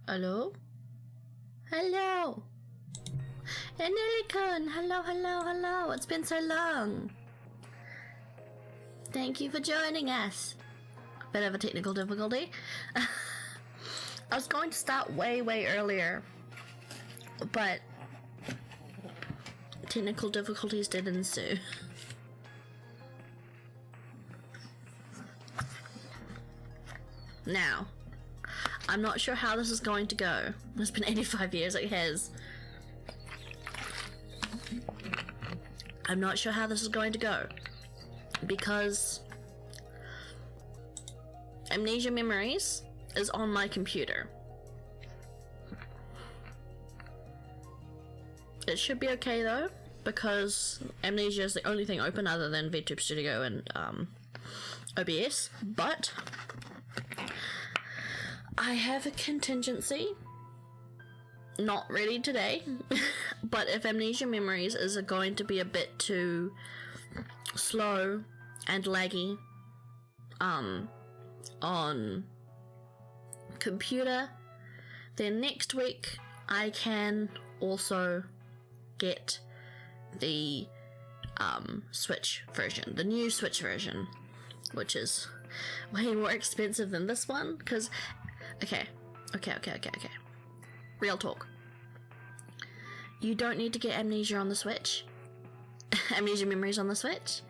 Hello? Hello! Enrico! Hello! It's been so long! Thank you for joining us. Bit of a technical difficulty. I was going to start way earlier, but technical difficulties did ensue. Now, I'm not sure how this is going to go. It's been 85 years, it has. I'm not sure how this is going to go, because Amnesia Memories is on my computer. It should be okay though, because Amnesia is the only thing open other than VTube Studio and OBS, but I have a contingency, not ready today, but if Amnesia Memories is going to be a bit too slow and laggy on computer, then next week I can also get the Switch version, the new Switch version, which is way more expensive than this one, because okay. Real talk. You don't need to get Amnesia on the Switch. Amnesia Memories on the Switch,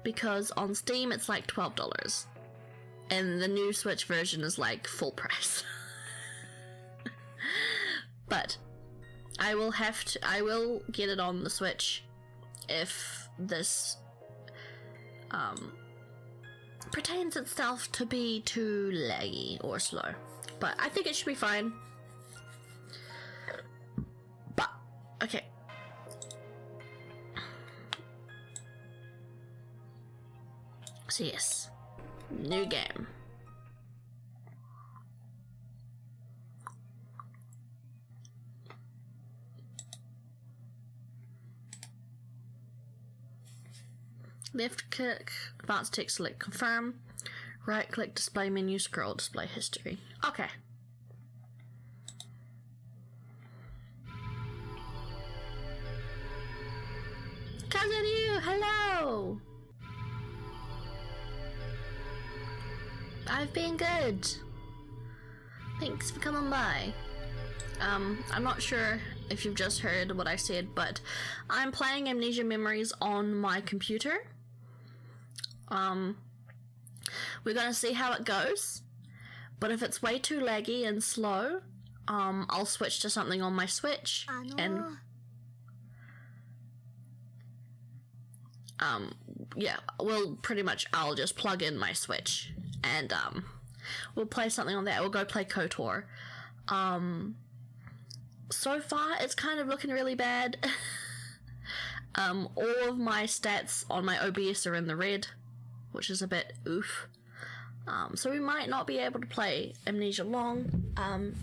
because on Steam it's like $12 and the new Switch version is like full price. But I will get it on the Switch if this pertains itself to be too laggy or slow. But I think it should be fine. But okay. So yes, new game. Left click, advanced text, select confirm. Right click, display menu, scroll, display history. Okay. Cousin you, hello! I've been good. Thanks for coming by. I'm not sure if you've just heard what I said, but I'm playing Amnesia Memories on my computer. We're gonna see how it goes, but if it's way too laggy and slow, I'll switch to something on my Switch, and yeah, I'll just plug in my Switch, and we'll play something on that. We'll go play KOTOR. So far, it's kind of looking really bad. All of my stats on my OBS are in the red, which is a bit oof. So we might not be able to play Amnesia long,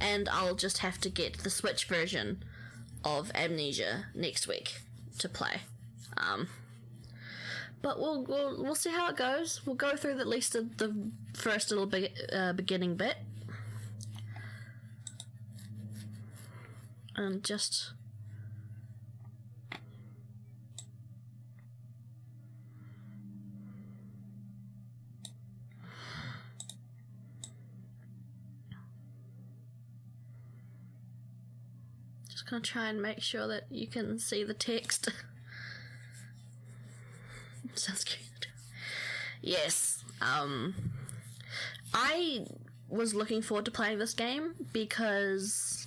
and I'll just have to get the Switch version of Amnesia next week to play. But we'll see how it goes. We'll go through at least the first little beginning bit, and just gonna try and make sure that you can see the text. Sounds good. Yes. I was looking forward to playing this game because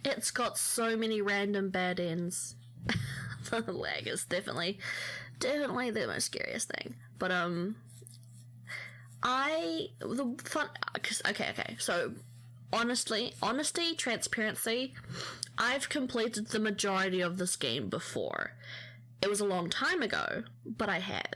it's got so many random bad ends. The lag is definitely the most scariest thing. But so honesty, transparency, I've completed the majority of this game before. It was a long time ago, but I have.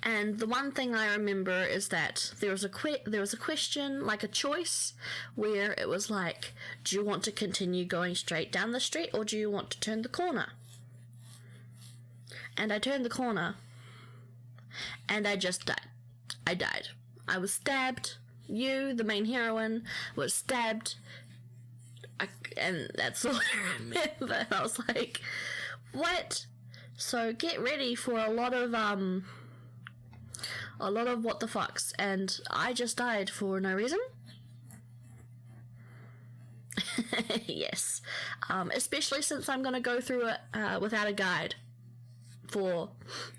And the one thing I remember is that there was a question, like a choice, where it was like, do you want to continue going straight down the street, or do you want to turn the corner? And I turned the corner, and I just died. I was stabbed you, the main heroine, was stabbed, and that's all I remember. And I was like, what? So get ready for a lot of what the fucks, and I just died for no reason. Yes, especially since I'm gonna go through it without a guide for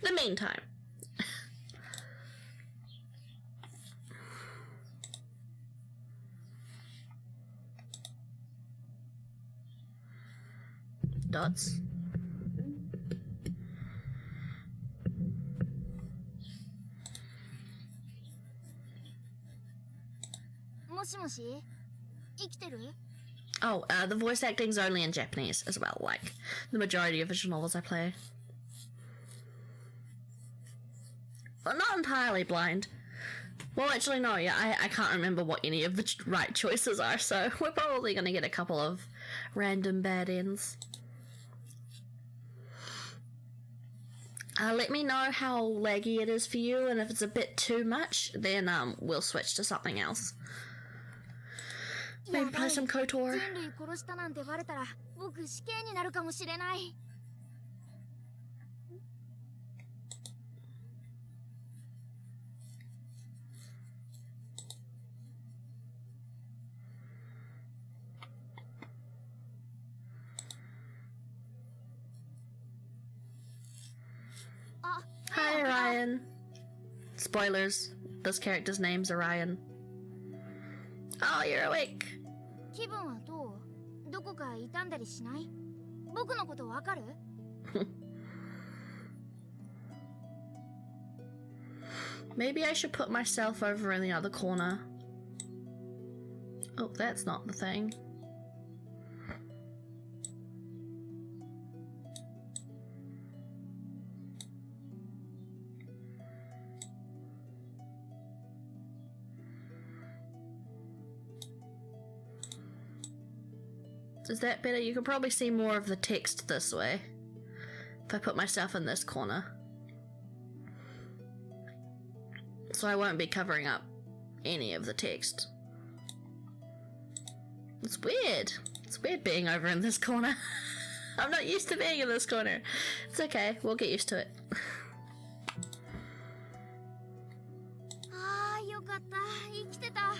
the meantime. Dots. もしもし、生きてる? Oh, the voice acting's only in Japanese as well, like the majority of visual novels I play. Well, not entirely blind. Well, actually, no, yeah, I can't remember what any of the right choices are, so we're probably gonna get a couple of random bad ends. Let me know how laggy it is for you, and if it's a bit too much, then we'll switch to something else. Maybe play some KOTOR. 人類殺したなんてバレたら僕死刑になるかもしれない。Hi, Orion. Spoilers. This character's name's Orion. Oh, you're awake. 気分はどう？どこか痛んだりしない？僕のことわかる？ Maybe I should put myself over in the other corner. Oh, that's not the thing. Is that better? You can probably see more of the text this way if I put myself in this corner. So I won't be covering up any of the text. It's weird. It's weird being over in this corner. I'm not used to being in this corner. It's okay. We'll get used to it. ああ、よかった。生きてた。本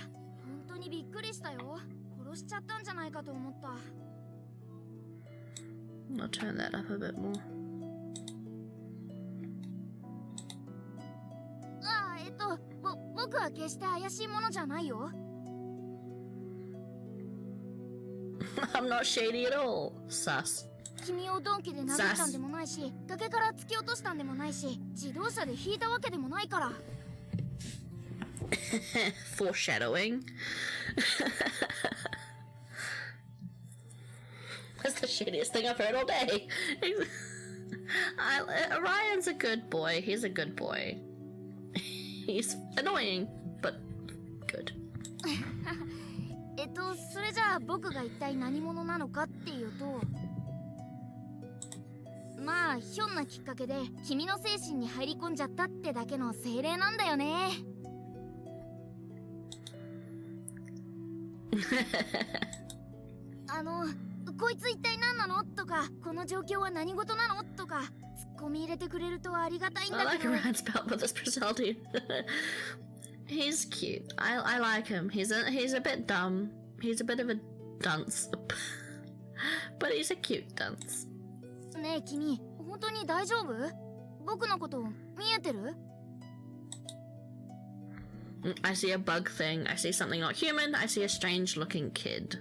当にびっくりしたよ。殺しちゃったんじゃないかと思った。I'll turn that up a bit more. ああ、僕は決して怪しいものじゃないよ。I'm not shady at all. Sus. 君を鈍器で殴ったんでもないし、崖から突き落としたんでもないし、自動車で引いたわけでもないから。Foreshadowing. That's the shittiest thing I've heard all day. Ryan's a good boy. He's a good boy. He's annoying, but good. それじゃあ僕が一体何者なのかっていうと、まあひょんなきっかけで君の精神に入り込んじゃったってだけの精霊なんだよね。こいつ一体何なのとか、この状況は何事なのとか、ツッコミ入れてくれるとありがたいんだけど。I like Ryan's pal with this personality. He's cute. I like him. He's a bit dumb. He's a bit of a dunce. But he's a cute dunce. ねえ君、本当に大丈夫？僕のこと見えてる？ I see a bug thing. I see something not human. I see a strange looking kid.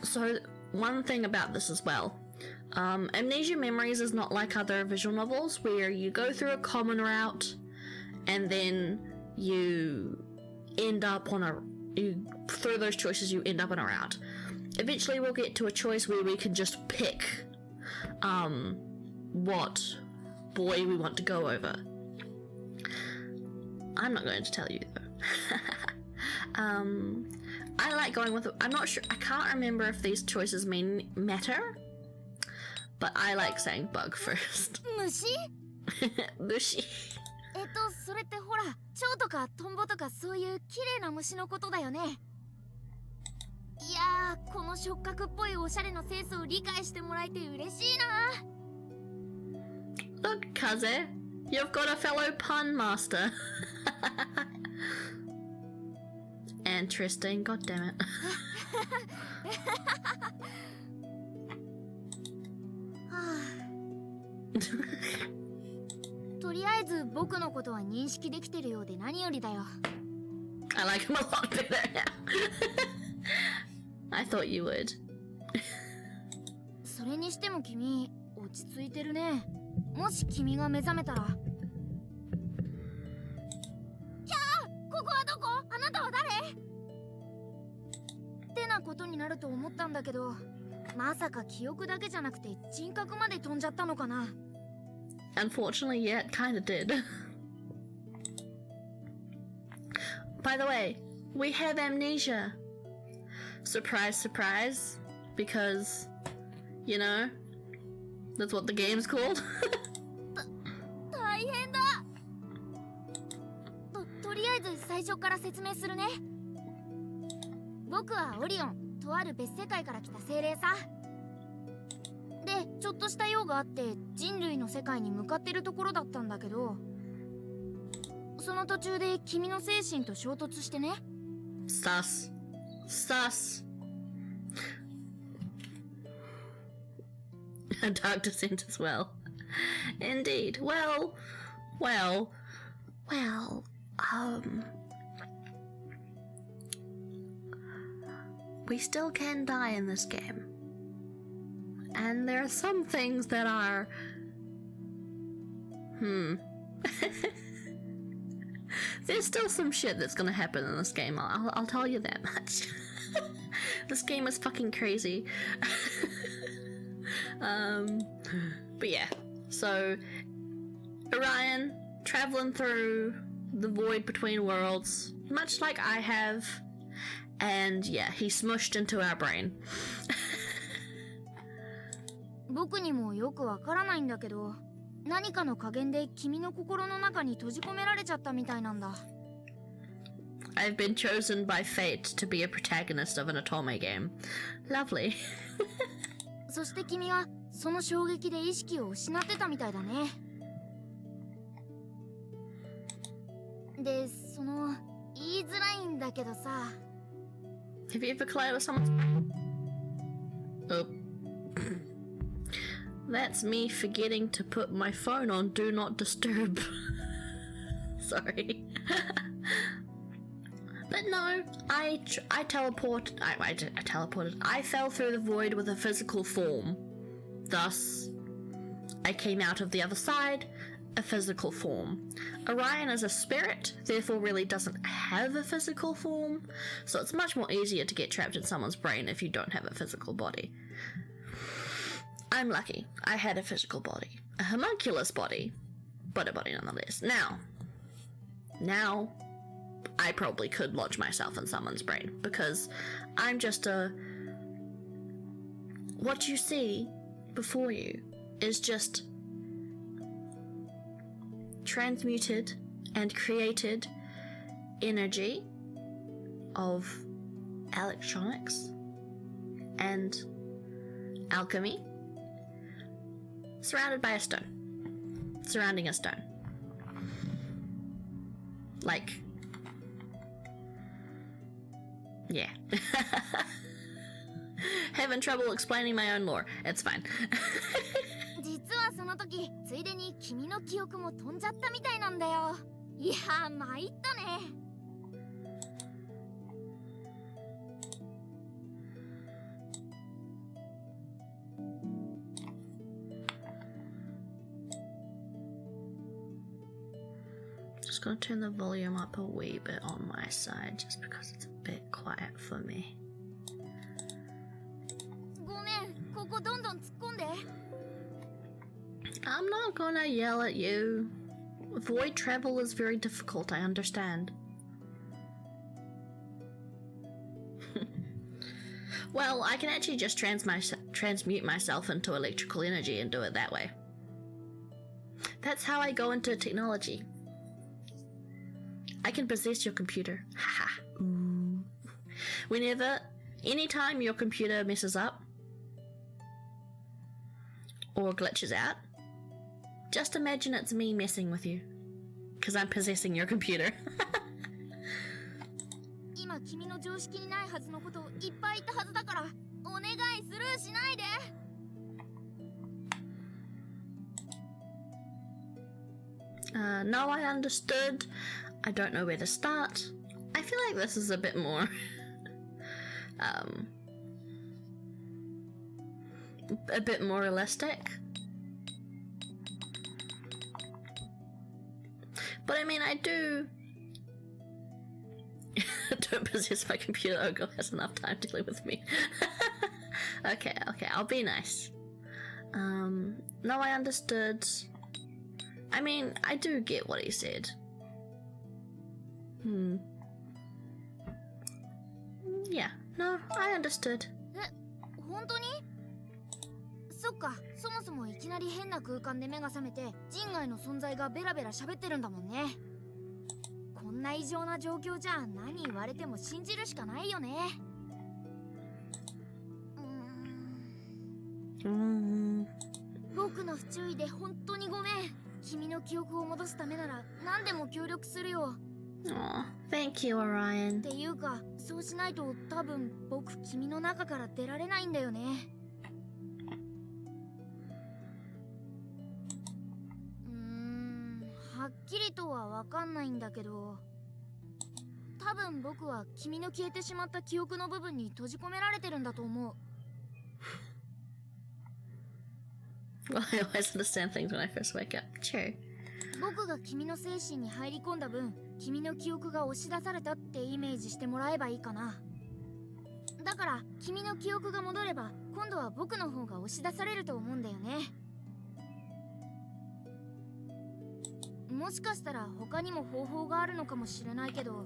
So one thing about this as well. Amnesia Memories is not like other visual novels where you go through a common route and then you end up on through those choices you end up on a route. Eventually we'll get to a choice where we can just pick what boy we want to go over. I'm not going to tell you though. I like going with I'm not sure, I can't remember if these choices mean matter, but I like saying bug first. 虫？ Mushi. それってほら、蝶とかトンボとかそういう綺麗な虫のことだよね。いやー、この触覚っぽいおしゃれのセンスを理解してもらえて嬉しいな。Look, Kaze, you've got a fellow pun master. Interesting, god damn it. はあ、とりあえず僕のことは認識できてるようで何よりだよ。I like him a lot better now. I thought you would. それにしても君、落ち着いてるね。もし君が目覚めたら。キャー、ここはどこ？あなたは誰？ってなことになると思ったんだけど、まさか記憶だけじゃなくて人格まで飛んじゃったのかな。Unfortunately, yeah, it kinda did. By the way, we have amnesia. Surprise, surprise. Because, you know, that's what the game's called. 大変だ。とりあえず最初から説明するね。僕はオリオン、とある別世界から来た精霊さ。で、ちょっとした用があって人類の世界に向かってるところだったんだけど、その途中で君の精神と衝突してね。Sus. Sus. A dark descent as well. Indeed. Well, we still can die in this game. And there are some things that are... There's still some shit that's gonna happen in this game, I'll tell you that much. This game is fucking crazy. But yeah, so Orion traveling through the void between worlds, much like I have, and yeah, he smushed into our brain. 僕にもよくわからないんだけど、何かの加減で君の心の中に閉じ込められちゃったみたいなんだ。I've been chosen by fate to be a protagonist of an Otome game. Lovely. そして君はその衝撃で意識を失ってたみたいだね。で、言いづらいんだけどさ。Have you ever collided with someone's... Oh. That's me forgetting to put my phone on Do Not Disturb. Sorry. But no, I teleported. I teleported. I fell through the void with a physical form. Thus, I came out of the other side, a physical form. Orion is a spirit, therefore really doesn't have a physical form, so it's much more easier to get trapped in someone's brain if you don't have a physical body. I'm lucky. I had a physical body. A homunculus body, but a body nonetheless. Now, I probably could lodge myself in someone's brain, because I'm just a... What you see before you is just transmuted and created energy of electronics and alchemy surrounded by a stone. Surrounding a stone. Like... Yeah. Having trouble explaining my own lore. It's fine. 実はその時、ついでに君の記憶も飛んじゃったみたいなんだよ。いやー、参ったね。Just gonna turn the volume up a wee bit on my side, just because it's a bit quiet for me. ごめん、ここどんどん突っ込んで。I'm not gonna yell at you. Void travel is very difficult, I understand. Well, I can actually just transmute myself into electrical energy and do it that way. That's how I go into technology. I can possess your computer. Haha. Anytime your computer messes up or glitches out, just imagine it's me messing with you. Because I'm possessing your computer. 今君の常識にないはずのことをいっぱい言ったはずだから、お願いスルーしないで。No, I understood. I don't know where to start. I feel like this is a bit more a bit more realistic. But I mean, I do don't possess my computer. Oh god, has enough time dealing with me. Okay, I'll be nice. No, I understood. I mean, I do get what he said. Yeah, no, I understood. 本当に？そっか、そもそもいきなり変な空間で目が覚めて人外の存在がベラベラ喋ってるんだもんね。こんな異常な状況じゃ何言われても信じるしかないよね。僕の不注意で本当にごめん。君の記憶を戻すためなら何でも協力するよ。Aw, thank you, Orion. っていうか、そうしないと多分僕君の中から出られないんだよね。はっきりとはわかんないんだけど、多分僕は君の消えてしまった記憶の部分に閉じ込められてるんだと思う。Well, I always understand things when I first wake up. True. 僕が君の精神に入り込んだ分、君の記憶が押し出されたってイメージしてもらえばいいかな。だから君の記憶が戻れば今度は僕の方が押し出されると思うんだよね。もしかしたら他にも方法があるのかもしれないけど、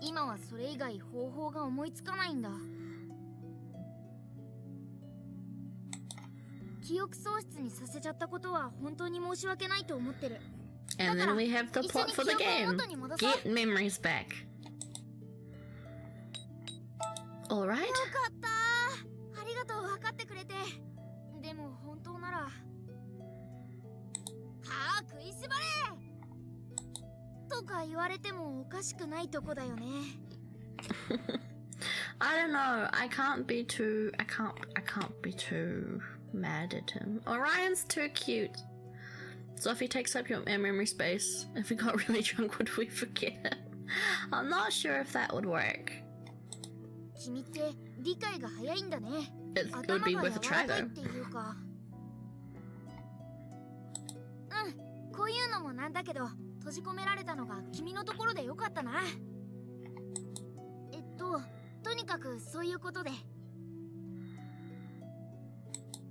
今はそれ以外方法が思いつかないんだ。記憶喪失にさせちゃったことは本当に申し訳ないと思ってる。And then we have the plot for the game. Get memories back. Alright. よかった。ありがとう、分かってくれて。でも本当なら、はあ、食いしばれとか言われてもおかしくないとこだよね。I don't know. I can't be too mad at him. Orion's too cute. So if he takes up your memory space, if we got really drunk, would we forget him? I'm not sure if that would work. 君って理解が早いんだね。It would be worth a try though. っていうか。こういうのもなんだけど、閉じ込められたのが君のところでよかったな。とにかくそういうことで。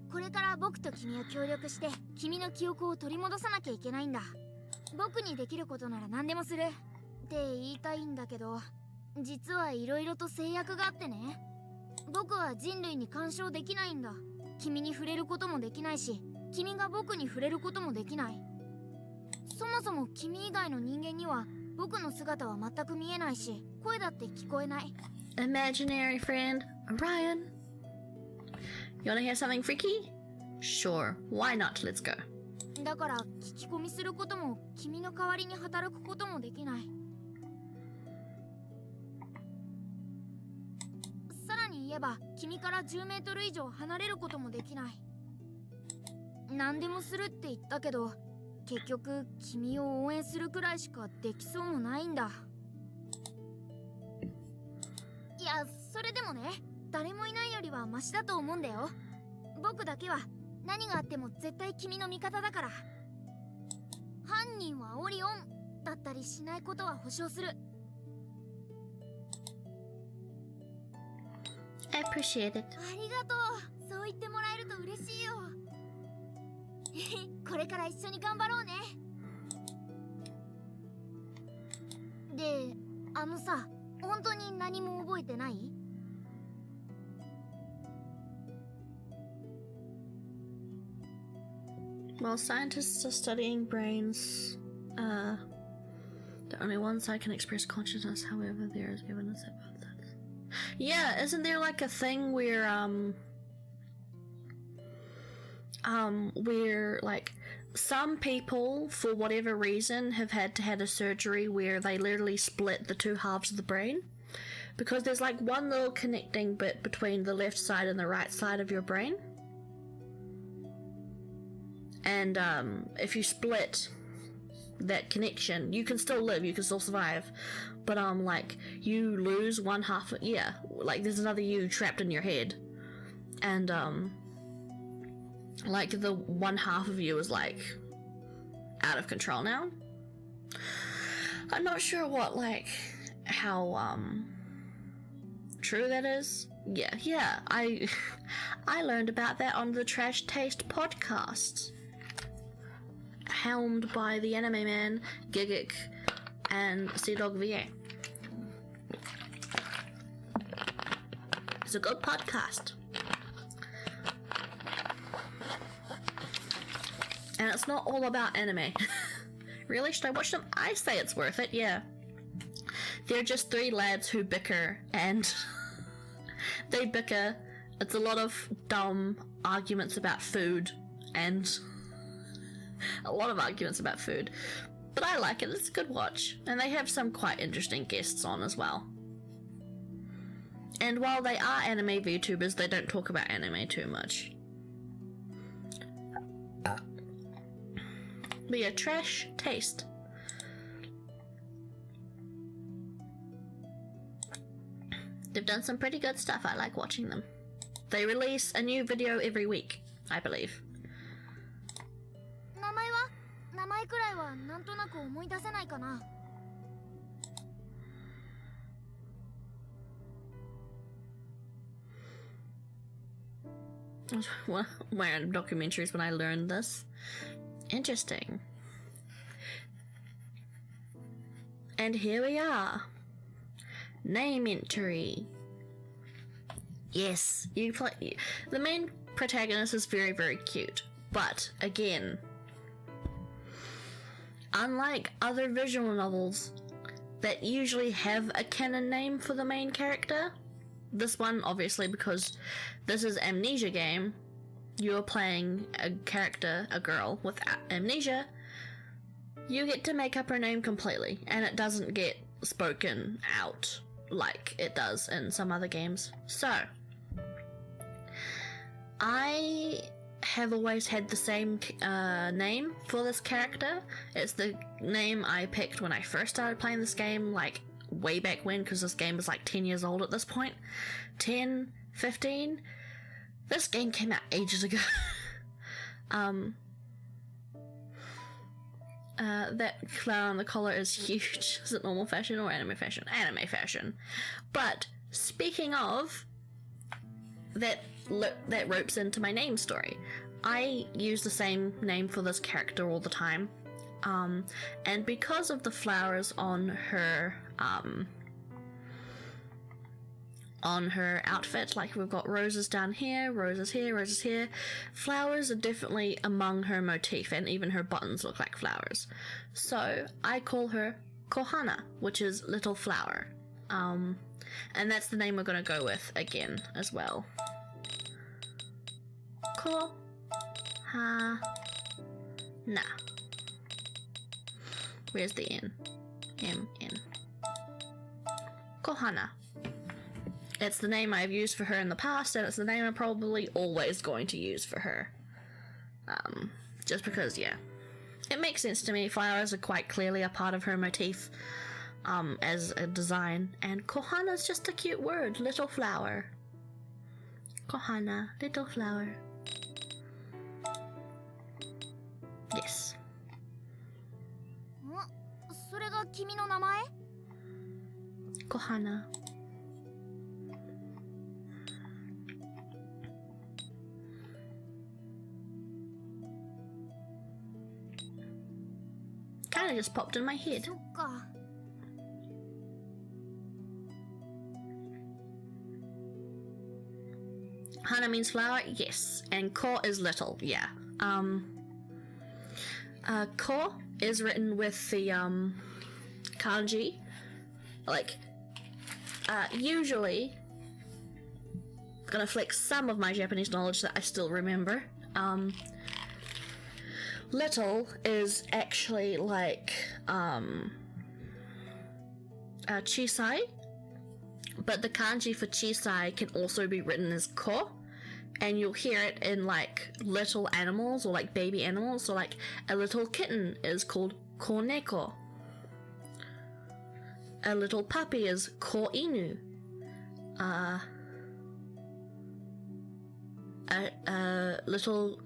これから僕と君は協力して君の記憶を取り戻さなきゃいけないんだ。僕にできることなら何でもするって言いたいんだけど、実はいろいろと制約があってね。僕は人類に干渉できないんだ。君に触れることもできないし、君が僕に触れることもできない。そもそも君以外の人間には僕の姿は全く見えないし、声だって聞こえない。Imaginary friend, Orion. You wanna hear something freaky? Sure, why not? Let's go. だから聞き込みすることも君の代わりに働くこともできない。さらに言えば君から10メートル以上離れることもできない。何でもするって言ったけど、結局君を応援するくらいしかできそうもないんだ。いや、それでもね、誰もいないよりはマシだと思うんだよ。僕だけは何があっても絶対君の味方だから。犯人はオリオンだったりしないことは保証する。I appreciate it. ありがとう。そう言ってもらえると嬉しいよ。これから一緒に頑張ろうね。で、さ、本当に何も覚えてない？ While scientists are studying brains, The only one side can express consciousness, however, there is evidence about that. Yeah, isn't there like a thing where like some people, for whatever reason, have had to have a surgery where they literally split the two halves of the brain? Because there's like one little connecting bit between the left side and the right side of your brain. And if you split that connection, you can still live, you can still survive. But like you lose one half, yeah, like there's another you trapped in your head. And like the one half of you is like out of control now. I'm not sure what, like, how true that is. Yeah, I learned about that on the Trash Taste podcast, helmed by the Anime Man, Gigic, and Sea Dog VA. It's a good podcast. And it's not all about anime. Really? Should I watch them? I say it's worth it, yeah. They're just three lads who bicker, and they bicker. It's a lot of dumb arguments about food, and a lot of arguments about food. But I like it, it's a good watch. And they have some quite interesting guests on as well. And while they are anime VTubers, they don't talk about anime too much. But yeah, Trash Taste. They've done some pretty good stuff. I like watching them. They release a new video every week, I believe. 名前くらいはなんとなく思い出せないかな。One of my random documentaries when I learned this. Interesting. And here we are. Name entry. Yes, you play. The main protagonist is very, very cute. But again, unlike other visual novels that usually have a canon name for the main character, this one, obviously, because this is Amnesia game, you're playing a character, a girl with amnesia, you get to make up her name completely, and it doesn't get spoken out like it does in some other games. So, I have always had the same name for this character. It's the name I picked when I first started playing this game, like way back when, because this game is like 10 years old at this point. 10, 15. This game came out ages ago. That flower on the collar is huge. Is it normal fashion or anime fashion? Anime fashion. But speaking of, that ropes into my name story. I use the same name for this character all the time. And because of the flowers on her outfit, like we've got roses down here, roses here, roses here. Flowers are definitely among her motif, and even her buttons look like flowers. So I call her Kohana, which is little flower. And that's the name we're gonna go with again as well. Kohana. Where's the N? M-N. Kohana. It's the name I've used for her in the past, and it's the name I'm probably always going to use for her. Just because, yeah. It makes sense to me. Flowers are quite clearly a part of her motif, as a design. And Kohana's just a cute word. Little flower. Kohana. Little flower. Yes. それが君の名前? Kohana. Kind of just popped in my head. そっか。Hana means flower, yes, and ko is little, yeah. Ko is written with the kanji. Like, usually, gonna flex some of my Japanese knowledge that I still remember. Little is actually like, chisai, but the kanji for chisai can also be written as ko, and you'll hear it in like little animals or like baby animals. So like a little kitten is called koneko, a little puppy is ko inu, a little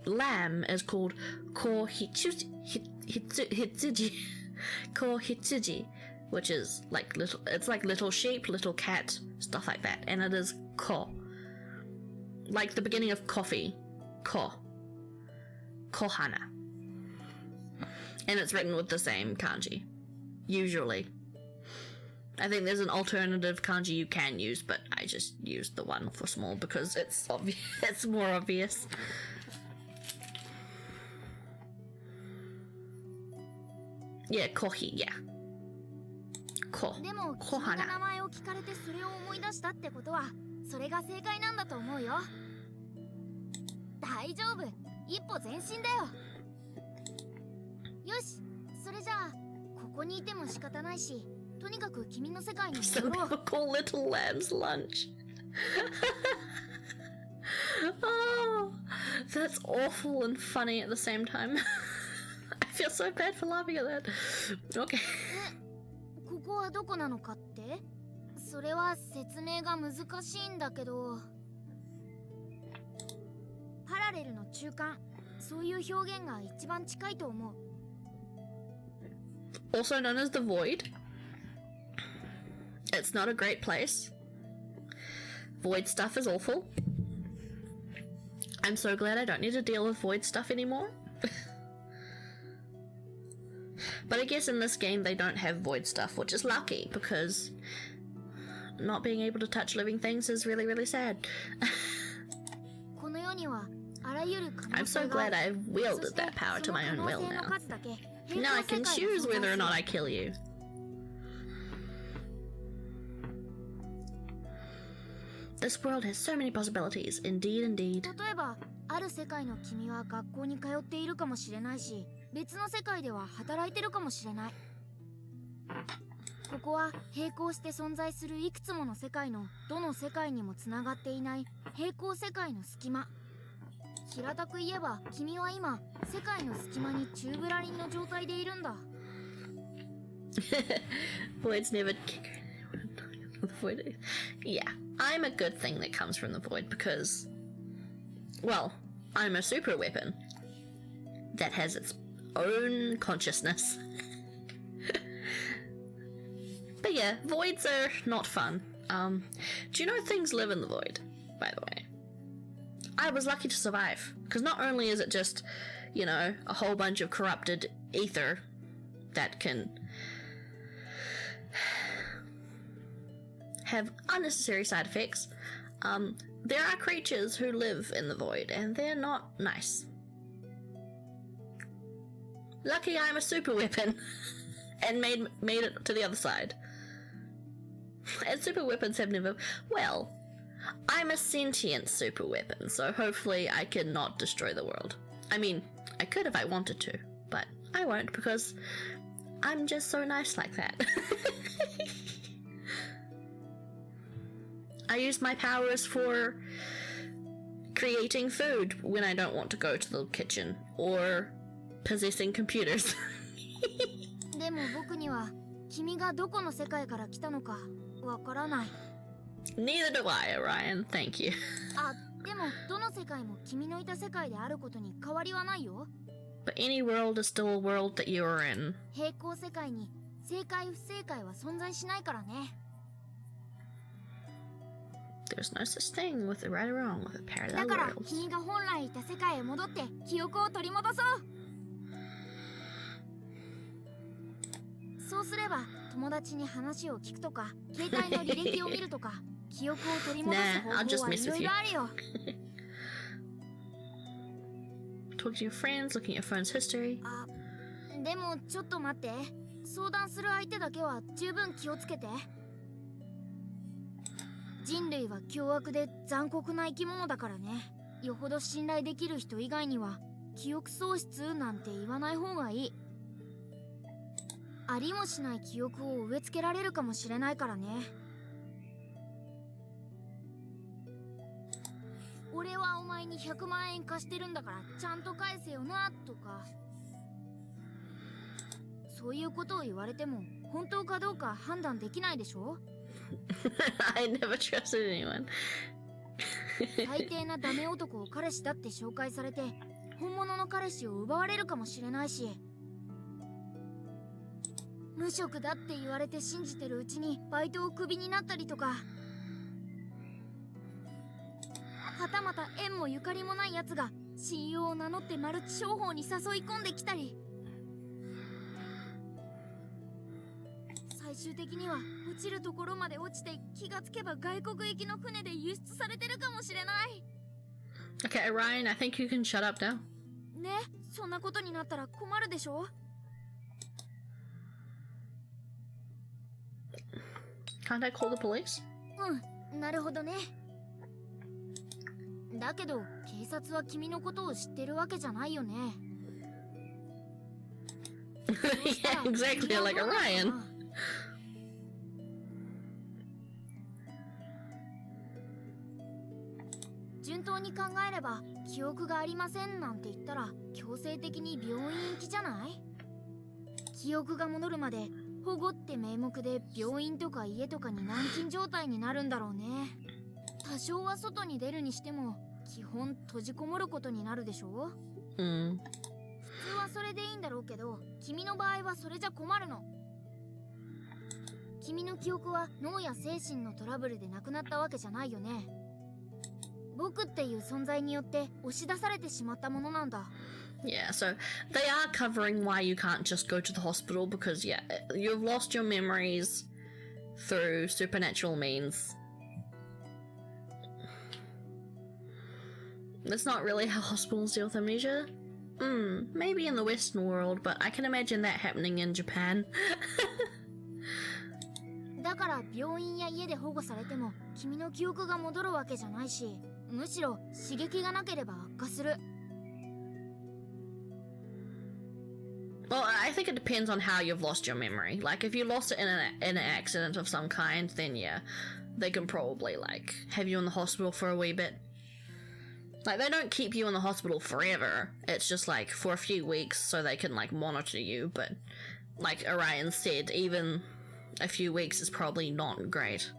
lamb is called ko hitsuji, ko hitsuji, which is like little, it's like little sheep, little cat, stuff like that, and it is ko. Like the beginning of coffee, ko. Kohana. And it's written with the same kanji. Usually. I think there's an alternative kanji you can use, but I just used the one for small because it's obvious. It's more obvious. Yeah, kohi, yeah. Ko. でも君が名前を聞かれてそれを思い出したってことはそれが正解なんだと思うよ。大丈夫、一歩前進だよ。よし、それじゃあここにいても仕方ないし、とにかく君の世界に戻ろう。 Some people call little lambs lunch. Oh, that's awful and funny at the same time. I feel so bad for laughing at that. Okay. ここはどこなのかって？それは説明が難しいんだけど、パラレルの中間、そういう表現が一番近いと思う。 Also known as the void. It's not a great place. Void stuff is awful. I'm so glad I don't need to deal with void stuff anymore. But I guess in this game they don't have void stuff, which is lucky, because not being able to touch living things is really, really sad. この世にはあらゆる可 I'm 能 so 性があ glad る。 I've wielded that power to my own will その可能性の now. 数だけ Now I can choose whether or not I kill you. This world has so many possibilities. Indeed, indeed. 例えばある世界の君は学校に通っているかもしれないし、別の世界では働いてるかもしれない。ここは並行して存在するいくつもの世界のどの世界にもつながっていない平行世界の隙間。平たく言えば君は今世界の隙間に宙ぶらりんの状態でいるんだ。Void's never kick the void. Yeah, I'm a good thing that comes from the void because, well, I'm a super weapon that has its own consciousness. But yeah, voids are not fun. Do you know things live in the void, by the way? I was lucky to survive, because not only is it just, you know, a whole bunch of corrupted ether that can have unnecessary side effects, there are creatures who live in the void, and they're not nice. Lucky I'm a super weapon, and made it to the other side. And super weapons have never... Well, I'm a sentient super weapon, so hopefully I can not destroy the world. I mean, I could if I wanted to, but I won't because I'm just so nice like that. I use my powers for creating food when I don't want to go to the kitchen, or possessing computers. でも僕には君がどこの世界から来たのかわからない。 Neither do I, Orion. Thank you. あ、でもどの世界も君のいた世界であることに変わりはないよ。 But any world is still a world that you are in. 平行世界に正解不正解は存在しないからね。 There's no such thing with a right or wrong with a だ parallel から world. 君が本来いた世界へ戻って記憶を取り戻そう。そうすれば友達に話を聞くとか携帯の履歴を見るとか記憶を取り戻す Nah, 方 I'll just 法は mess いろ with い you. ろあるよ。 Talk to your friends, looking at your phone's history. あ、でもちょっと待って。相談する相手だけは十分気をつけて。人類は凶悪で残酷な生き物だからね。よほど信頼できる人以外には記憶喪失なんて言わない方がいい。ありもしない記憶を植え付けられるかもしれないからね。俺はお前に100万円貸してるんだからちゃんと返せよなとか、そういうことを言われても本当かどうか判断できないでしょ。I never trusted anyone. 最低なダメ男を彼氏だって紹介されて本物の彼氏を奪われるかもしれないし、無職だって言われて信じてるうちにバイトをクビになったりとか、はたまた縁もゆかりもないやつが親友を名乗ってマルチ商法に誘い込んできたり、最終的には落ちるところまで落ちて気がつけば外国行きの船で輸出されてるかもしれない。 Okay, Ryan, I think you can shut up now. ね、そんなことになったら困るでしょ。Can't I call the police? うん、なるほどね。だけど警察は君のことを知ってるわけじゃないよね。Yeah, exactly, like Orion. 順当に考えれば記憶がありませんなんて言ったら強制的に病院行きじゃない？記憶が戻るまで保護って名目で病院とか家とかに軟禁状態になるんだろうね。多少は外に出るにしても基本閉じこもることになるでしょ。うん。普通はそれでいいんだろうけど、君の場合はそれじゃ困るの。君の記憶は脳や精神のトラブルでなくなったわけじゃないよね。僕っていう存在によって押し出されてしまったものなんだ。Yeah, so they are covering why you can't just go to the hospital because, yeah, you've lost your memories through supernatural means. That's not really how hospitals deal with amnesia. Maybe in the Western world, but I can imagine that happening in Japan. だから病院や家で保護されても君の記憶が戻るわけじゃないし、むしろ刺激がなければ悪化する。Well, I think it depends on how you've lost your memory. Like, if you lost it in an accident of some kind, then yeah, they can probably, like, have you in the hospital for a wee bit. Like, they don't keep you in the hospital forever. It's just, like, for a few weeks so they can, like, monitor you. But, like Orion said, even a few weeks is probably not great.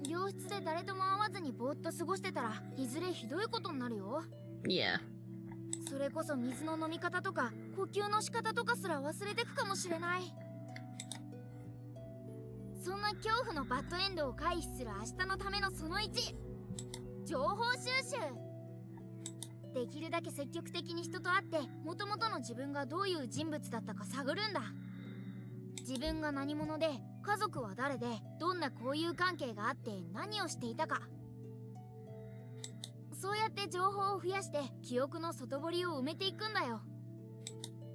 病室で誰とも会わずにぼーっと過ごしてたらいずれひどいことになるよ。Yeah. それこそ水の飲み方とか呼吸の仕方とかすら忘れてくかもしれない。そんな恐怖のバッドエンドを回避する明日のためのその1、情報収集。できるだけ積極的に人と会って元々の自分がどういう人物だったか探るんだ。自分が何者で家族は誰でどんな交友関係があって何をしていたか。そうやって情報を増やして記憶の外堀を埋めていくんだよ。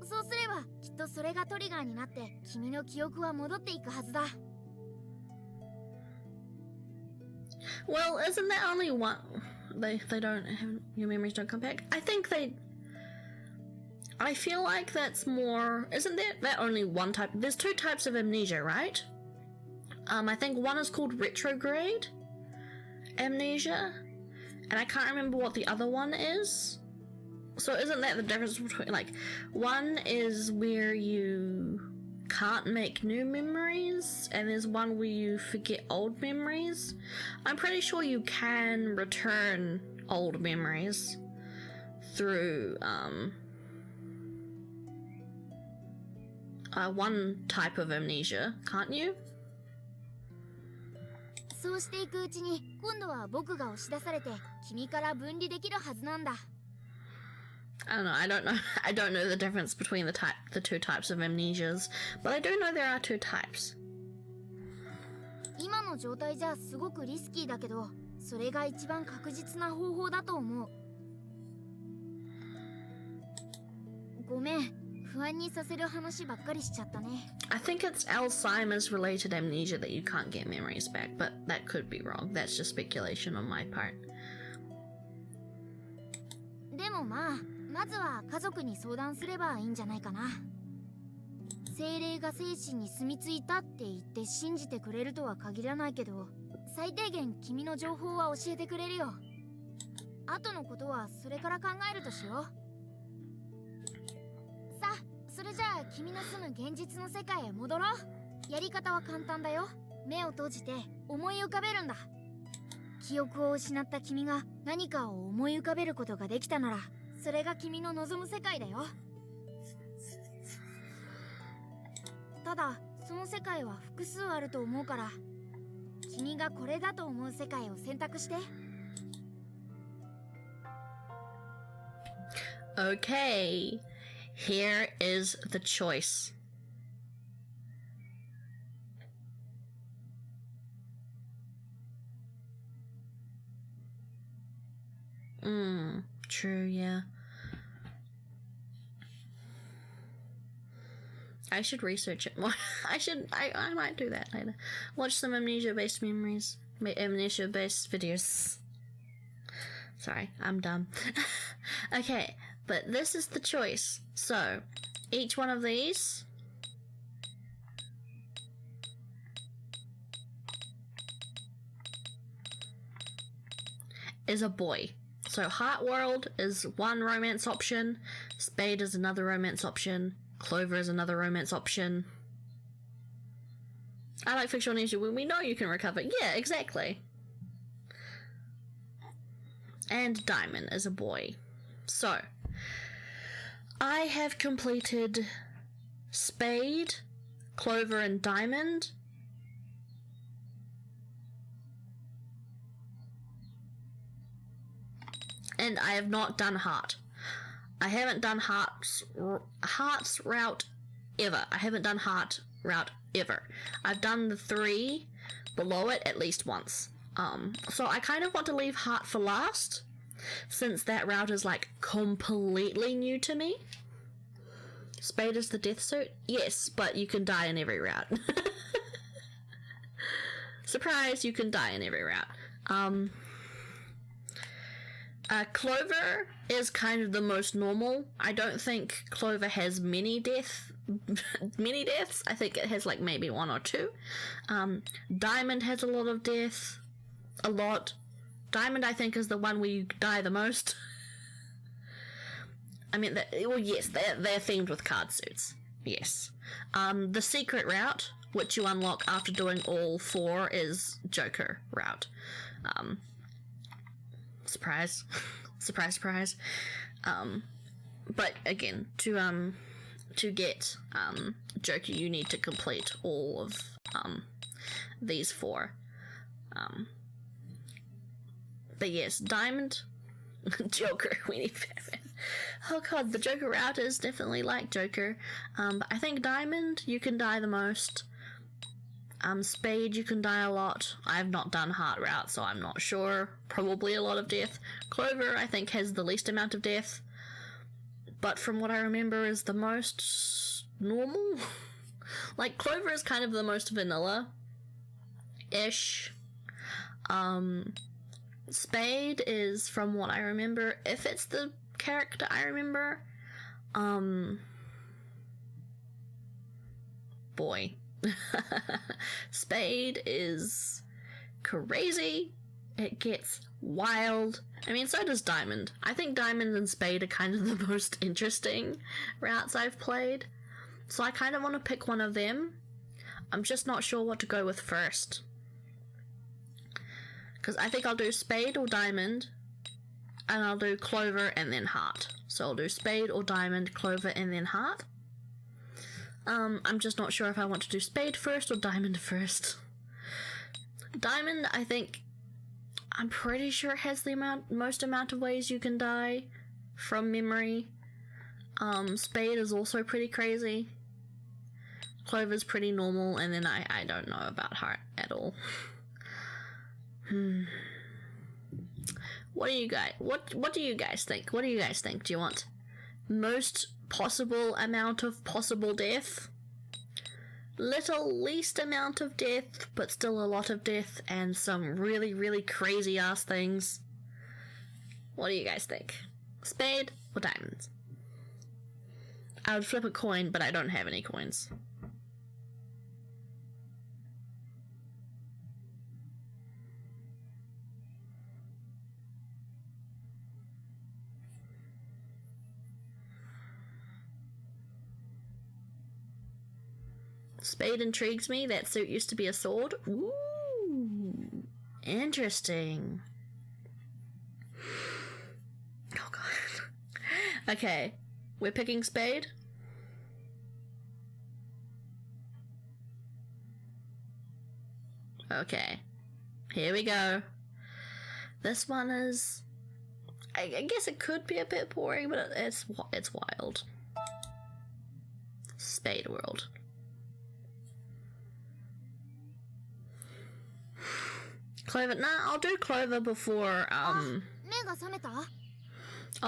そうすればきっとそれがトリガーになって君の記憶は戻っていくはずだ。Well, isn't that only one? They don't have your memories don't come back. I think they. I feel like that's more. Isn't that only one type? There's two types of amnesia, right? I think one is called retrograde amnesia, and I can't remember what the other one is. So isn't that the difference between, like, one is where you can't make new memories, and there's one where you forget old memories? I'm pretty sure you can return old memories through, one type of amnesia, can't you? そうしていくうちに今度は僕が押し出されて君から分離できるはずなんだ。I don't know. I don't know the difference between the two types of amnesias, but I do know there are two types. 今の状態じゃすごくリスキーだけど、それが一番確実な方法だと思う。ごめん、不安にさせる話ばっかりしちゃったね。 I think it's Alzheimer's related amnesia that you can't get memories back, but that could be wrong. That's just speculation on my part. でもまあ、まずは家族に相談すればいいんじゃないかな。精霊が精神に住み着いたって言って信じてくれるとは限らないけど、最低限君の情報は教えてくれるよ。後のことはそれから考えるとしよう。さあ、それじゃあ君の住む現実の世界へ戻ろう。やり方は簡単だよ。目を閉じて思い浮かべるんだ。記憶を失った君が何かを思い浮かべることができたなら、それが君の望む世界だよ。ただその世界は複数あると思うから、君がこれだと思う世界を選択して。 Okay, here is the choice. True, yeah. I should research it more. I might do that later. Watch some amnesia-based memories. Amnesia-based videos. Sorry, I'm dumb. Okay, but this is the choice. So, each one of these is a boy. So Heart World is one romance option, Spade is another romance option, Clover is another romance option. I like fictional amnesia when we know you can recover. Yeah, exactly. And Diamond is a boy. So, I have completed Spade, Clover, and Diamond. And I have not done Heart. I haven't done Heart's route ever. I haven't done Heart route ever. I've done the 3 below it at least once. So I kind of want to leave Heart for last, since that route is like completely new to me. Spade is the death suit? Yes, but you can die in every route. Surprise, you can die in every route. Clover is kind of the most normal. I don't think Clover has many deaths. I think it has like maybe 1 or 2. Diamond has a lot of death. A lot. Diamond, I think, is the one where you die the most. I mean, well, yes, they're themed with card suits. Yes. The secret route, which you unlock after doing all 4, is Joker route. Surprise. Surprise, surprise. But again, to get Joker, you need to complete all of these 4. But yes, Diamond, Joker, we need Batman. Oh god, the Joker route is definitely like Joker. But I think Diamond, you can die the most. Spade, you can die a lot. I've not done Heart route, so I'm not sure. Probably a lot of death. Clover, I think, has the least amount of death, but from what I remember is the most normal. Like, Clover is kind of the most vanilla-ish. Spade is, from what I remember, if it's the character I remember, boy. Spade is crazy. It gets wild. I mean, so does Diamond. I think Diamond and Spade are kind of the most interesting routes I've played. So I kind of want to pick one of them. I'm just not sure what to go with first. Because I think I'll do Spade or Diamond, and I'll do Clover and then Heart. So I'll do Spade or Diamond, Clover, and then Heart. I'm just not sure if I want to do Spade first or Diamond first. Diamond, I think, I'm pretty sure it has the most amount of ways you can die from memory. Spade is also pretty crazy. Clover's pretty normal, and then I don't know about Heart at all. What do you guys think? What do you guys think? Do you want most possible amount of possible death. Little least amount of death, but still a lot of death, and some really, really crazy ass things. What do you guys think? Spade or diamonds? I would flip a coin, but I don't have any coins. Spade intrigues me. That suit used to be a sword. Ooh, interesting. Oh god. Okay, we're picking spade. Okay, here we go. This one is... I guess it could be a bit boring, but it's wild. Spade world. Clover, nah, I'll do Clover before, I'll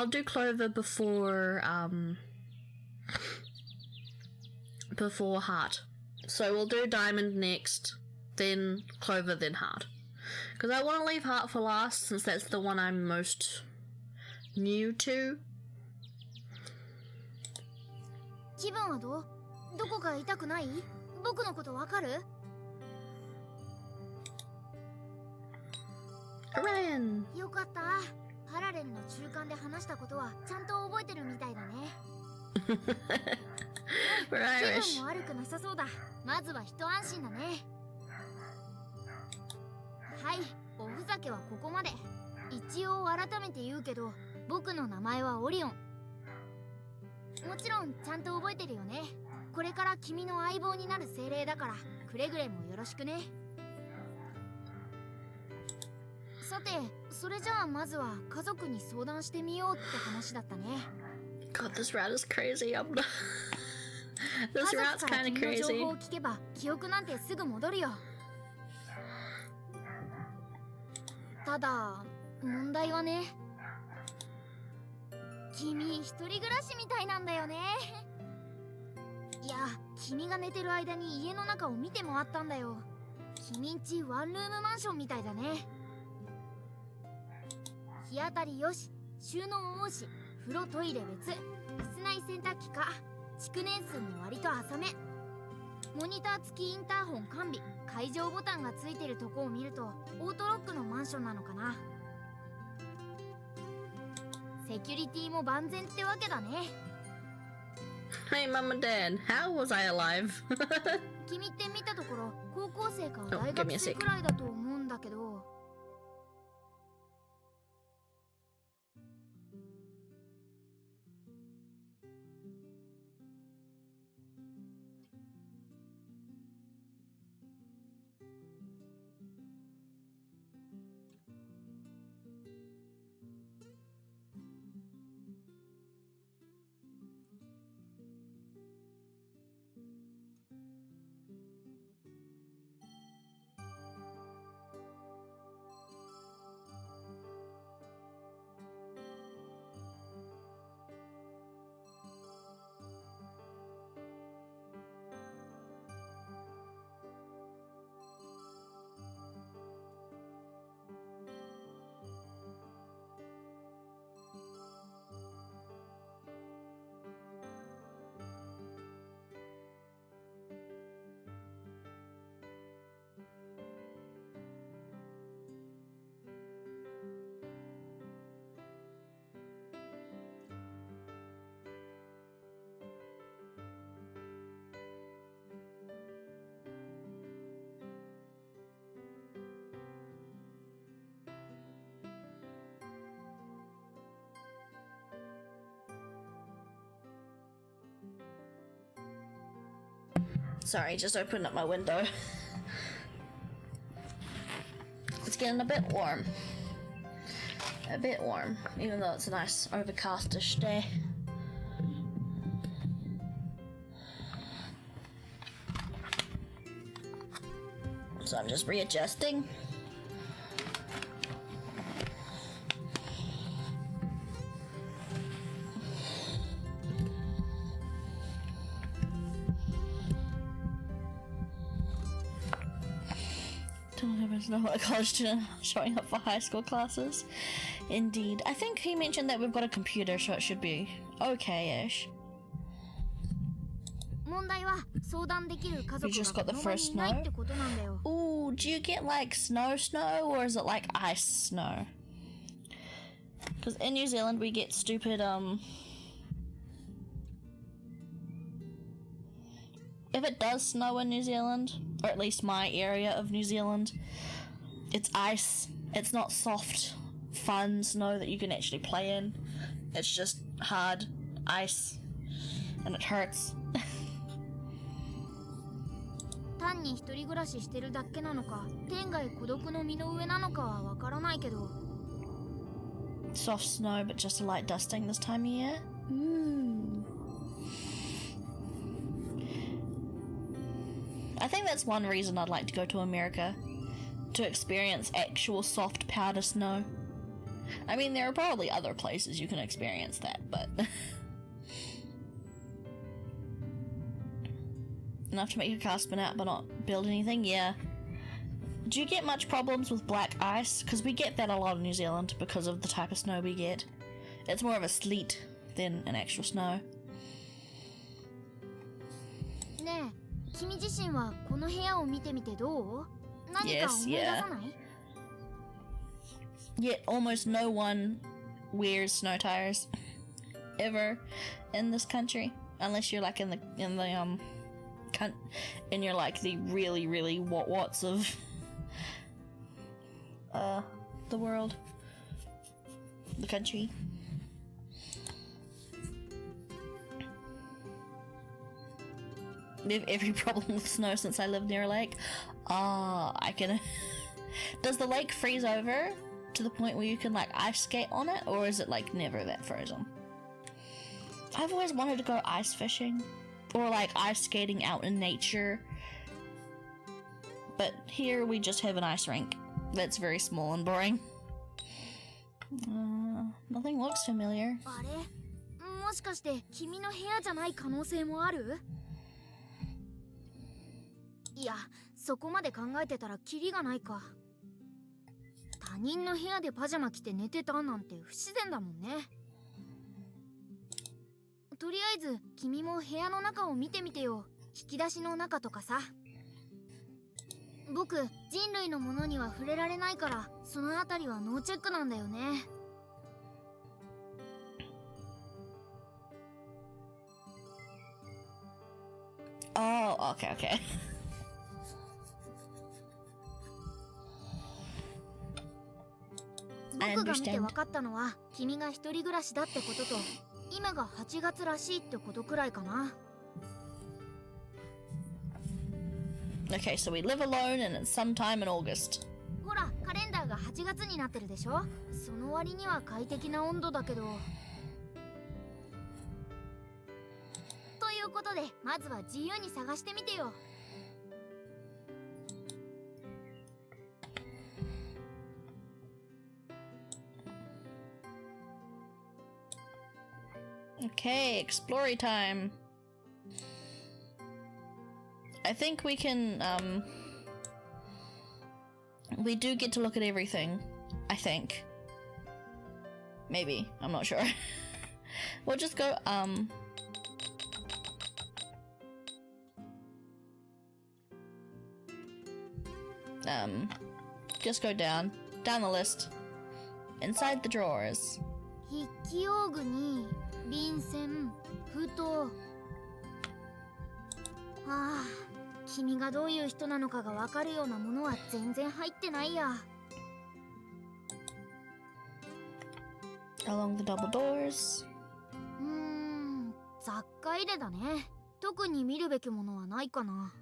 do Clover before Heart. So we'll do Diamond next, then Clover, then Heart. Because I want to leave Heart for last, since that's the one I'm most new to. 気分はどう？どこか痛くない？僕のことわかる？ Orion! よかった。パラレルの中間で話したことはちゃんと覚えてるみたいだね。We're Irish. 気分も悪くなさそうだ。まずは一安心だね。はい、おふざけはここまで。一応改めて言うけど、僕の名前はオリオン。もちろんちゃんと覚えてるよね。これから君の相棒になる精霊だから、くれぐれもよろしくね。さて、それじゃあまずは家族に相談してみようって話だったね。God, this route is crazy. This route's kind of 家族から君の情 crazy. 報を聞けば記憶なんてすぐ戻るよ。ただ、問題はね。君一人暮らしみたいなんだよね。いや、君が寝てる間に家の中を見て回ったんだよ。君んちワンルームマンションみたいだね。日当たりよし、収納多し、風呂トイレ別、室内洗濯機か、築年数も割と浅め。モニター付きインターホン完備、解錠ボタンがついてるとこを見るとオートロックのマンションなのかな。セキュリティも万全ってわけだね。Hey, Mom and Dad, how was I alive? 君って見たところ高校生か Oh, 大 give me a 学生 sec. くらいだと思うんだけど。Sorry, just opened up my window. It's getting a bit warm. A bit warm, even though it's a nice overcastish day. So I'm just readjusting. There's no college student showing up for high school classes. Indeed. I think he mentioned that we've got a computer, so it should be okay-ish. 問題は相談できる家 You 族 just が got the この場に first いないっ snow? てことなんだよ。 Ooh, do you get like snow, or is it like ice snow? Because in New Zealand we get stupid, if it does snow in New Zealand, or at least my area of New Zealand, it's ice. It's not soft, fun snow that you can actually play in. It's just hard ice, and it hurts. 単に一人暮らししてるだけなのか、天涯孤独の身の上なのかはわからないけど。 Soft snow, but just a light dusting this time of year. Ooh. I think that's one reason I'd like to go to America, to experience actual soft powder snow. I mean, there are probably other places you can experience that, but enough to make your car spin out but not build anything. Yeah. Do you get much problems with black ice? Because we get that a lot in New Zealand because of the type of snow we get. It's more of a sleet than an actual snow. ねえ、君自身はこの部屋を見てみてどう？何か思い出さない？ Yet almost no one wears snow tires ever in this country, unless you're like in you're like the really watts of the world, the country. We have every problem with snow since I live near a lake. I can. Does the lake freeze over to the point where you can like ice skate on it, or is it like never that frozen? I've always wanted to go ice fishing or like ice skating out in nature, but here we just have an ice rink that's very small and boring. Nothing looks familiar. あれ？もしかして君の部屋じゃない可能性もある？いや、そこまで考えてたらキリがないか。他人の部屋でパジャマ着て寝てたなんて不自然だもんね。とりあえず君も部屋の中を見てみてよ。引き出しの中とかさ。僕、人類のものには触れられないから、そのあたりはノーチェックなんだよね。Oh, okay. 僕が見て分かったのは、君が一人暮らしだってことと、今が8月らしいってことくらいかな。Okay, so we live alone and it's sometime in August. ほら、カレンダーが8月になってるでしょ。その割には快適な温度だけど。ということで、まずは自由に探してみてよ。Okay, exploring time. I think we can, we do get to look at everything. I think. Maybe. I'm not sure. We'll just go, just go down the list. Inside the drawers. 筆記用具に便箋、封筒。ああ、君がどういう人なのかがわかるようなものは全然入ってないや。Along the double doors. 雑貨入れだね。特に見るべきものはないかな。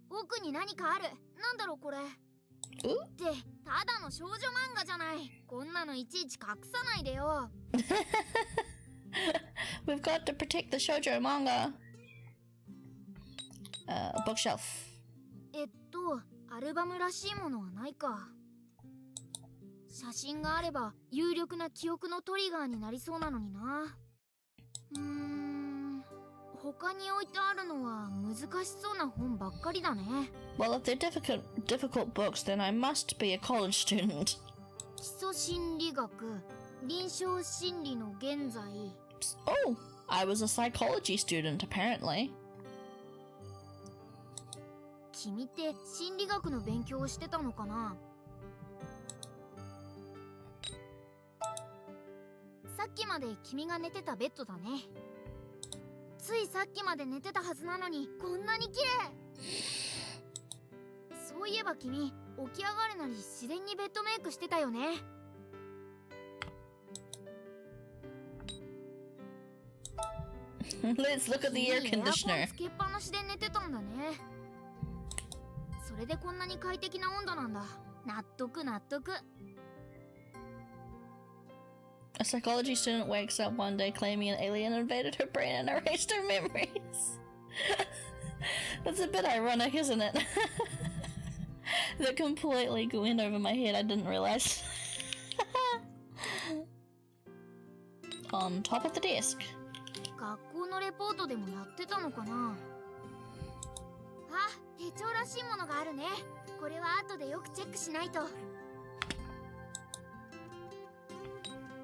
奥に何かある。なんだろうこれ。ってただの少女漫画じゃない。こんなのいちいち隠さないでよ。We've got to protect the shoujo manga. Bookshelf. アルバムらしいものはないか。写真があれば有力な記憶のトリガーになりそうなのにな。他に置いてあるのは難しそうな本ばっかりだね。 Well, if they're difficult books, then I must be a college student. 基礎心理学、臨床心理の現在。 Oh, I was a psychology student, apparently. 君って心理学の勉強をしてたのかな。さっきまで君が寝てたベッドだね。ついさっきまで寝てたはずなのにこんなに綺麗。そういえば君、起き上がるなり自然にベッドメイクしてたよね。Let's look at the air 君エアコン conditioner. つけっぱなしで寝てたんだね。それでこんなに快適な温度なんだ。納得納得。A psychology student wakes up one day claiming an alien invaded her brain and erased her memories. That's a bit ironic, isn't it? That completely went over my head, I didn't realize. On top of the desk. 学校のレポートでもやってたのかな。あ、手帳らしいものがあるね。これは後でよくチェックしないと。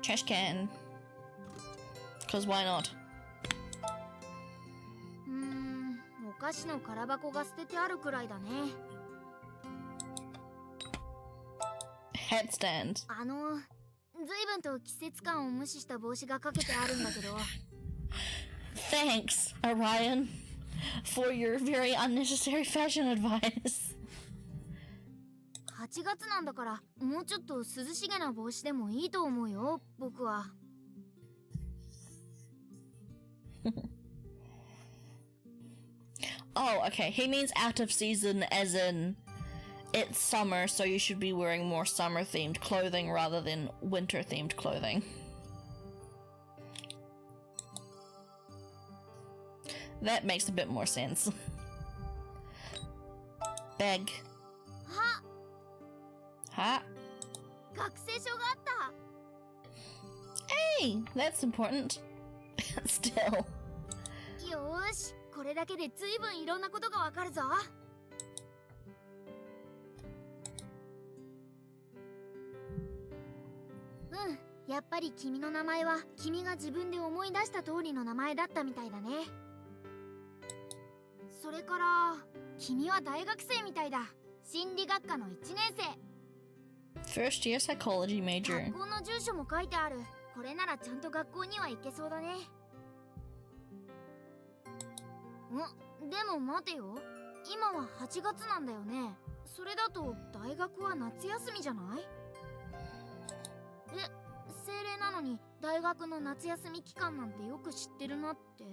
Trash can. Cause why not? お菓子の空箱が捨ててあるくらいだね。 Headstand. 随分と季節感を無視した帽子がかけてあるんだけど。Thanks, Orion, for your very unnecessary fashion advice. 8月なんだから、もうちょっと涼しげな帽子でもいいと思うよ、僕は。Oh, okay. He means out of season as in it's summer, so you should be wearing more summer-themed clothing rather than winter-themed clothing. That makes a bit more sense. Bag. は、 Ha. 学生証があった。 Hey, that's important. Still. よーし、これだけでずいぶんいろんなことがわかるぞ。やっぱり君の名前は君が自分で思い出した通りの名前だったみたいだね。それから君は大学生みたいだ。心理学科の1年生。 First year psychology major. 学校の住所も書いてある。これならちゃんと学校には行けそうだね。でも待てよ、今は8月なんだよね。それだと大学は夏休みじゃない？精霊なのに大学の夏休み期間なんてよく知ってるなって。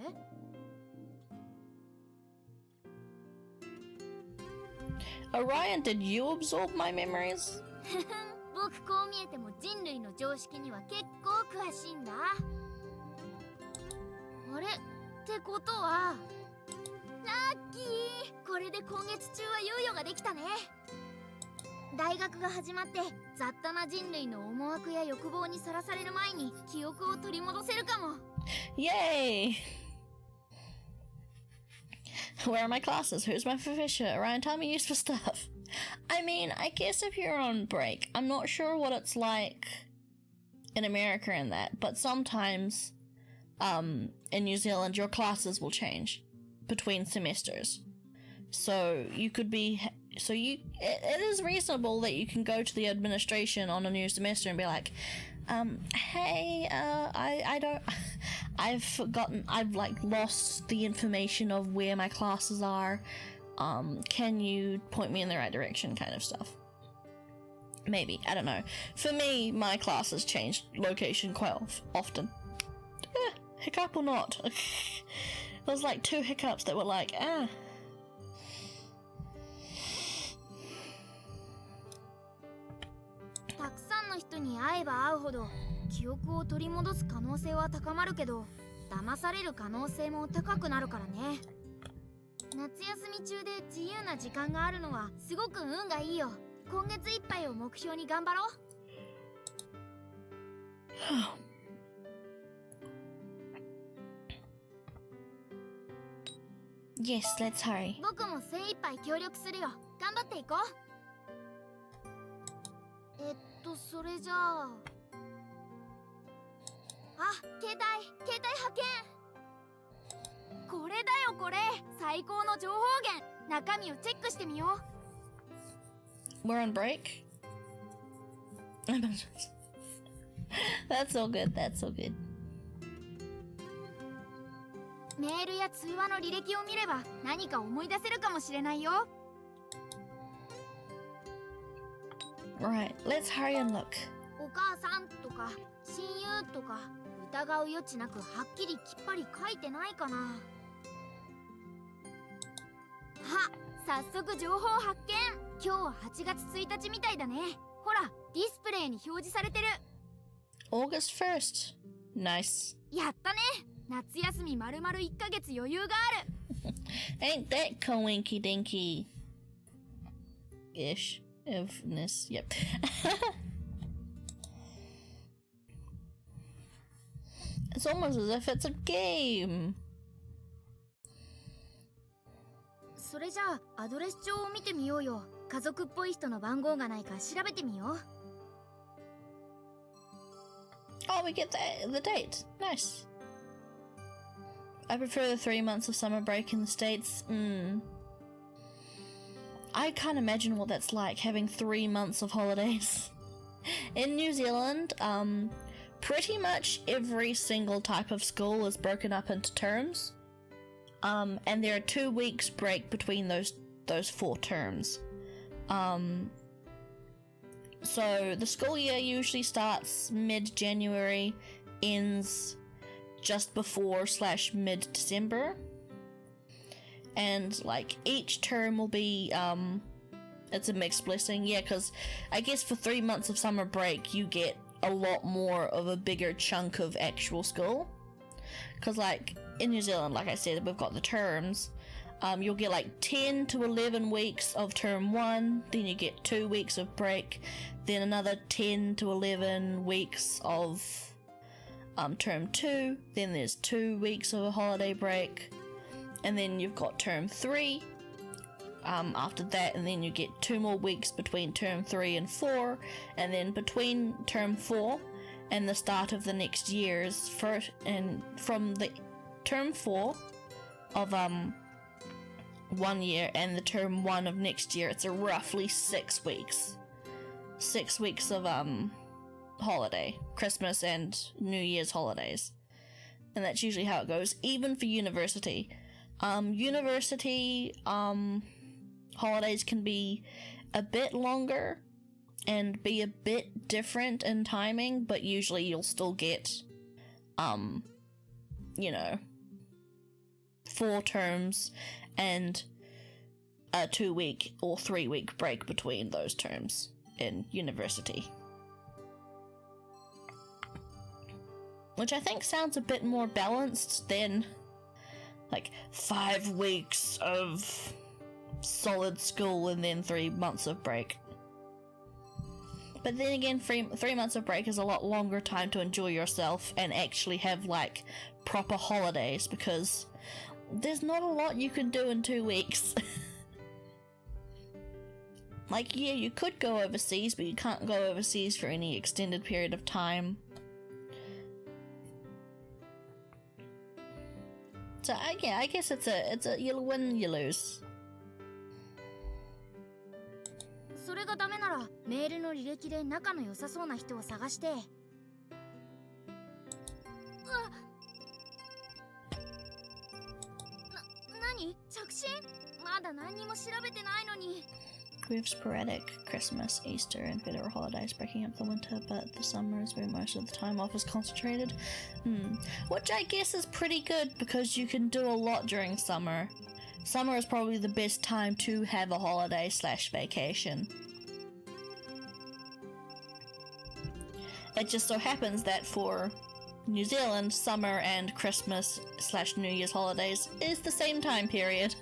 Orion, did you absorb my memories? 僕こう見えても人類の常識には結構詳しいんだ。あれってことはラッキー、これで今月中は猶予ができたね。大学が始まって雑多な人類の思惑や欲望にさらされる前に記憶を取り戻せるかも。 Yay! Where are my classes? Who's my professor? Orion, tell me useful stuff. I mean, I guess if you're on break, I'm not sure what it's like in America and that, but sometimes in New Zealand your classes will change between semesters. So you could be it is reasonable that you can go to the administration on a new semester and be like, hey, I've like lost the information of where my classes are. Can you point me in the right direction, kind of stuff. Maybe, I don't know. For me, my classes changed location quite often. Hiccup or not. There's like 2 hiccups that were like, ah. たくさんの人に会えば会うほど記憶を取り戻す可能性は高まるけど、騙される可能性も高くなるからね。夏休み中で自由な時間があるのはすごく運がいいよ。今月いっぱいを目標に頑張ろう。Yes, let's hurry. 僕も精一杯協力するよ。頑張っていこう。それじゃあ。あ、携帯発見。これだよこれ。最高の情報源。中身をチェックしてみよう。 We're on break? That's all good, that's all good. メールや通話の履歴を見れば何か思い出せるかもしれないよ。Right, let's hurry and look. お母さんとか親友とか疑う余地なくはっきりきっぱり書いてないかな。早速情報発見。今日は8月1日みたいだね。ほら、ディスプレイに表示されてる。August 1st. Nice. やったね。夏休み丸々1ヶ月余裕がある。Ain't that coinky dinky ish ofness? Yep. It's almost as if it's a game. それじゃあアドレス帳を見てみようよ。家族っぽい人の番号がないか調べてみよう。Oh, we get the date. Nice. I prefer the 3 months of summer break in the States. I can't imagine what that's like, having 3 months of holidays. In New Zealand, pretty much every single type of school is broken up into terms. And there are 2 weeks break between those 4 terms. So the school year usually starts mid-January, ends just before / mid-December. And like each term will be, it's a mixed blessing, yeah, because I guess for 3 months of summer break you get a lot more of a bigger chunk of actual school. Because like in New Zealand, like I said, we've got the terms. You'll get like 10 to 11 weeks of term 1, then you get 2 weeks of break, then another 10 to 11 weeks of term 2, then there's 2 weeks of a holiday break, and then you've got term 3 after that, and then you get 2 more weeks between term 3 and 4, and then between term 4 and the start of the next year's first, and from the term 4 of 1 year and the term 1 of next year, it's a roughly 6 weeks. 6 weeks of holiday, Christmas and New Year's holidays. And that's usually how it goes, even for university. University holidays can be a bit longer and be a bit different in timing, but usually you'll still get 4 terms and a 2 week or 3 week break between those terms in university. Which I think sounds a bit more balanced than like 5 weeks of solid school and then 3 months of break. But then again, 3 months of break is a lot longer time to enjoy yourself and actually have like proper holidays, because there's not a lot you can do in 2 weeks. Like, yeah, you could go overseas, but you can't go overseas for any extended period of time. So I guess it's a you win, you lose. それがダメならメールの履歴で仲の良さそうな人を探して。何？着信？まだ何にも調べてないのに。We have sporadic Christmas, Easter, and federal holidays breaking up the winter, but the summer is where most of the time off is concentrated. Which I guess is pretty good, because you can do a lot during summer. Summer is probably the best time to have a holiday / vacation. It just so happens that for New Zealand, summer and Christmas / New Year's holidays is the same time period.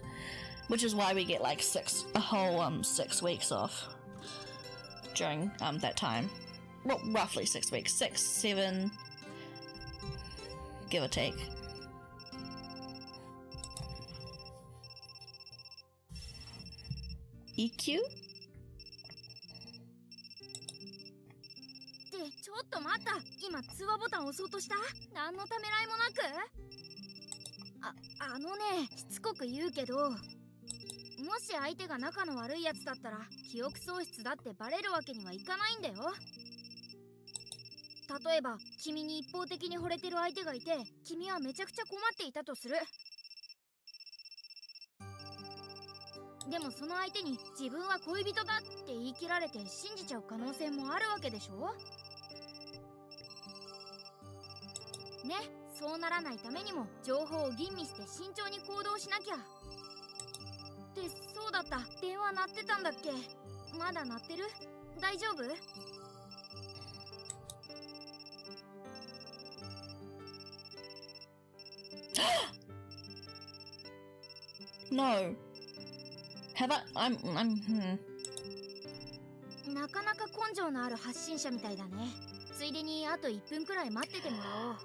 Which is why we get like a whole 6 weeks off during that time. Well, roughly 6 weeks, 6, 7, give or take. EQ? ってちょっと待った。今通話ボタン押そうとした？何のためらいもなく？あのね、しつこく言うけど、もし相手が仲の悪いやつだったら記憶喪失だってバレるわけにはいかないんだよ。例えば君に一方的に惚れてる相手がいて、君はめちゃくちゃ困っていたとする。でもその相手に自分は恋人だって言い切られて信じちゃう可能性もあるわけでしょ？ね、そうならないためにも情報を吟味して慎重に行動しなきゃ。ってそうだった、電話鳴ってたんだっけ？まだ鳴ってる？大丈夫？ No. Have I'm なかなか根性のある発信者みたいだね。ついでにあと1分くらい待っててもらおう。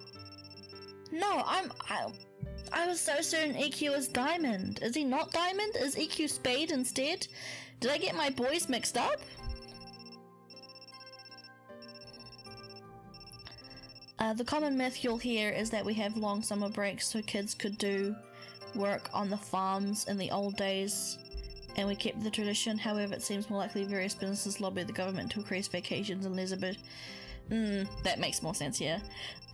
No, I was so certain EQ was Diamond. Is he not Diamond? Is EQ Spade instead? Did I get my boys mixed up? The common myth you'll hear is that we have long summer breaks so kids could do work on the farms in the old days, and we kept the tradition. However, it seems more likely various businesses lobby the government to increase vacations and leisure. That makes more sense here.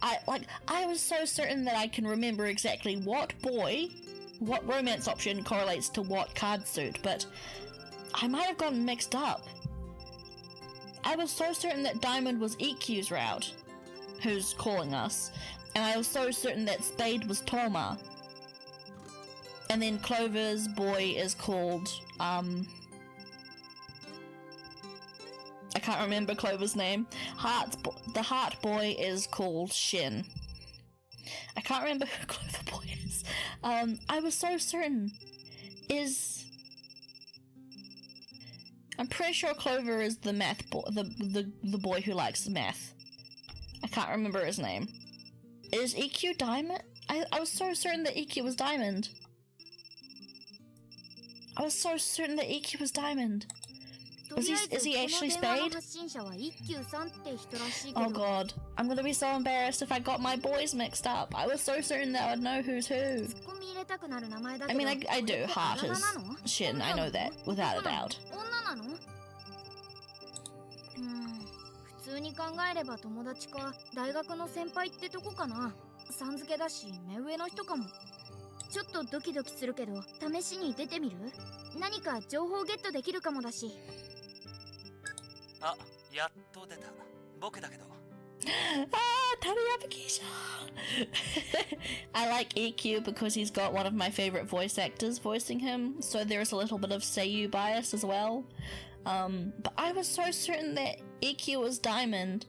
I was so certain that I can remember exactly what romance option correlates to what card suit, but I might have gotten mixed up. I was so certain that Diamond was EQ's route, who's calling us, and I was so certain that Spade was Toma. And then Clover's boy is called, I can't remember Clover's name. The Heart boy is called Shin. I can't remember who Clover boy is. I was so certain. I'm pretty sure Clover is the math boy, the boy who likes math. I can't remember his name. Is EQ Diamond? I was so certain that EQ was Diamond. I was so certain that EQ was Diamond. Is he actually Spade? Oh god, I'm gonna be so embarrassed if I got my boys mixed up. I was so certain that I would know who's who. I mean, I do. Heart is Shin, I know that, without a doubt. 普通に考えれば友達か大学の先輩ってとこかな。さん付けだし目上の人かも。ちょっとドキドキするけど試しに出てみる？何か情報ゲットできるかもだし。あ、やっと出た。僕だけど。Tally application. I like EQ because he's got one of my favorite voice actors voicing him, so there's a little bit of Seiyu bias as well. But I was so certain that EQ was Diamond.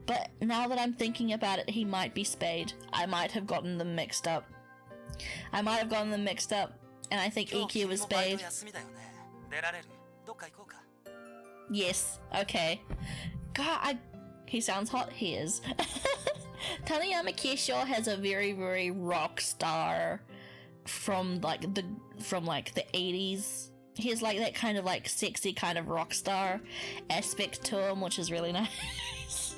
But now that I'm thinking about it, he might be Spade. I might have gotten them mixed up. And I think EQ was Spade. Yes, okay. God, he sounds hot. He is. Taniyama Keisho has a very, very rock star from the 80s. He has like that kind of like sexy kind of rock star aspect to him, which is really nice.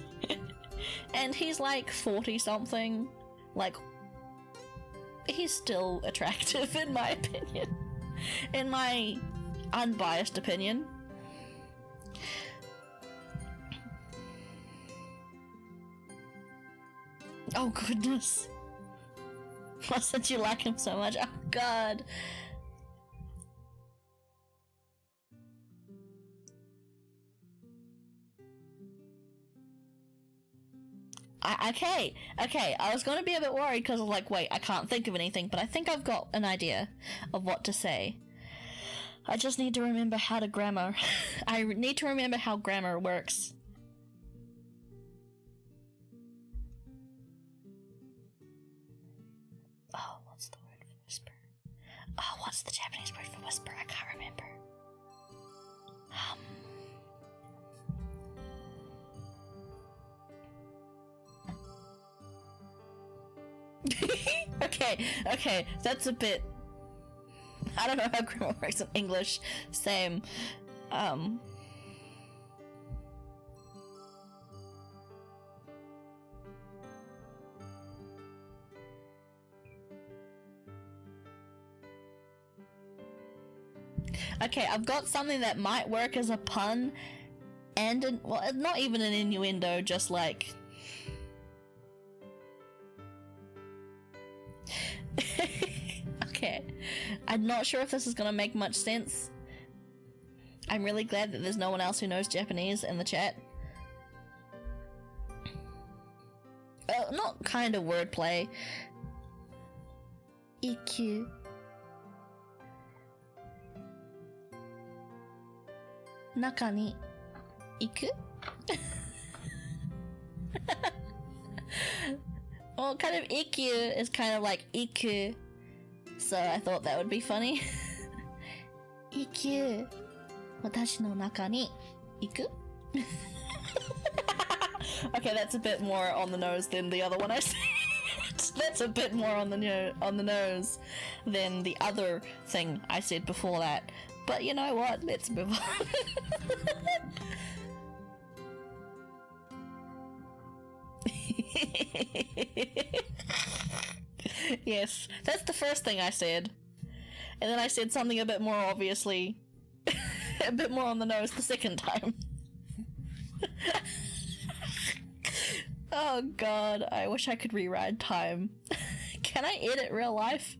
And he's like 40 something. Like, he's still attractive in my opinion. In my unbiased opinion. Oh goodness. Mustn't you like him so much? Oh god. Okay, I was gonna be a bit worried because I was like, wait, I can't think of anything, but I think I've got an idea of what to say. I just need to remember how to grammar. I need to remember how grammar works. Oh, what's the word for whisper? Oh, what's the Japanese word for whisper? I can't remember. Okay, that's a bit... I don't know how grammar works in English. Same. Okay, I've got something that might work as a pun and well, not even an innuendo, just like okay. I'm not sure if this is gonna make much sense. I'm really glad that there's no one else who knows Japanese in the chat. Not kind of wordplay. EQ. Naka ni iku? Well, kind of EQ is kind of like iku, so I thought that would be funny. EQ. Watashi no naka ni iku? Okay, that's a bit more on the nose than the other one I said. That's a bit more on the nose than the other thing I said before that. But you know what? Let's move on. Yes, that's the first thing I said. And then I said something a bit more obviously, a bit more on the nose the second time. Oh god, I wish I could rewrite time. Can I edit real life?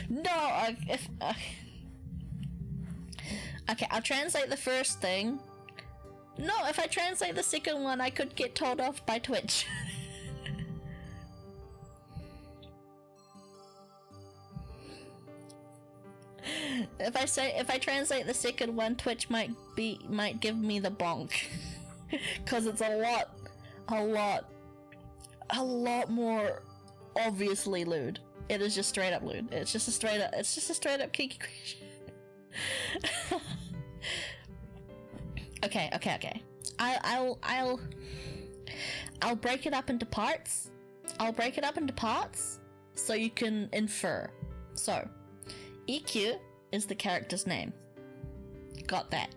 No, okay, I'll translate the first thing. No, if I translate the second one, I could get told off by Twitch. If I translate the second one, Twitch might give me the bonk. Cause it's a lot more obviously lewd. It is just straight up lewd. It's just a straight up kinky creation. Okay. I'll break it up into parts. So you can infer. So, EQ is the character's name. Got that.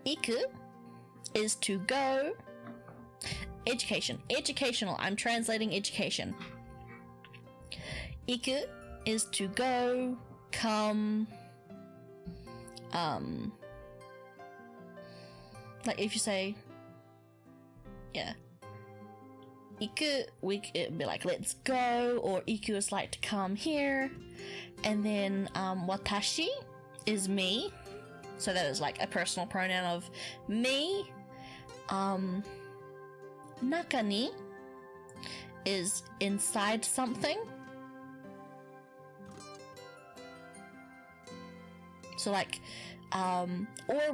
Iku is to go. Education. Educational. I'm translating education. Iku is to go, come. Like if you say, yeah. Iku, it'd be like let's go, or iku is like to come here, and then watashi is me, so that is like a personal pronoun of me. Naka ni is inside something, so like or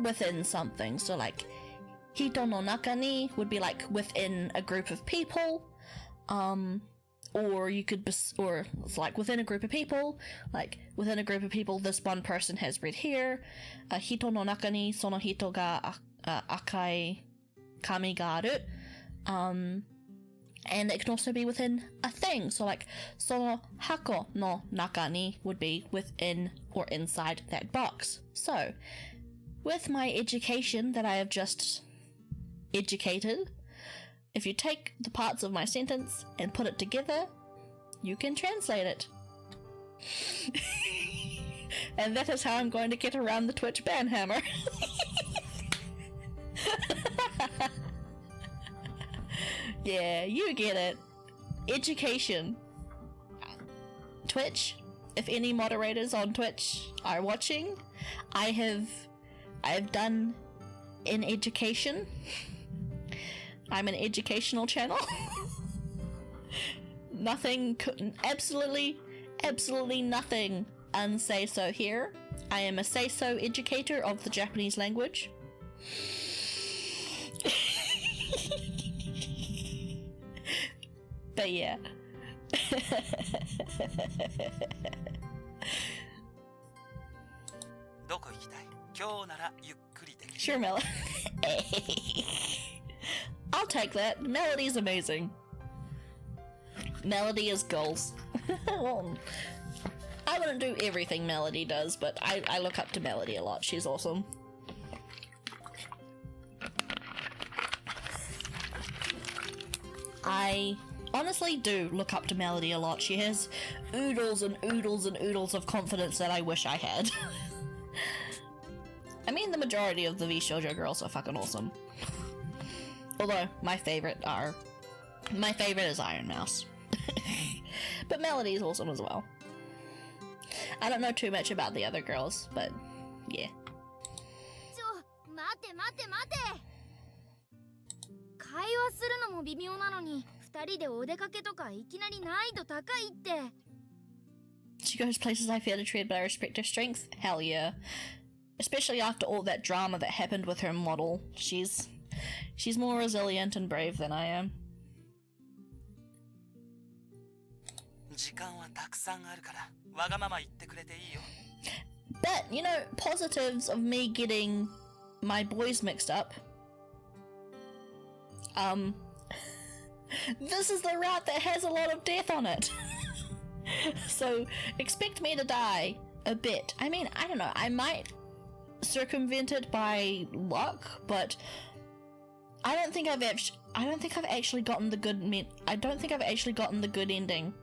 within something, so like hito no naka ni would be like within a group of people, or you could or it's like within a group of people, this one person has red hair. Hito no naka ni sono hito ga akai kami ga aru. And it can also be within a thing, so like sono hako no naka ni would be within or inside that box. So with my education that I have just educated, if you take the parts of my sentence and put it together, you can translate it. And that is how I'm going to get around the Twitch ban hammer. Yeah, you get it. Education. Twitch, if any moderators on Twitch are watching, I have done in education. I'm an educational channel. Nothing, absolutely nothing unsay so here. I am a say so educator of the Japanese language. But yeah. Sure, Mela. I'll take that. Melody's amazing. Melody is goals. Well, I wouldn't do everything Melody does, but I look up to Melody a lot. She's awesome. I honestly do look up to Melody a lot. She has oodles and oodles and oodles of confidence that I wish I had. I mean, the majority of the V-Shoujo girls are fucking awesome. Although, my favorite is Iron Mouse. But Melody's awesome as well. I don't know too much about the other girls, but yeah. 待て待て待て。会話するのも微妙なのに、二人でお出かけとかいきなり難易度高いって。She goes places I fear to tread, but I respect her strength. Hell yeah. Especially after all that drama that happened with her model. She's more resilient and brave than I am. 時間はたくさんあるからわがまま言ってくれていいよ。 But, you know, positives of me getting my boys mixed up. This is the route that has a lot of death on it. So, expect me to die a bit. I mean, I don't know, I might circumvent it by luck, but I don't think I've actually gotten the good ending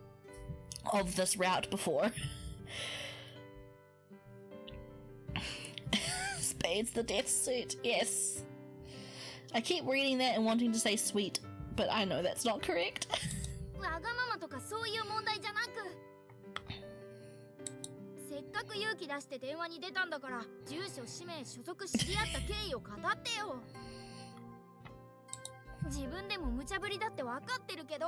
of this route before. Spade's the death suit, yes. I keep reading that and wanting to say sweet, but I know that's not correct. わがままとかそういう問題じゃなく、せっかく勇気出して電話に出たんだから、住所、氏名、所属、知り合った経緯を語ってよ。自分でも無茶ぶりだって分かってるけど。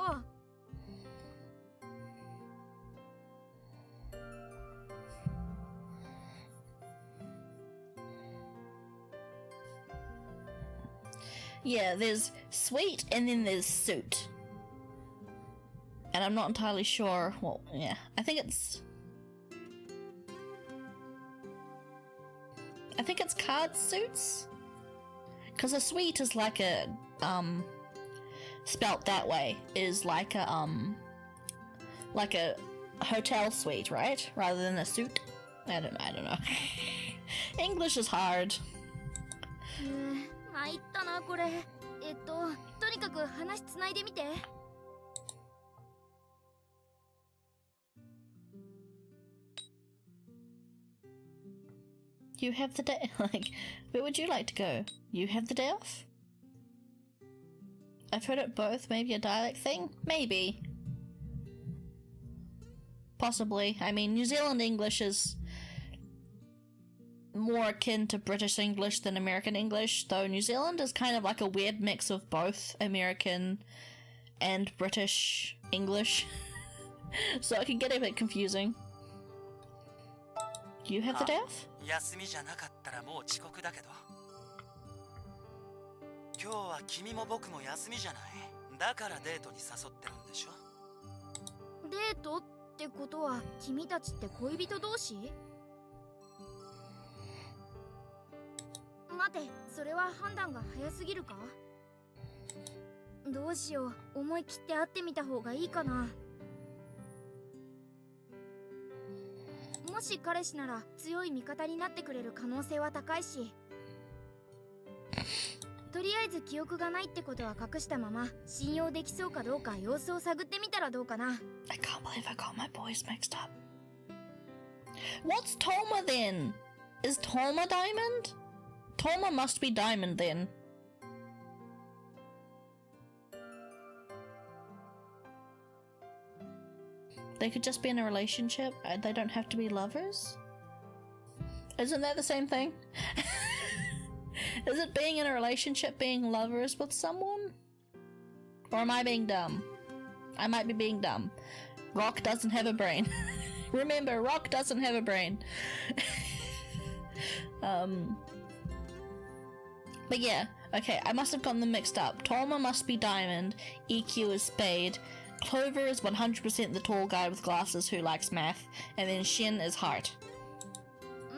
Yeah, there's sweet and then there's suit. And I'm not entirely sure. Well, yeah, I think it's card suits? Because a suite is like a, spelt that way, is like a hotel suite, right? Rather than a suit? I don't know. English is hard. 参ったなこれ。とにかく話つないでみて。You have the day. Like, where would you like to go? You have the day off? I've heard it both. Maybe a dialect thing? Maybe. Possibly. I mean, New Zealand English is more akin to British English than American English, though New Zealand is kind of like a weird mix of both American and British English. So it can get a bit confusing. You have the day off? 休みじゃなかったらもう遅刻だけど。今日は君も僕も休みじゃない。だからデートに誘ってるんでしょ。デートってことは君たちって恋人同士？待て、それは判断が早すぎるか？どうしよう、思い切って会ってみた方がいいかな。もし彼氏なら強い味方になってくれる可能性は高いし、とりあえず記憶がないってことは隠したまま信用できそうかどうか様子を探ってみたらどうかな。 I can't believe I got my boys mixed up. What's Toma then? Is Toma Diamond? Toma must be Diamond then. They could just be in a relationship. They don't have to be lovers. Isn't that the same thing? Is it being in a relationship being lovers with someone? Or am I being dumb? I might be being dumb. Rock doesn't have a brain. Remember, Rock doesn't have a brain. But yeah, okay, I must have gotten them mixed up. Toma must be Diamond, EQ is Spade, Clover is 100% the tall guy with glasses who likes math, and then Shin is Heart.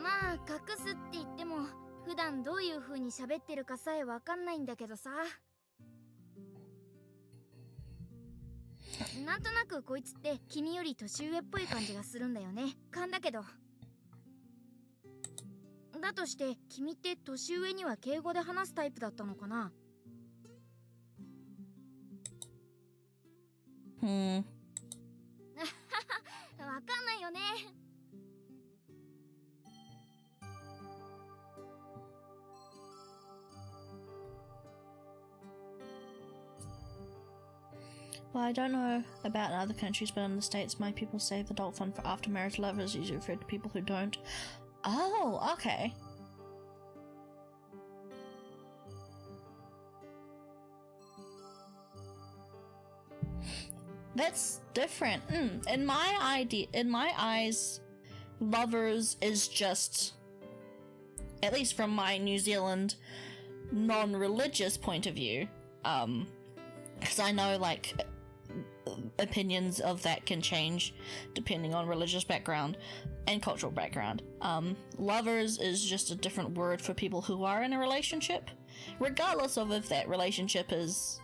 まあ隠すって言っても普段どういう風に喋ってるかさえわかんないんだけどさ。なんとなくこいつって君より年上っぽい感じがするんだよね。勘だけど。だとして君って年上には敬語で話すタイプだったのかな。うん。わかんないよね。Well, I don't know about in other countries, but in the States, my people say the adult fund for after marriage lovers is usually referred to people who don't. Oh, okay. That's different. In my eyes, lovers is just, at least from my New Zealand non-religious point of view, because I know like opinions of that can change depending on religious background and cultural background. Lovers is just a different word for people who are in a relationship, regardless of if that relationship is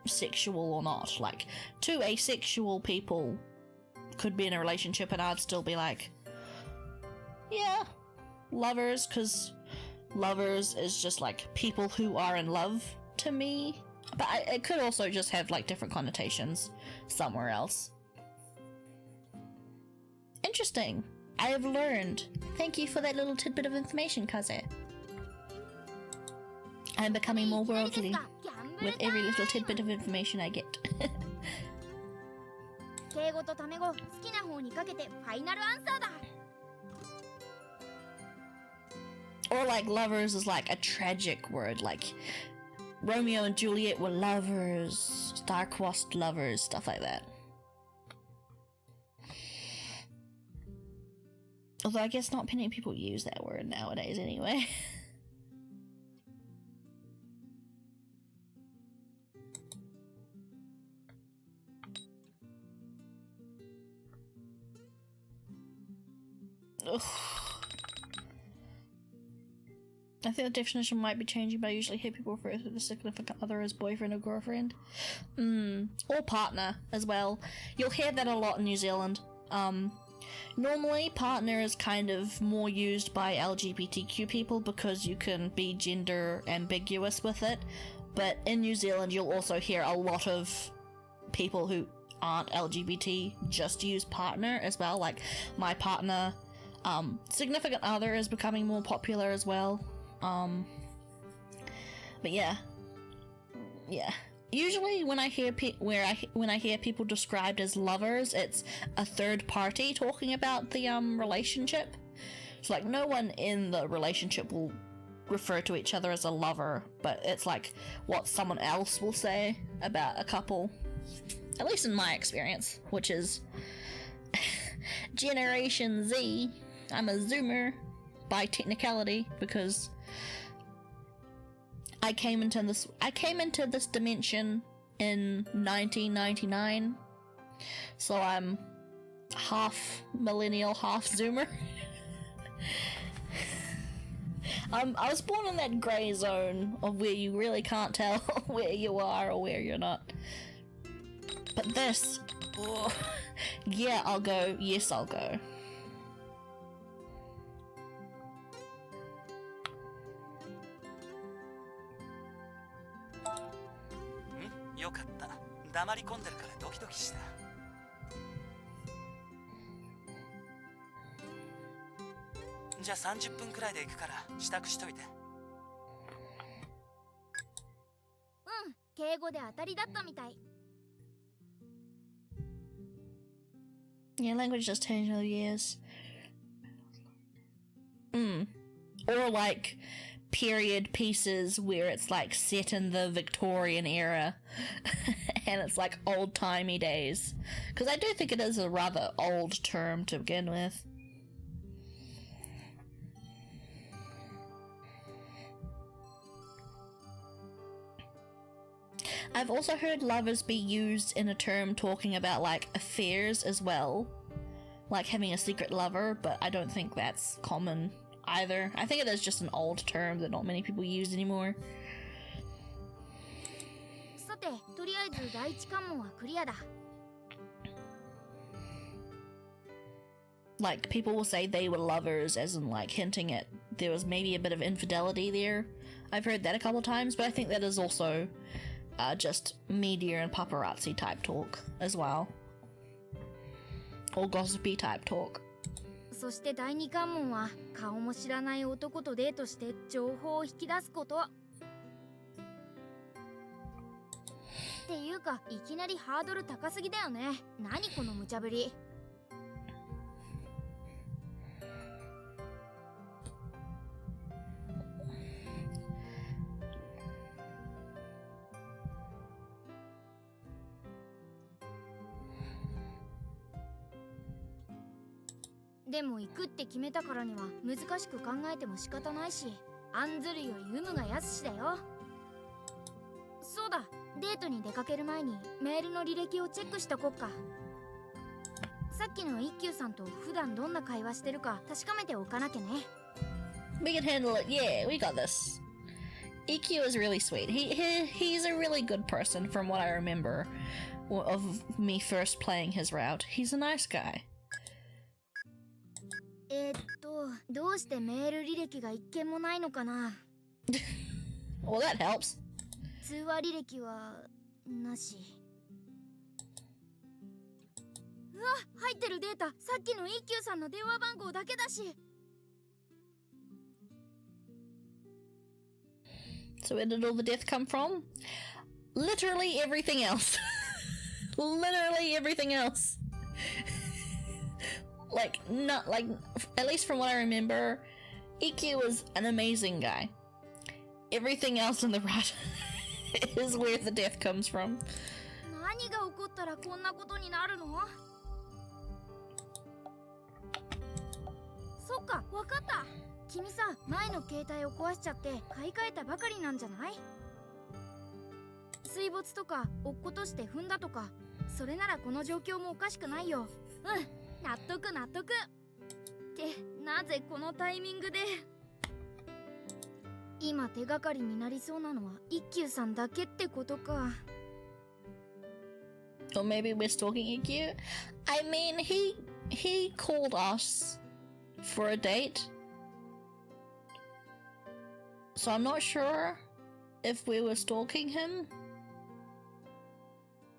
sexual or not. Like, two asexual people could be in a relationship and I'd still be like, yeah, lovers, because lovers is just like people who are in love to me. But it could also just have like different connotations somewhere else. Interesting. I have learned. Thank you for that little tidbit of information, Kaze. I'm becoming more worldly with every little tidbit of information I get. 敬語とタメ語好きな方にかけてファイナルアンサーだ。 Or like lovers is like a tragic word, like Romeo and Juliet were lovers, star-crossed lovers, stuff like that. Although I guess not many people use that word nowadays anyway. Ugh. I think the definition might be changing, but I usually hear people refer to the significant other as boyfriend or girlfriend. Or partner as well. You'll hear that a lot in New Zealand. Normally partner is kind of more used by LGBTQ people because you can be gender ambiguous with it. But in New Zealand you'll also hear a lot of people who aren't LGBT just use partner as well. Like my partner, significant other is becoming more popular as well. But yeah. Usually when I hear when I hear people described as lovers, it's a third party talking about the relationship. So like no one in the relationship will refer to each other as a lover, but it's like what someone else will say about a couple. At least in my experience, which is Generation Z. I'm a Zoomer by technicality because I came into this dimension in 1999, so I'm half millennial, half Zoomer. I was born in that grey zone of where you really can't tell where you are or where you're not. But this, oh, yeah, I'll go. Yes, I'll go.よかった。黙り込んでるからドキドキした。じゃあ30分くらいで行くから支度しといて。敬語で当たりだったみたい。Yeah, language just changed over the years. Or like period pieces where it's like set in the Victorian era and it's like old-timey days. Because I do think it is a rather old term to begin with. I've also heard lovers be used in a term talking about like affairs as well. Like having a secret lover, but I don't think that's common either. I think it is just an old term that not many people use anymore. さて、とりあえず第一関門はクリアだ。like people will say they were lovers, as in like hinting at there was maybe a bit of infidelity there. I've heard that a couple of times, but I think that is also just media and paparazzi type talk as well, or gossipy type talk. そして第二関門は顔も知らない男とデートして情報を引き出すこと。っていうかいきなりハードル高すぎだよね。何この無茶ぶり。でも行くって決めたからには難しく考えても仕方ないし、案ずるより有無が安しだよ。そうだ、デートに出かける前にメールの履歴をチェックしとこっか。さっきの一休さんと普段どんな会話してるか確かめておかなきゃね。We can handle it. Yeah, we got this. EQ is really sweet. He's a really good person from what I remember of me first playing his route. He's a nice guy. どうしてメール履歴が一件もないのかな。Well, that helps. 通話履歴はなし。うわ、入ってるデータさっきの一休さんの電話番号だけだし。So where did all the death come from? Literally everything else. Literally everything else. Like, not like, at least from what I remember, EQ was an amazing guy. Everything else in the route is where the death comes from. 何が起こったらこんなことになるの？そっか、わかった。君さ、前の携帯を壊しちゃって買い替えたばかりなんじゃない？水没とか落っことして踏んだとか、それならこの状況もおかしくないよ。うん、納得納得。ってなぜこのタイミングで。今手がかりになりそうなのは一休さんだけってことか。Or maybe we're stalking EQ? I mean, he called us for a date. So I'm not sure if we were stalking him.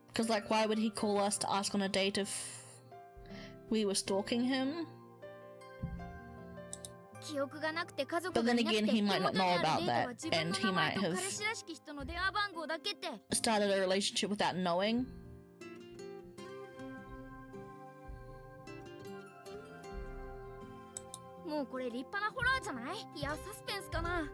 Because, like, why would he call us to ask on a date if we were stalking him? 記憶がなくて家族 But が then いなく again, て he 手 might 元 not に know ある about データは that, 自分 and の he 名前 might と have 彼氏らしき人の電話番号だけって。 started a relationship without knowing. もうこれ立派なホラーじゃない？いやサスペンスかな。は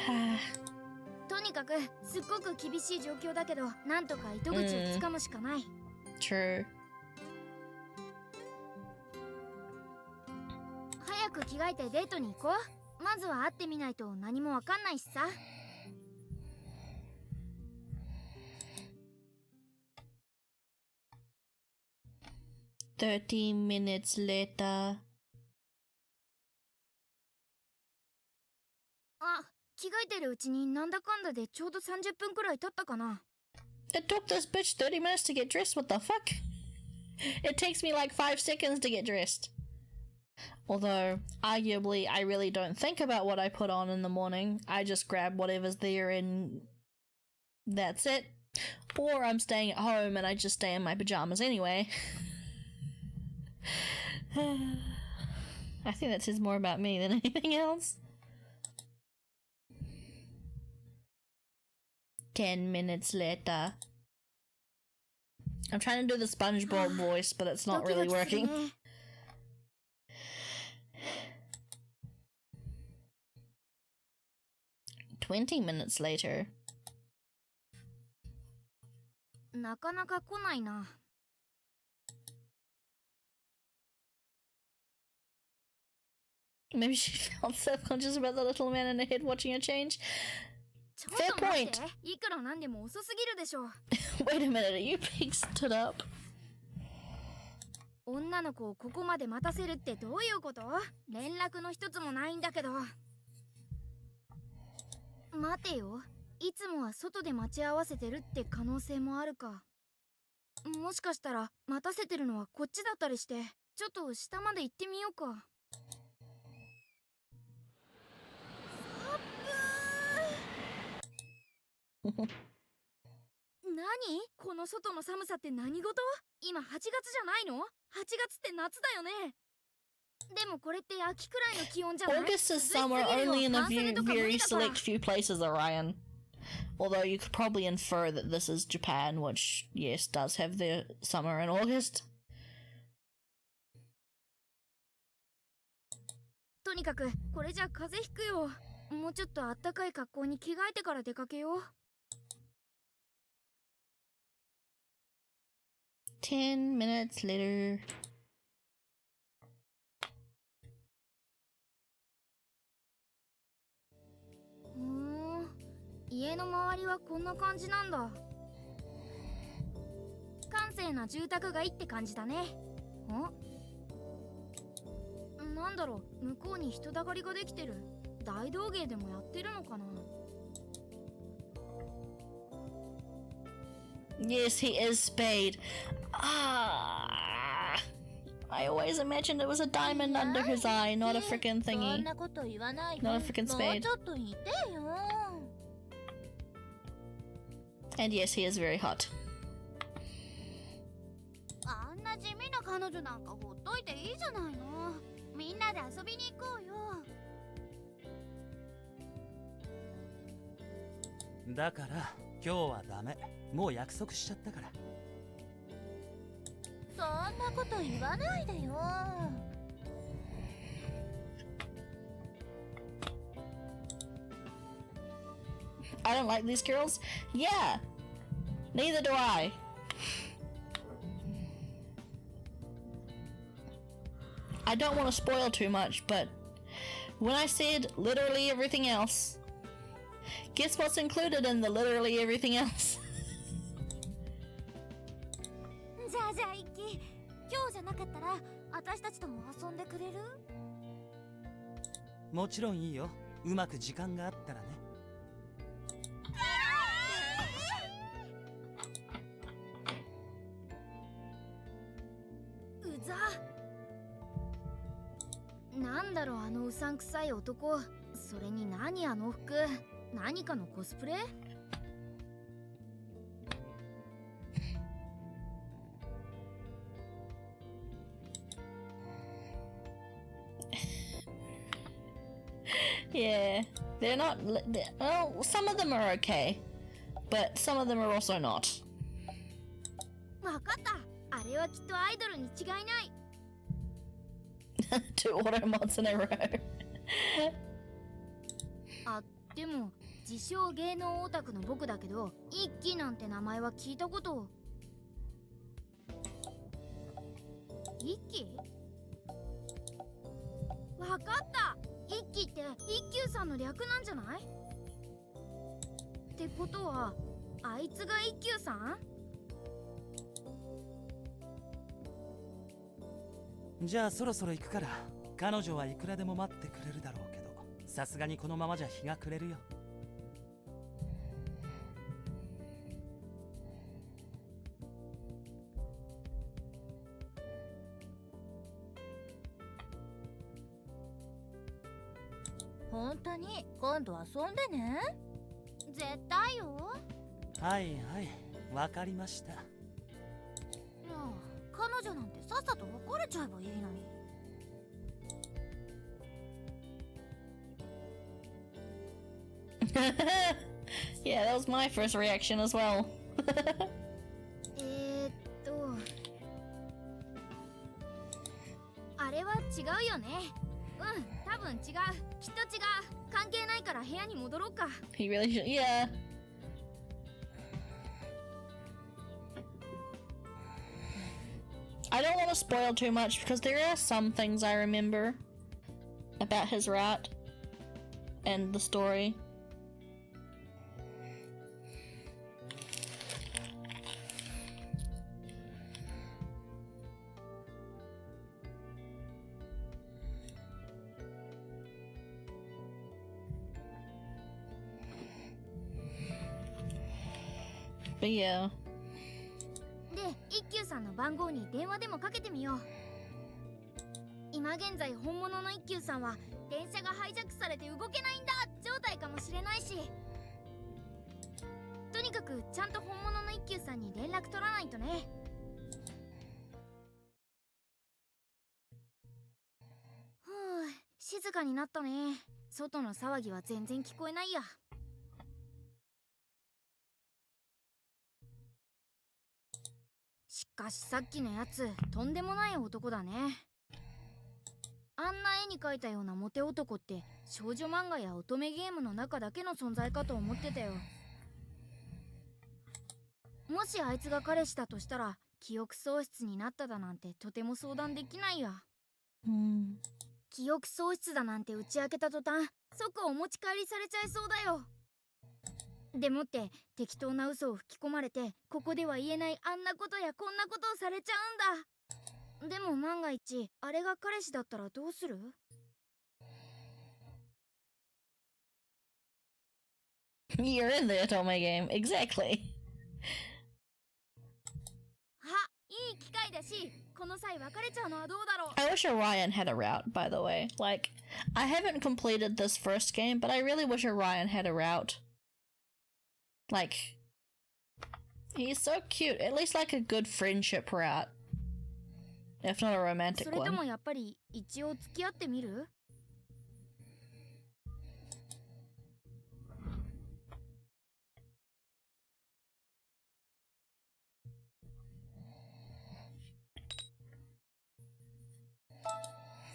あ、とにかくすっごく厳しい状況だけど、なんとか糸口をつかむしかない。True. 早く着替えてデートに行こう。まずは会ってみないと何もわかんないしさ。30 minutes later. あ、着替えてるうちになんだかんだでちょうど30分くらい経ったかな。It took this bitch 30 minutes to get dressed. What the fuck? It takes me like 5 seconds to get dressed. Although, arguably, I really don't think about what I put on in the morning. I just grab whatever's there and that's it. Or I'm staying at home and I just stay in my pajamas anyway. I think that says more about me than anything else. 10 minutes later. I'm trying to do the SpongeBob voice, but it's not really working. 20 minutes later. なかなか来ないな。Maybe she felt self-conscious about the little man in her head watching her change. ちょっと待って、いくらなんでも遅すぎるでしょ。Wait a minute, you pig stood up. 女の子をここまで待たせるってどういうこと？連絡の一つもないんだけど。待てよ、いつもは外で待ち合わせてるって可能性もあるか。もしかしたら待たせてるのはこっちだったりして、ちょっと下まで行ってみようか。何？この外の寒さって何事？今8月じゃないの？ 8 月って夏だよね。でもこれって秋くらいの気温じゃない？ August is summer only in a very select few places, Orion. Although you could probably infer that this is Japan, which, yes, does have their summer in August. とにかくこれじゃ風邪ひくよ。もうちょっとあったかい格好に着替えてから出かけよう。10 minutes later. 家の周りはこんな感じなんだ。閑静な住宅街って感じだね。なんだろう、向こうに人だかりができてる。大道芸でもやってるのかな。 Yes, he is Spade. Ah, I always imagined it was a diamond under his eye, not a freaking thingy. Not a freaking spade. And yes, he is very hot. あんな地味な彼女なんかほっといていいじゃないの。みんなで遊びに行こうよ。だから今日はダメ。もう約束しちゃったから。そんなこと言わないでよ。I don't like these girls? Yeah. Neither do I. I don't want to spoil too much, but when I said literally everything else, guess what's included in the literally everything else? じゃあ一輝、今日じゃなかったら私たちとも遊んでくれる？もちろんいいよ。うまく時間があったらね。うざ。なんだろうあのうさんくさい男。それに何あの服。何かのコスプレYeah, they're not. Well, some of them are okay, but some of them are also not. わかった。あれはきっとアイドルに違いない。Two auto mods in a row. あ、でも自称芸能オタクの僕だけど、一輝なんて名前は聞いたこと。一輝？わかった。一輝って一休さんの略なんじゃない？ってことはあいつが一休さん？じゃあそろそろ行くから。彼女はいくらでも待ってくれるだろうけど、さすがにこのままじゃ日が暮れるよ。本当に今度遊んでね。絶対よ。はいはい、わかりました。もう彼女なんてさっさと別れちゃえばいいのに。Yeah, that was my first reaction as well. あれは違うよね。多分違う。きっと違う。関係ないから部屋に戻ろうか。 He really should. Yeah. I don't want to spoil too much because there are some things I remember about his route and the story. But yeah. で、一番号に電話でもかけてみよう。今現在本物の一休さんは電車がハイジャックされて動けないんだ状態かもしれないし、とにかくちゃんと本物の一休さんに連絡取らないとね。ふう、静かになったね。外の騒ぎは全然聞こえないや。しかしさっきのやつとんでもない男だね。あんな絵に描いたようなモテ男って少女漫画や乙女ゲームの中だけの存在かと思ってたよ。もしあいつが彼氏だとしたら記憶喪失になっただなんてとても相談できないや。記憶喪失だなんて打ち明けた途端即お持ち帰りされちゃいそうだよ。でもって適当な嘘を吹き込まれてここでは言えないあんなことやこんなことをされちゃうんだ。でも万が一あれが彼氏だったらどうする？ You're in the Otome game, exactly. あ、いい機会だし、この際別れちゃうのはどうだろう。 I wish Orion had a route, by the way. Like, I haven't completed this first game, but I really wish Orion had a route. Like, he's so cute. At least like a good friendship route. If not a romantic それとも one. やっぱり一応付き合ってみる？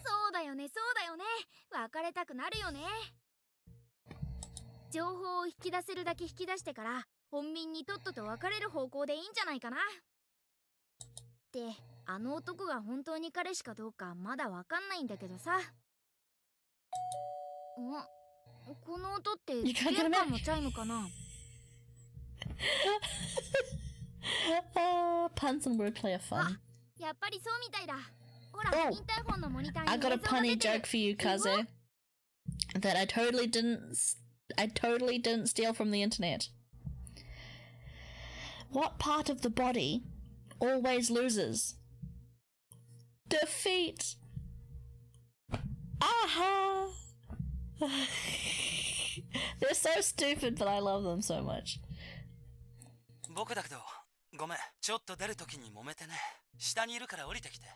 そうだよね、そうだよね。別れたくなるよね。情報を引き出せるだけ引き出してから本民にとっとと別れる方向でいいんじゃないかな。ってあの男が本当に彼氏かどうかまだわかんないんだけどさ。この音って玄関のチャイムかな？Puns and wordplay are fun. やっぱりそうみたいだ。ほら、 Oh, インターホンのモニターに I 映 got 像 a が出 punny てる。 joke for you, Kaze. That I totally didn't steal from the internet. What part of the body always loses? Defeat. Aha! They're so stupid, but I love them so much. 僕だけどごめん、ちょっと出るときに揉めてね。下にいるから降りてきて。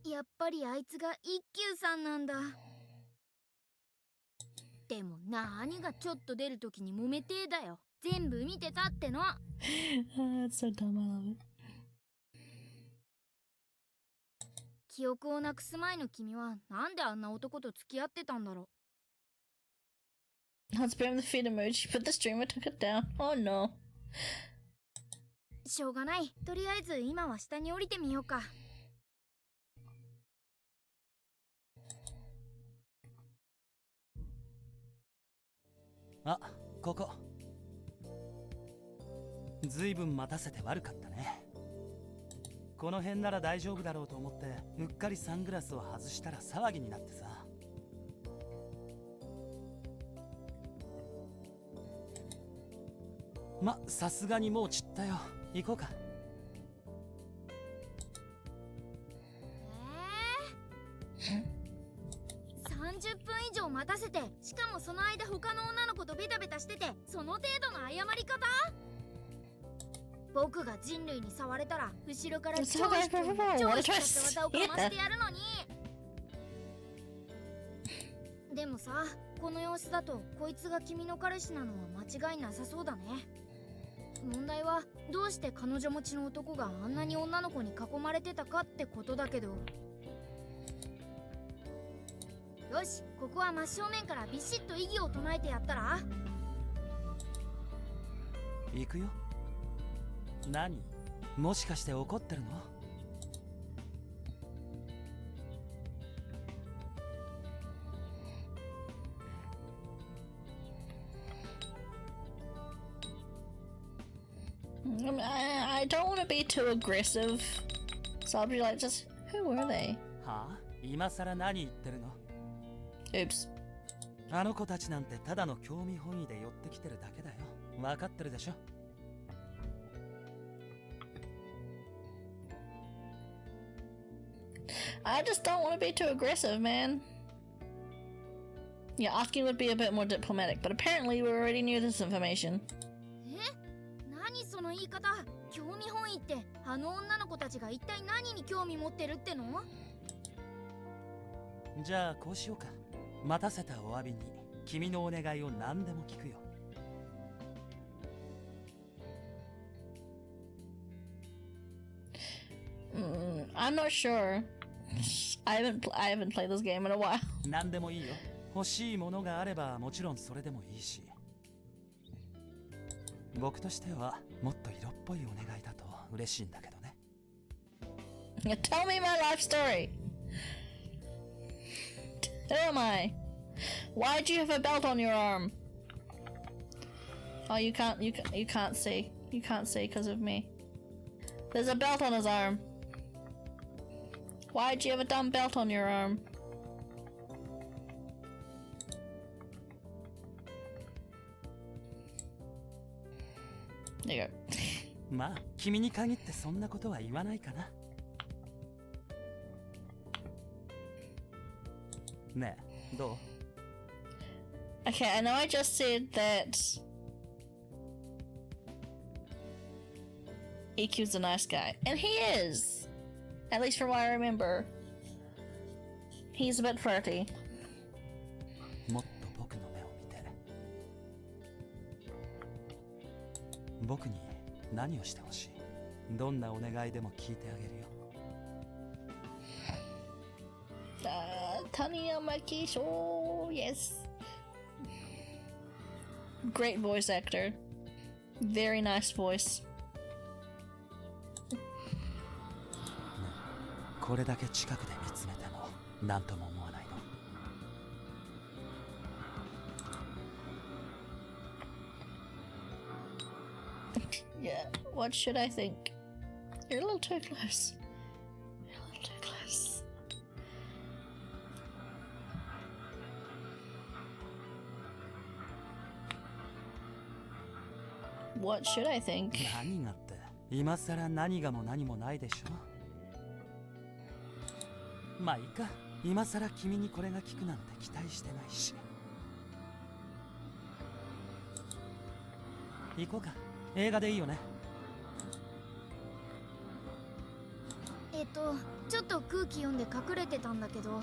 やっぱりあいつが一休さんなんだ。でも何がちょっと出るときに揉めてだよ。全部見てたっての。That's so dumb, I love it. 記憶をなくす前の君はなんであんな男と付き合ってたんだろ I'll spam the feed emoji, but the streamer took it down. Oh no. う。しょうがない。とりあえず今は下に降りてみようか。あ、ここ。ずいぶん待たせて悪かったね。この辺なら大丈夫だろうと思ってうっかりサングラスを外したら騒ぎになってさ。ま、さすがにもう散ったよ。行こうか。30分以上待たせて、しかもその間他の女の子とベタベタしてて、その程度の謝り方？僕が人類に触れたら後ろから超低い超必殺技をかましてやるのに。でもさ、この様子だとこいつが君の彼氏なのは間違いなさそうだね。問題はどうして彼女持ちの男があんなに女の子に囲まれてたかってことだけど。よし、ここは真正面からビシッと異議を唱えてやったら。行くよ。何？もしかして怒ってるの？I don't want to be too aggressive, so I'll be like, just who were they? はあ？今さら何言ってるの？ Oops. あの子たちなんてただの興味本位で寄ってきてるだけだよ。分かってるでしょ。I just don't want to be too aggressive, man. Yeah, asking would be a bit more diplomatic, but apparently we already knew this information. 何その言い方。興味本位ってあの女の子たちが一体何に興味持ってるっての？じゃあこうしようか。待たせたお詫びに君のお願いを何でも聞くよ。I'm not sure. I haven't played this game in a while. 何でもいいよ。欲しいものがあればもちろんそれでもいいし。僕としてはもっと色っぽいお願いだと嬉しいんだけどね。Tell me my life story. Who am I? Why'd you have a belt on your arm? Oh, you can't see. You can't see because of me. There's a belt on his arm. Why'd you have a dumb belt on your arm? There you go. まあ君に限ってそんなことは言わないかな。ねえ、どう？ Okay, I know I just said that EQ's a nice guy. And he is! At least from what I remember. He's a bit flirty. もっと僕の目を見て。僕に何をしてほしい？どんなお願いでも聞いてあげるよ。Taniyama Kisho, yes. Great voice actor. Very nice voice. これだけ近くで見つめても何とも思わないの？Yeah, what should I think? You're a little too close. You're a little too close. What should I think? 何がって、今さら何がも何もないでしょ。まあいいか、今さら君にこれが効くなんて期待してないし。行こうか。映画でいいよね。ちょっと空気読んで隠れてたんだけど。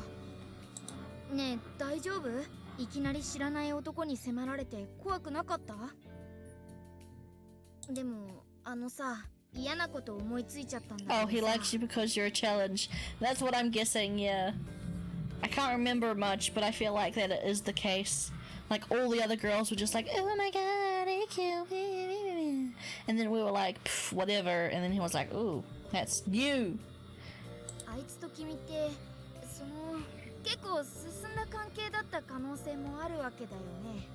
ねえ、大丈夫？いきなり知らない男に迫られて怖くなかった？でも、さ、嫌なこと思いついちゃったんだけどさ。Oh, he likes you because you're a challenge. That's what I'm guessing, yeah. I can't remember much, but I feel like that it is the case. Like, all the other girls were just like, oh my god, EQ. And then we were like, whatever. And then he was like, ooh, that's you. あいつと君って、結構進んだ関係だった可能性もあるわけだよね。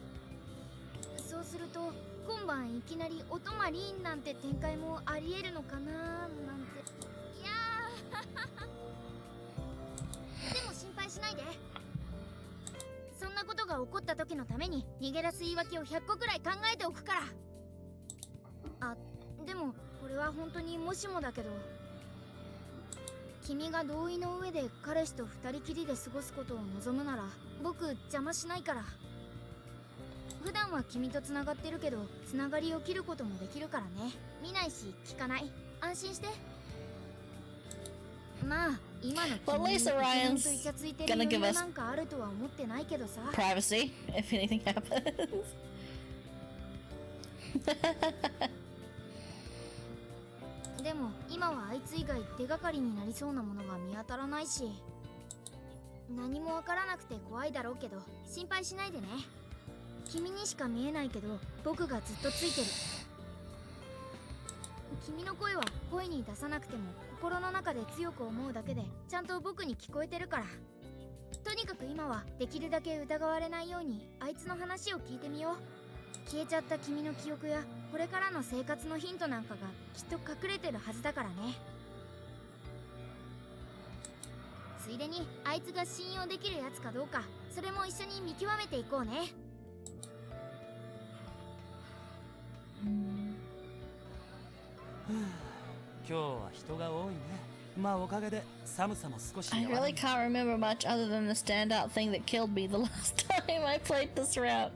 そうすると、今晩いきなりお泊まりなんて展開もありえるのかななんて。いやーでも心配しないで。そんなことが起こった時のために逃げ出す言い訳を100個くらい考えておくから。あ、でもこれは本当にもしもだけど、君が同意の上で彼氏と二人きりで過ごすことを望むなら僕邪魔しないから。普段は君と繋がってるけど、繋がりを切ることもできるからね。見ないし聞かない。安心して。まあ今の君にイケメンとイチャついてる余裕なんかあるとは思ってないけどさ。Privacy, if anything happens. でも今はあいつ以外手がかりになりそうなものが見当たらないし、何もわからなくて怖いだろうけど心配しないでね。君にしか見えないけど僕がずっとついてる。君の声は声に出さなくても心の中で強く思うだけでちゃんと僕に聞こえてるから。とにかく今はできるだけ疑われないようにあいつの話を聞いてみよう。消えちゃった君の記憶やこれからの生活のヒントなんかがきっと隠れてるはずだからね。ついでにあいつが信用できるやつかどうか、それも一緒に見極めていこうね。今日は人が多いね。まあおかげで寒さも少し I 和ら really いだ。 can't remember much other than the standout thing that killed me the last time I played this route.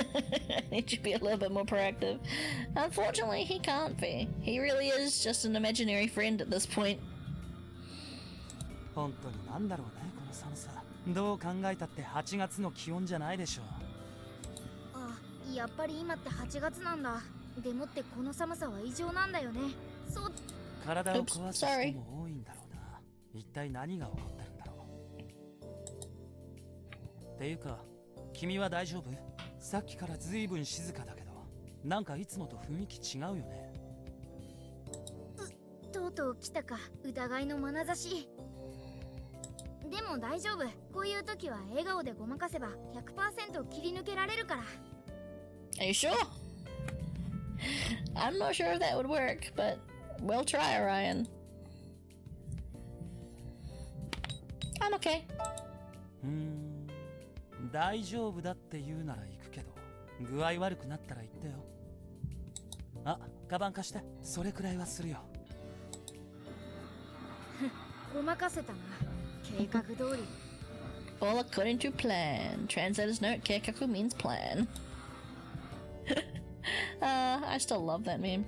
I need to be a little bit more proactive. Unfortunately, he can't be. He really is just an imaginary friend at this point. 本当になんだろうねこの寒さ。どう考えたって8月の気温じゃないでしょう。あ、やっぱり今って8月なんだ。でもってこの寒さは異常なんだよね。そう。体を壊す人も多いんだろうな。一体何が起こってるんだろう。っていうか君は大丈夫？さっきからずいぶん静かだけど、なんかいつもと雰囲気違うよね。とうとう来たか、疑いの眼差し。でも大丈夫。こういう時は笑顔でごまかせば 100% 切り抜けられるから。 Are you sure? I'm not sure if that would work, but we'll try, Orion. I'm okay. 大丈夫だって言うなら行くけど、具合悪くなったら言ってよ。あ、カバン貸して。それくらいはするよ。ごまかせたな。計画通り。 All according to plan. Translator's note, keikaku means plan. I still love that meme. 焦っ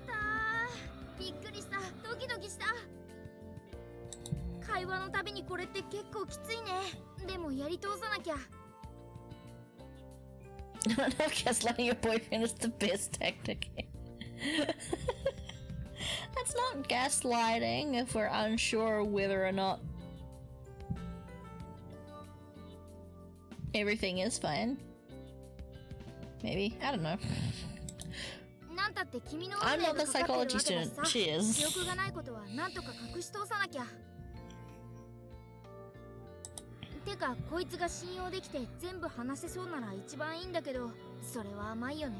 た。びっくりした。ドキドキした。会話のたびにこれって結構きついね。でもやり通さなきゃ。No, gaslighting your boyfriend is the best tactic. That's not gaslighting if we're unsure whether or not everything is fine. Maybe. I don't know. なんたって君の I'm 運命 not が the かかってる psychology わけだし student. さ。 She 記 is. 憶がないことはなんとか隠し通さなきゃ。てかこいつが信用できて全部話せそうなら一番いいんだけど、それは甘いよね。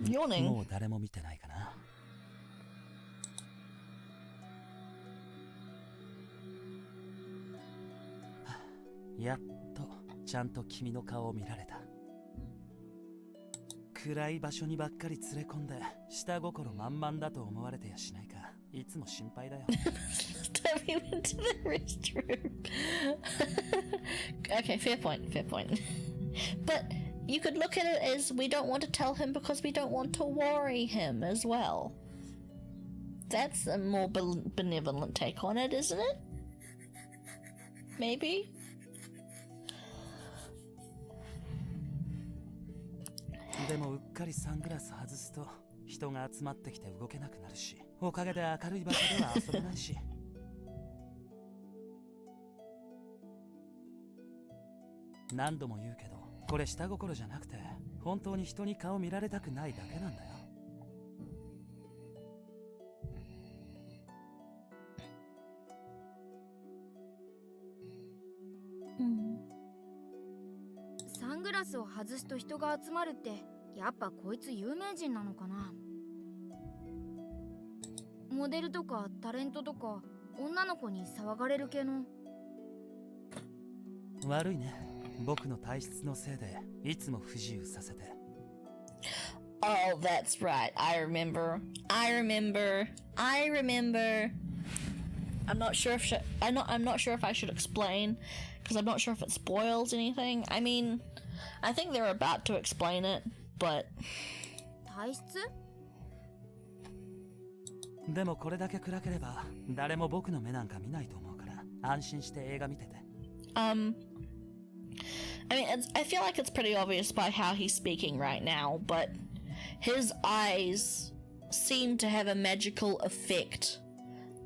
Yawning. もう誰も見てないかな。やっとちゃんと君の顔を見られた。暗い場所にばっかり連れ込んで下心満々だと思われてやしないか。いつも心配だよ。Time we went to the restroom. Okay, fair point, fair point. But you could look at it as we don't want to tell him because we don't want to worry him as well. That's a more benevolent take on it, isn't it? Maybe? But でもうっかりサングラス外すと人が集まってきて動けなくなるし、おかげで明るい場所では遊べないし。何度も言うけど、これ下心じゃなくて本当に人に顔見られたくないだけなんだよ。サングラスを外すと人が集まるって、やっぱこいつ有名人なのかな。モデルとかタレントとか女の子に騒がれる系の。悪いね。僕の体質のせいでいつも不自由させて。Oh, that's right. I remember. I'm not sure if I'm not sure if I should explain because I'm not sure if it spoils anything. I mean, I think they're about to explain it, but 体質？でもこれだけ暗ければ誰も僕の目なんか見ないと思うから安心して映画見てて。I mean, I feel like it's pretty obvious by how he's speaking right now, but his eyes seem to have a magical effect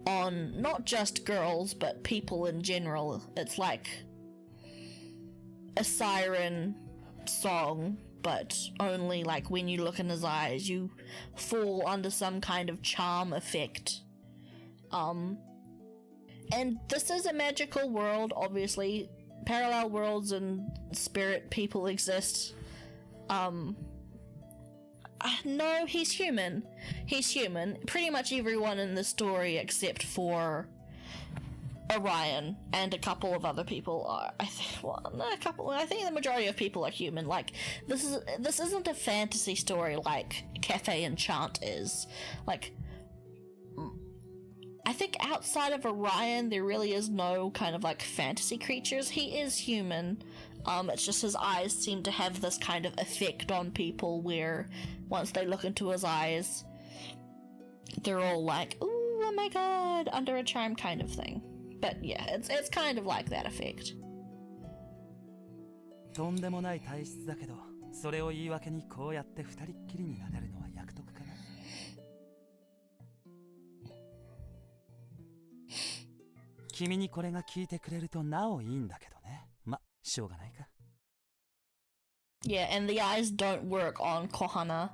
on not just girls, but people in general. It's like a siren song, but only like when you look in his eyes, you fall under some kind of charm effect. And this is a magical world, obviously. Parallel worlds and spirit people exist. No, he's human. He's human. Pretty much everyone in the story except for Orion and a couple of other people are. I think the majority of people are human. Like this isn't a fantasy story like Cafe Enchant is. Like I think outside of Orion, there really is no kind of like fantasy creatures. He is human. It's just his eyes seem to have this kind of effect on people where once they look into his eyes, they're all like, "Ooh, oh my god," under a charm kind of thing. But yeah, it's kind of like that effect. とんでもない体質だけど、それを言い訳にこうやって二人っきりになれるのは役得かな。君にこれが効いてくれるとなおいいんだけどね。ま、しょうがないか。Yeah, and the eyes don't work on Kohana.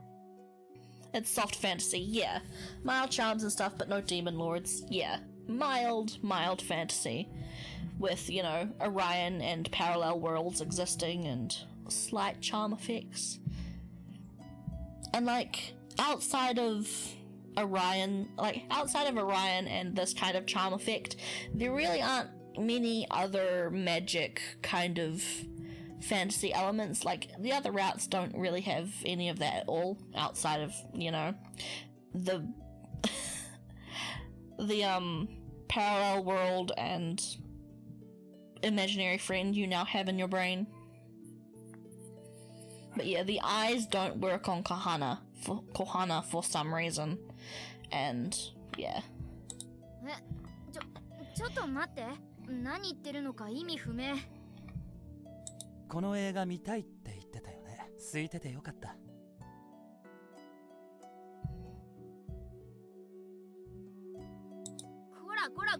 It's soft fantasy, yeah. Mild charms and stuff, but no demon lords, yeah. Mild fantasy. With, you know, Orion and parallel worlds existing and slight charm effects. And like, outside of Orion and this kind of charm effect, there really aren't many other magic kind of fantasy elements. Like the other routes don't really have any of that at all outside of, you know, the parallel world and imaginary friend you now have in your brain. But yeah, the eyes don't work on Kohana for some reason. And yeah. ちょっと待って。何言ってるのか意味不明。この映画見たいって言ってたよね。空いててよかった。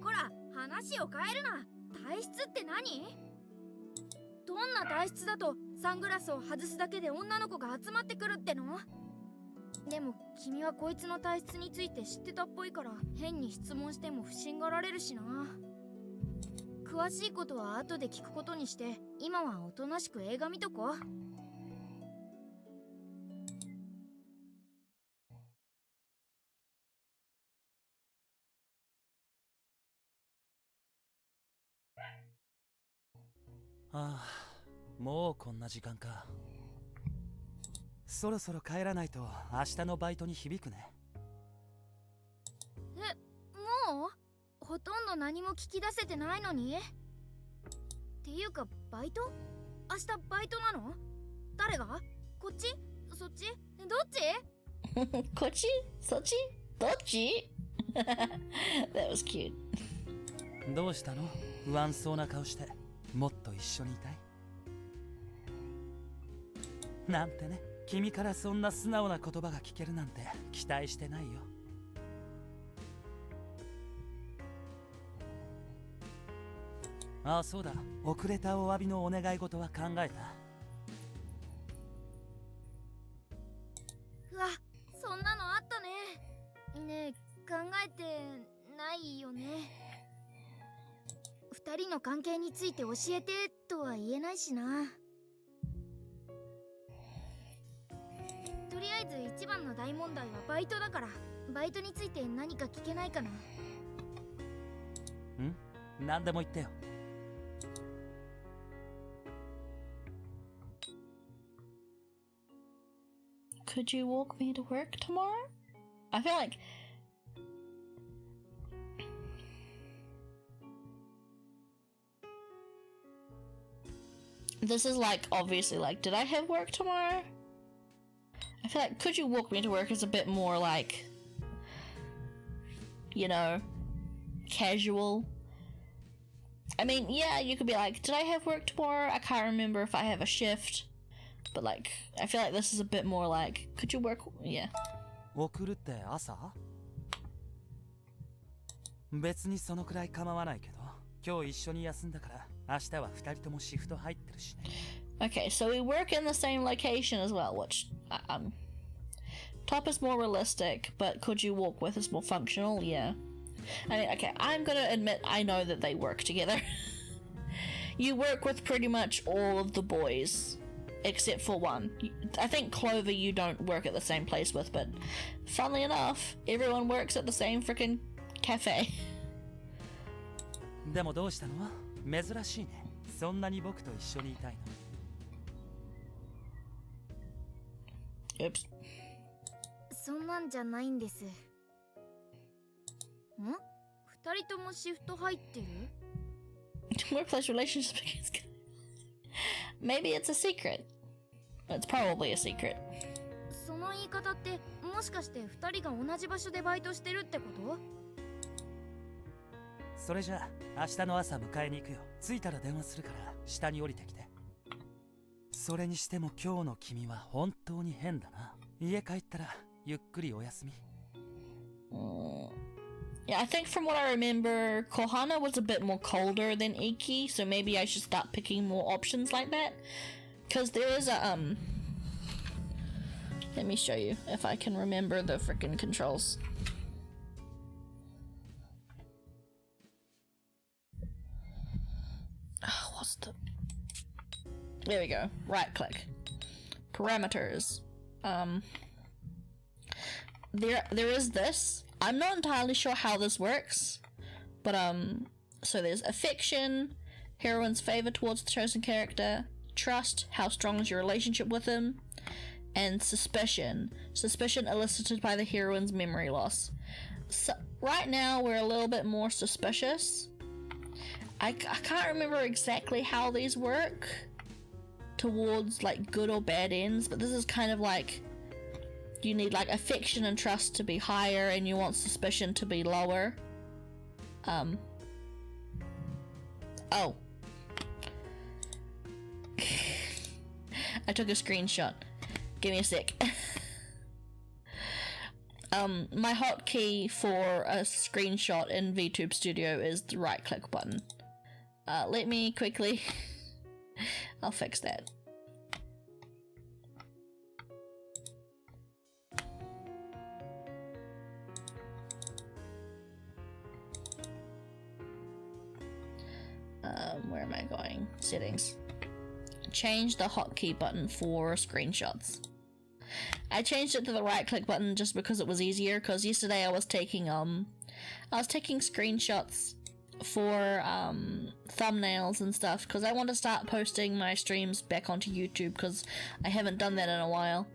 こら、話を変えるな。体質って何？どんな体質だとサングラスを外すだけで女の子が集まってくるっての？でも君はこいつの体質について知ってたっぽいから変に質問しても不審がられるしな。詳しいことは後で聞くことにして今はおとなしく映画見とこう。ああ、もうこんな時間か。そろそろ帰らないと明日のバイトに響くね。もう？ほとんど何も聞き出せてないのに？っていうかバイト？明日バイトなの？誰が？こっち？そっち？どっち？こっち？そっち？どっち？ That was cute. どうしたの？不安そうな顔して。もっと一緒にいたい？なんてね。君からそんな素直な言葉が聞けるなんて期待してないよ。ああ、そうだ。遅れたお詫びのお願い事は考えた。うわ、そんなのあったね。ねえ、考えてないよね。二人の関係について教えてとは言えないしな。とりあえず一番の大問題はバイトだから、バイトについて何か聞けないかな。何でも言ってよ。Could you walk me to work tomorrow? I feel like this is like obviously like, did I have work tomorrow? I feel like could you walk me to work is a bit more like, you know, casual. I mean, yeah, you could be like, did I have work tomorrow? I can't remember if I have a shift. But like, I feel like this is a bit more like, could you work? Yeah. 送るって朝？別にそのくらい構わないけど、今日一緒に休んだから明日は二人ともシフト入ってるしね。Okay, so we work in the same location as well, which top is more realistic, but could you walk with is more functional? Yeah. I mean, okay, I'm gonna admit I know that they work together. You work with pretty much all of the boys except for one. I think Clover you don't work at the same place with, but funnily enough, everyone works at the same freaking cafe. でもどうしたの？珍しいね。そんなに僕と一緒にいたいの？ Oops. そんなんじゃないんです。ん？二人ともシフト入ってる？ Workplace relationship begins. Maybe it's a secret. It's probably a secret. その言い方ってもしかして二人が同じ場所でバイトしてるってこと？それじゃあ明日の朝迎えに行くよ。着いたら電話するから下に降りてきて。それにしても今日の君は本当に変だな。家帰ったらゆっくりお休み。Yeah, I think from what I remember, Kohana was a bit more colder than Iki, so maybe I should start picking more options like that. Because there is a, let me show you if I can remember the frickin' controls. Oh, what's the... There we go. Right click. Parameters. There is this. I'm not entirely sure how this works, but so there's affection, heroine's favor towards the chosen character, trust, how strong is your relationship with him, and suspicion elicited by the heroine's memory loss. So right now we're a little bit more suspicious. I can't remember exactly how these work towards like good or bad ends, but this is kind of like you need like affection and trust to be higher and you want suspicion to be lower. Oh. I took a screenshot. Give me a sec. My hotkey for a screenshot in VTube Studio is the right click button. Let me quickly... I'll fix that. Where am I going? Settings. Change the hotkey button for screenshots. I changed it to the right click button just because it was easier, because yesterday I was taking screenshots for thumbnails and stuff, because I want to start posting my streams back onto YouTube, because I haven't done that in a while.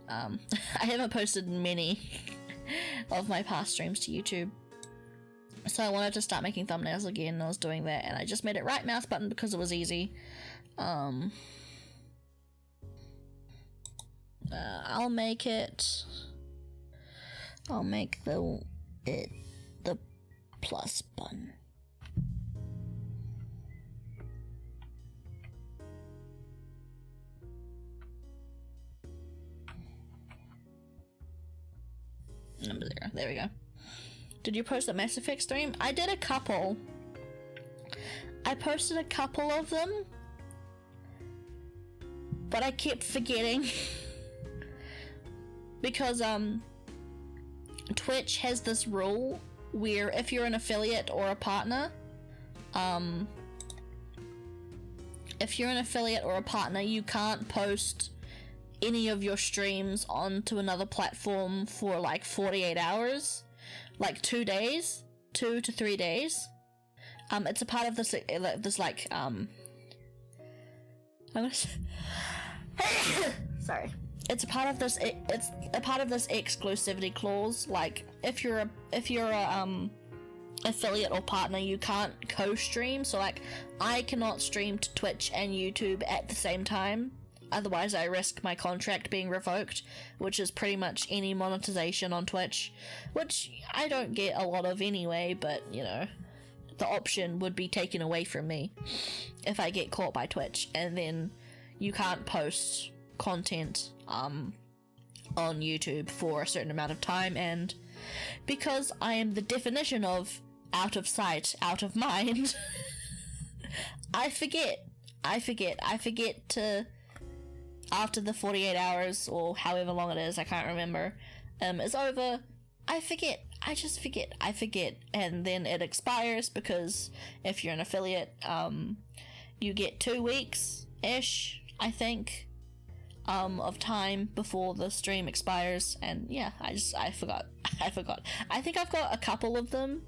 I haven't posted many of my past streams to YouTube. So I wanted to start making thumbnails again, and I was doing that, and I just made it right mouse button because it was easy. I'll make the plus button. Number 0. There we go. Did you post a Mass Effect stream? I did a couple. I posted a couple of them, but I kept forgetting because Twitch has this rule where if you're an affiliate or a partner, you can't post any of your streams onto another platform for like 48 hours. Like 2 days, 2 to 3 days. It's a part of this I'm gonna sorry. It's a part of this. It's a part of this exclusivity clause. Like if you're a affiliate or partner, you can't co-stream. So like I cannot stream to Twitch and YouTube at the same time. Otherwise, I risk my contract being revoked, which is pretty much any monetization on Twitch, which I don't get a lot of anyway, but, you know, the option would be taken away from me if I get caught by Twitch, and then you can't post content on YouTube for a certain amount of time, and because I am the definition of out of sight, out of mind, I forget to... After the 48 hours, or however long it is, I can't remember, is over, I just forget, and then it expires, because if you're an affiliate, you get 2 weeks-ish, I think, of time before the stream expires, and yeah, I forgot. I think I've got a couple of them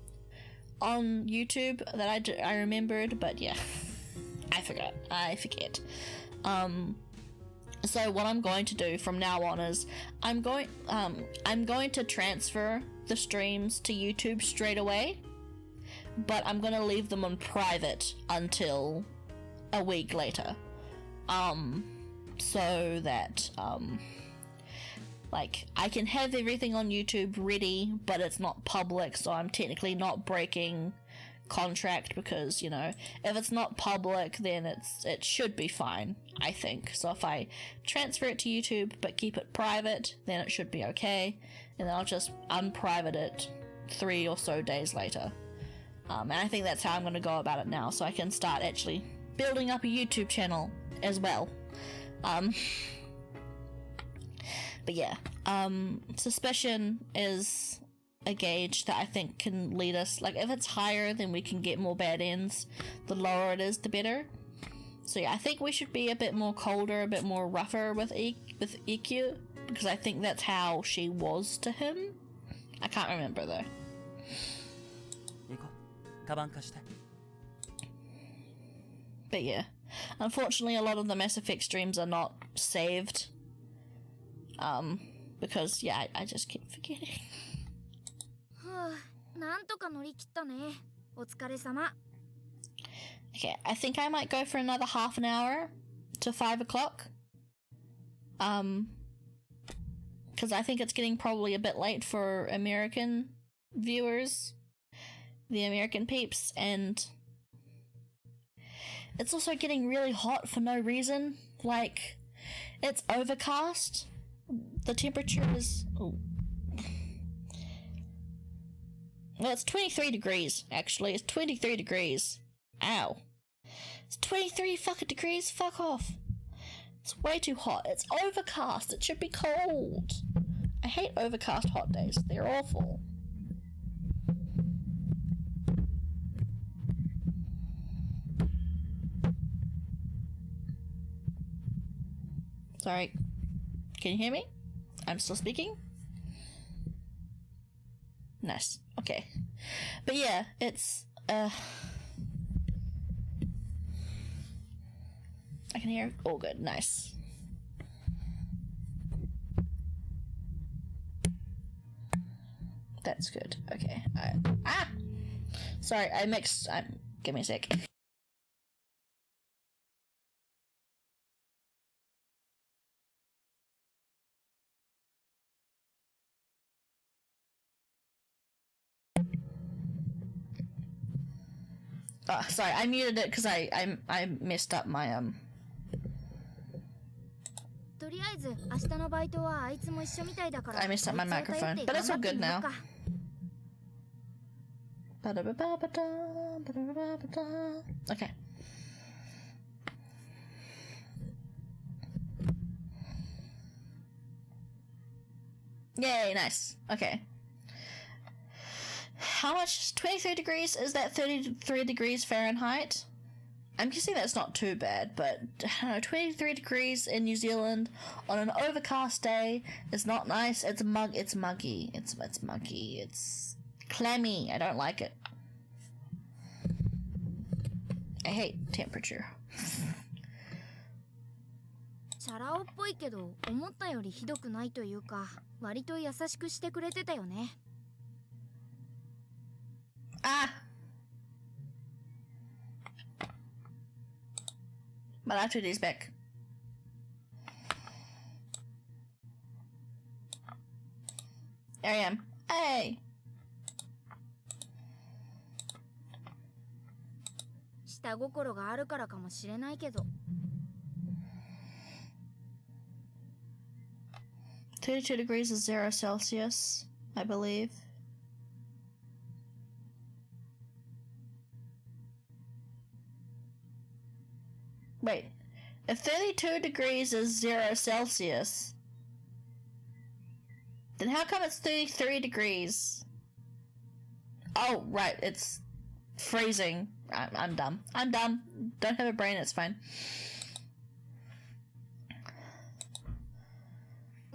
on YouTube that I remembered, but yeah, I forget. So what I'm going to do from now on is I'm going to transfer the streams to YouTube straight away, but I'm going to leave them on private until a week later, so that like I can have everything on YouTube ready, but it's not public, so I'm technically not breaking contract, because, you know, if it's not public, then it should be fine, I think. So if I transfer it to YouTube but keep it private, then it should be okay, and then I'll just unprivate it 3 or so days later. And I think that's how I'm going to go about it now, so I can start actually building up a YouTube channel as well. But yeah, suspicion is a gauge that I think can lead us, like, if it's higher, then we can get more bad ends. The lower it is, the better. So yeah, I think we should be a bit more colder, a bit more rougher with EQ, because I think that's how she was to him. I can't remember though. But yeah, unfortunately a lot of the Mass Effect streams are not saved. Because yeah, I just keep forgetting. なんとか乗り切ったね。お疲れ様。 Okay, I think I might go for another half an hour to 5 o'clock. Because I think it's getting probably a bit late for American viewers, the American peeps, and it's also getting really hot for no reason. Like, it's overcast. The temperature is... Ooh. Well, it's 23 degrees, actually. It's 23 degrees. Ow. It's 23 fucking degrees? Fuck off. It's way too hot. It's overcast. It should be cold. I hate overcast hot days. They're awful. Sorry. Can you hear me? I'm still speaking? Nice. Okay. But yeah, it's, I can hear all good. Nice. That's good. Okay. Sorry, I mixed... give me a sec. Oh, sorry, I muted it because I messed up my とりあえず明日のバイトはあいつも一緒みたいだから。 I messed up my microphone, but it's all good now. Okay. Yay, nice. Okay. How much? 23 degrees? Is that 33 degrees Fahrenheit? I'm guessing that's not too bad, but I don't know, 23 degrees in New Zealand on an overcast day is not nice. It's muggy. It's muggy. It's clammy. I don't like it. I hate temperature. チャラ男っぽいけど思ったよりひどくないというか、割と優しくしてくれてたよね。 Ah! But after these back. There I am. Hey! 下心があるからかもしれないけど。 32 degrees is 0 Celsius, I believe. Wait, if 32 degrees is 0 Celsius, then how come it's 33 degrees? Oh, right, it's freezing. I'm dumb. I'm dumb. Don't have a brain, it's fine.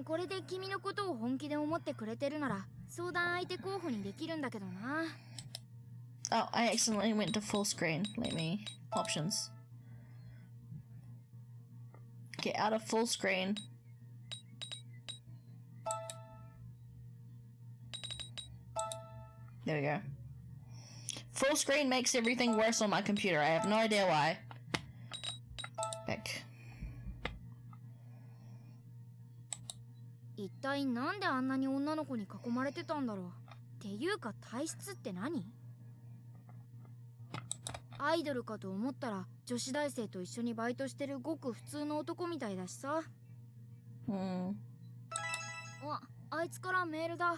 これで君のことを本気で思ってくれてるなら相談相手候補にできるんだけどな。 Oh, I accidentally went to full screen. Let me... Options. Get out of full screen. There we go. Full screen makes everything worse on my computer. I have no idea why. Back. 一体なんであんなに女の子に囲まれてたんだろう。っていうか体質って何？アイドルかと思ったら女子大生と一緒にバイトしてるごく普通の男みたいだしさ。あいつからメールだ。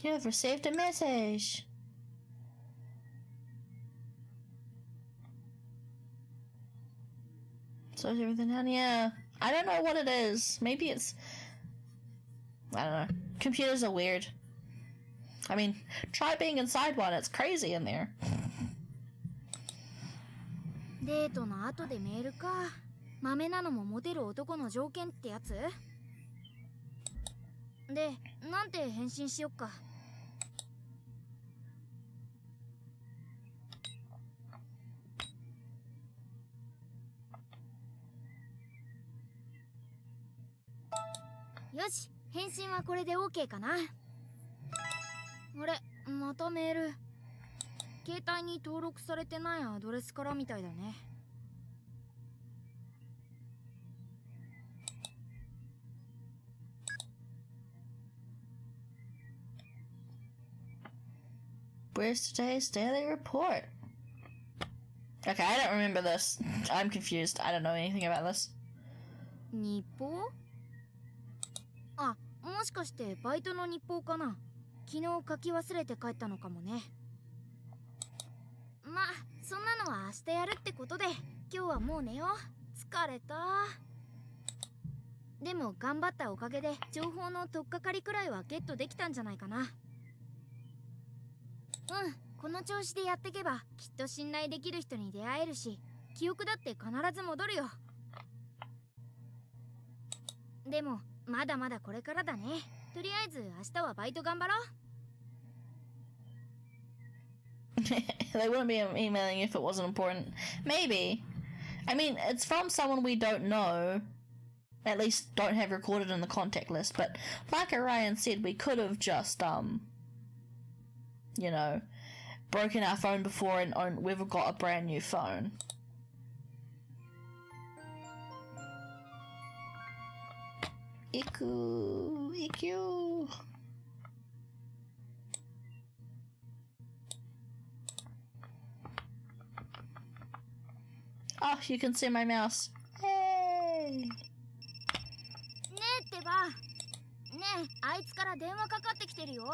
You have received a message. So is everything down here? I don't know what it is. Maybe it's... I don't know. Computers are weird. I mean, try being inside one. It's crazy in there. デートの後でメールか。豆なのもモテる男の条件ってやつ？で、なんて返信しよっか。よし、返信はこれで OK かな。あれ、またメール。携帯に登録されてないアドレスからみたいだね。Where's today's daily report? Okay, I don't remember this. I'm confused. I don't know anything about this. 日報？あ、もしかしてバイトの日報かな。昨日書き忘れて帰ったのかもね。まあ、そんなのは明日やるってことで、今日はもう寝よう。疲れた。でも頑張ったおかげで情報の取っかかりくらいはゲットできたんじゃないかな。この調子でやってけばきっと信頼できる人に出会えるし、記憶だって必ず戻るよ。でもまだまだこれからだね。とりあえず明日はバイト頑張ろう。They wouldn't be emailing if it wasn't important. Maybe. I mean, it's from someone we don't know. At least don't have recorded in the contact list. But like Orion said, we could have just, you know, broken our phone before and we've got a brand new phone. Iku, Iku. Oh, you can see my mouse. Hey. ねえってば。ねえ、あいつから電話かかってきてるよ。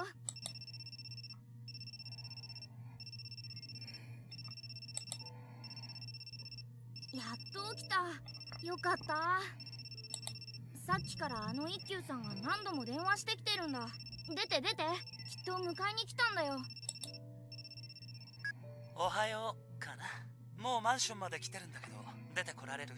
やっと起きた。よかった。さっきからあの一休さんが何度も電話してきてるんだ。出て出て。きっと迎えに来たんだよ。おはようかな。もうマンションまで来てるんだけど、出てこられる？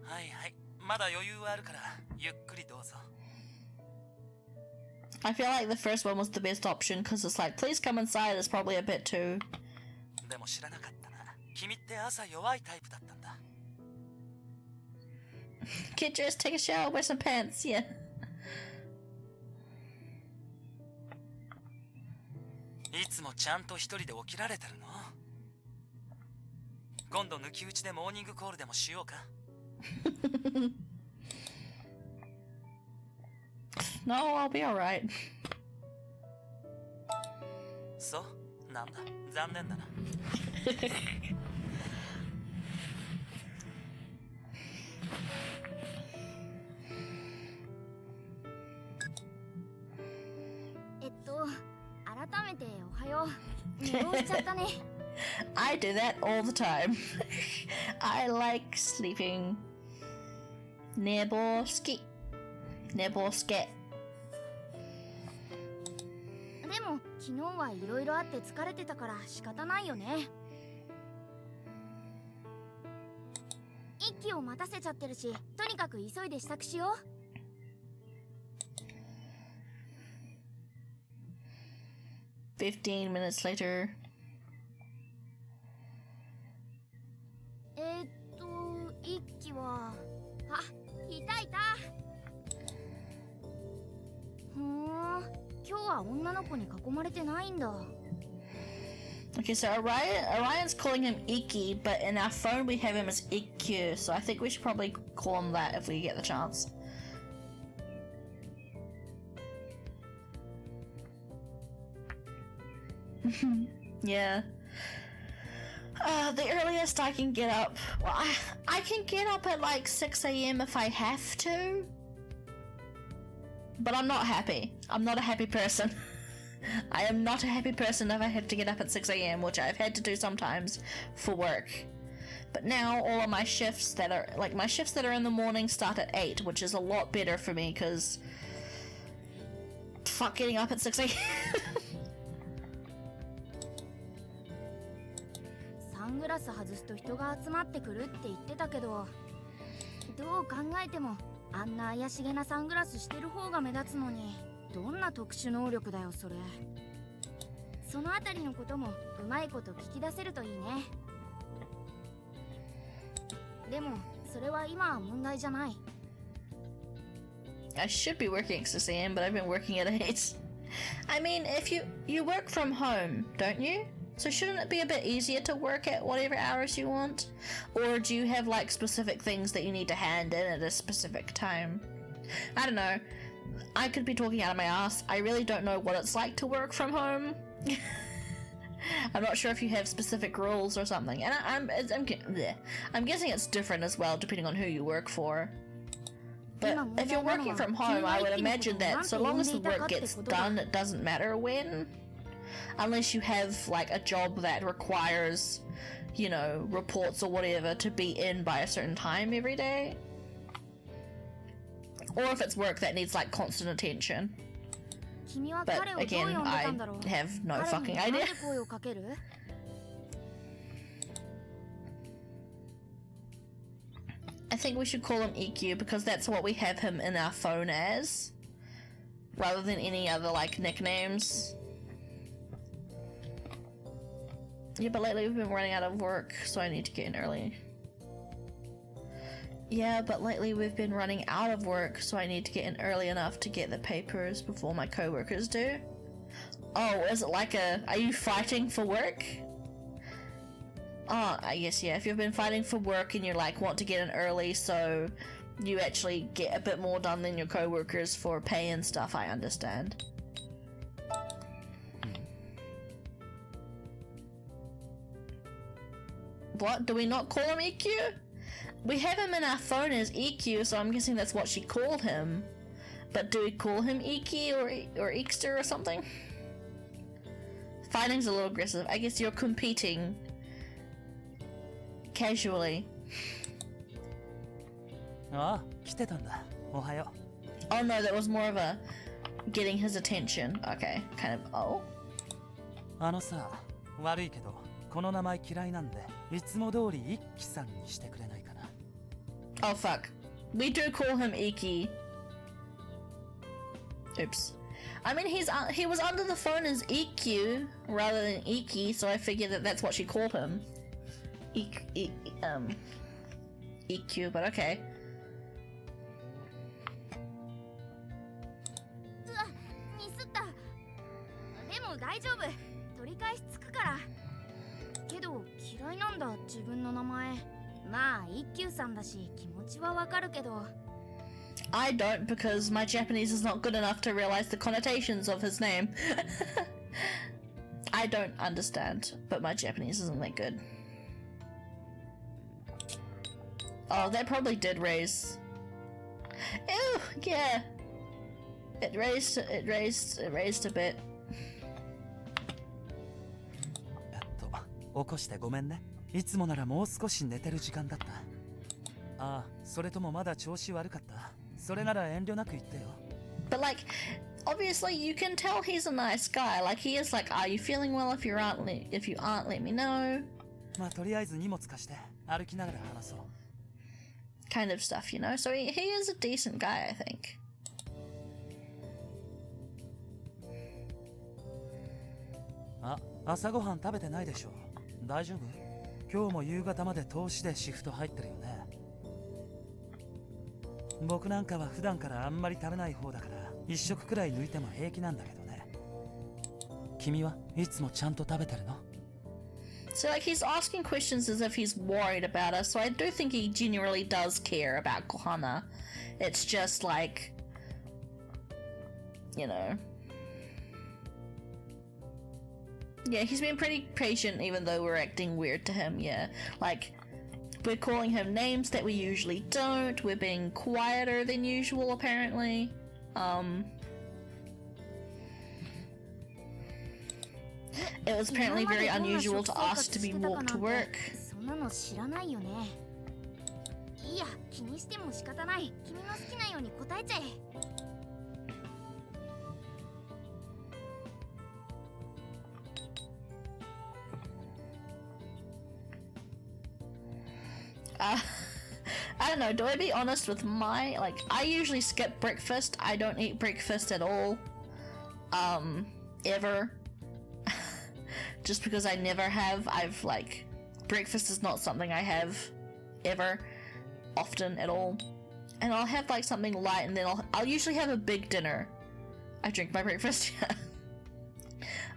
はいはい、まだ余裕はあるからゆっくりどうぞ。I feel like the first one was the best option because it's like, please come inside is probably a bit too. でも知らなかったな。君って朝弱いタイプだったんだ。Get dressed, take a shower, wear some pants, yeah. いつもちゃんと一人で起きられてるの？今度抜き打ちでモーニングコールでもしようか？No, I'll be alright. そう、なんだ、残念だな。改めておはよう。寝坊しちゃったね。I do that all the time. I like sleeping. 寝坊好き。寝坊すけ。でも昨日はいろいろあって疲れてたから仕方ないよね。一気を待たせちゃってるし、とにかく急いで支度しよう。15 minutes later. 一気はいたいた。今日は女の子に囲まれてないんだ。Okay, so Orion's calling him Iki, but in our phone we have him as Ikkyu, so I think we should probably call him that if we get the chance. Yeah. The earliest I can get up... Well, I can get up at like 6 a.m. if I have to. But I'm not happy. I'm not a happy person. I am not a happy person if I have to get up at 6 a.m, which I've had to do sometimes for work. But now all of my shifts that are... Like, my shifts that are in the morning start at 8, which is a lot better for me, because... Fuck getting up at 6 a.m. サングラス外すと人が集まってくるって言ってたけど、どう考えてもあんな怪しげなサングラスしてる方が目立つのに、どんな特殊能力だよそれ。そのあたりのこともうまいこと聞き出せるといいね。でもそれは今は問題じゃない。I should be working at 6 a.m, but I've been working at 8. I mean, if you work from home, don't you? So shouldn't it be a bit easier to work at whatever hours you want? Or do you have like specific things that you need to hand in at a specific time? I don't know. I could be talking out of my ass. I really don't know what it's like to work from home. I'm not sure if you have specific rules or something. And I'm guessing it's different as well depending on who you work for. But if you're working from home, I would imagine that so long as the work gets done, it doesn't matter when. Unless you have like a job that requires, you know, reports or whatever to be in by a certain time every day. Or if it's work that needs like constant attention. But again, I have no fucking idea. I think we should call him EQ because that's what we have him in our phone as, rather than any other like nicknames. Yeah, but lately we've been running out of work, so I need to get in early. Yeah, but lately we've been running out of work, so I need to get in early enough to get the papers before my co-workers do. Oh, is it like are you fighting for work? Oh, I guess, yeah, if you've been fighting for work and you like want to get in early so you actually get a bit more done than your co-workers for pay and stuff, I understand. What? Do we not call him EQ? We have him in our phone as EQ, so I'm guessing that's what she called him. But do we call him EQ or Eekster or something? Fighting's a little aggressive. I guess you're competing casually. Ah, 来てたんだ。おはよう。 Oh no, that was more of a getting his attention. Okay, kind of, oh? あのさ、悪いけど、この名前嫌いなんで、いつも通り一輝さんにしてくれないかな。Oh fuck. We do call him Iki. Oops. I mean, he was under the phone as EQ rather than Iki, so I figured that that's what she called him. EQ, but okay. うわ、ミスった。でも大丈夫。取り返しつくから。けど嫌いなんだ自分の名前。まあ一休さんだし気持ちはわかるけど。I don't because my Japanese is not good enough to realize the connotations of his name. I don't understand, but my Japanese isn't that good. Oh, that probably did raise. Ew, yeah. It raised a bit. 起こしてごめんね。いつもならもう少し寝てる時間だった。ああ、それともまだ調子悪かった。それなら遠慮なく言ってよ。But like, obviously you can tell he's a nice guy. Like he is like, are you feeling well? If you aren't, let me know. まあとりあえず荷物貸して歩きながら話そう。Kind of stuff, you know. So he is a decent guy, I think. あ、朝ごはん食べてないでしょ。大丈夫？今日も夕方まで通しでシフト入ってるよね。僕なんかは普段からあんまり食べない方だから一食くらい抜いても平気なんだけどね。君はいつもちゃんと食べてるの？ So like he's asking questions as if he's worried about us. So I do think he genuinely does care about Kohana. It's just like, you know. Yeah, he's been pretty patient even though we're acting weird to him, yeah. Like, we're calling him names that we usually don't. We're being quieter than usual, apparently. It was apparently very unusual to ask to be walked to work. そんなの知らないよね。いいや、気にしても仕方ない。君の好きなように答えちゃえ。I don't know, do I be honest with my, like, I usually skip breakfast. I don't eat breakfast at all. Ever. Just because I never have. I've, like, breakfast is not something I have ever, often at all. And I'll have, like, something light and then I'll usually have a big dinner. I drink my breakfast, yeah.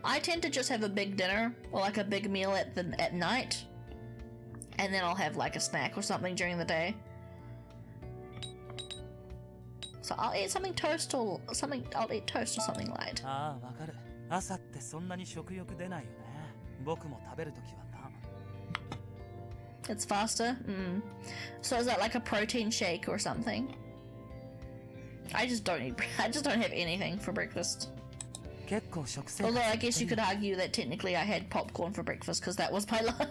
I tend to just have a big dinner, or like a big meal at night. And then I'll have like a snack or something during the day. So I'll eat something toast or something. I'll eat toast or something light. ああ、わかる。朝ってそんなに食欲出ないよね。僕も食べるときはな。It's faster. So is that like a protein shake or something? I just don't eat. I just don't have anything for breakfast. 結構食生活。 Although I guess you could argue that technically I had popcorn for breakfast because that was my lunch.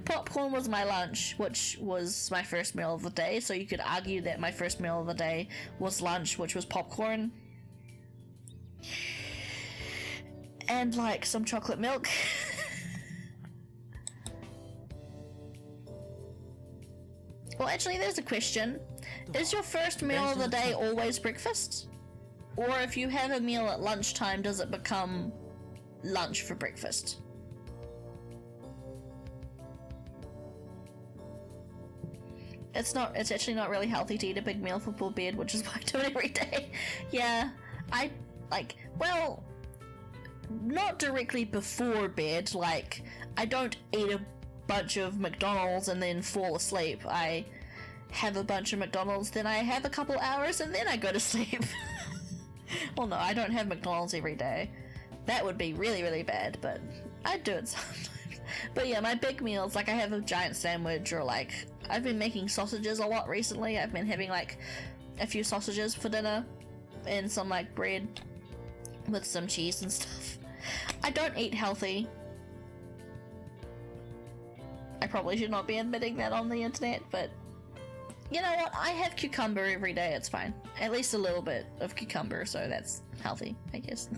Popcorn was my lunch, which was my first meal of the day. So you could argue that my first meal of the day was lunch, which was popcorn. And like some chocolate milk. Well, actually, there's a question. Is your first meal of the day always breakfast? Or if you have a meal at lunchtime, does it become lunch for breakfast? It's actually not really healthy to eat a big meal before bed, which is why I do it every day. Yeah, I, like, well, not directly before bed, like, I don't eat a bunch of McDonald's and then fall asleep. I have a bunch of McDonald's, then I have a couple hours, and then I go to sleep. Well, no, I don't have McDonald's every day. That would be really, really bad, but I do it sometimes. But yeah, my big meals, like I have a giant sandwich, or like, I've been making sausages a lot recently. I've been having like a few sausages for dinner and some like bread with some cheese and stuff. I don't eat healthy. I probably should not be admitting that on the internet, but you know what? I have cucumber every day, it's fine. At least a little bit of cucumber, so that's healthy, I guess.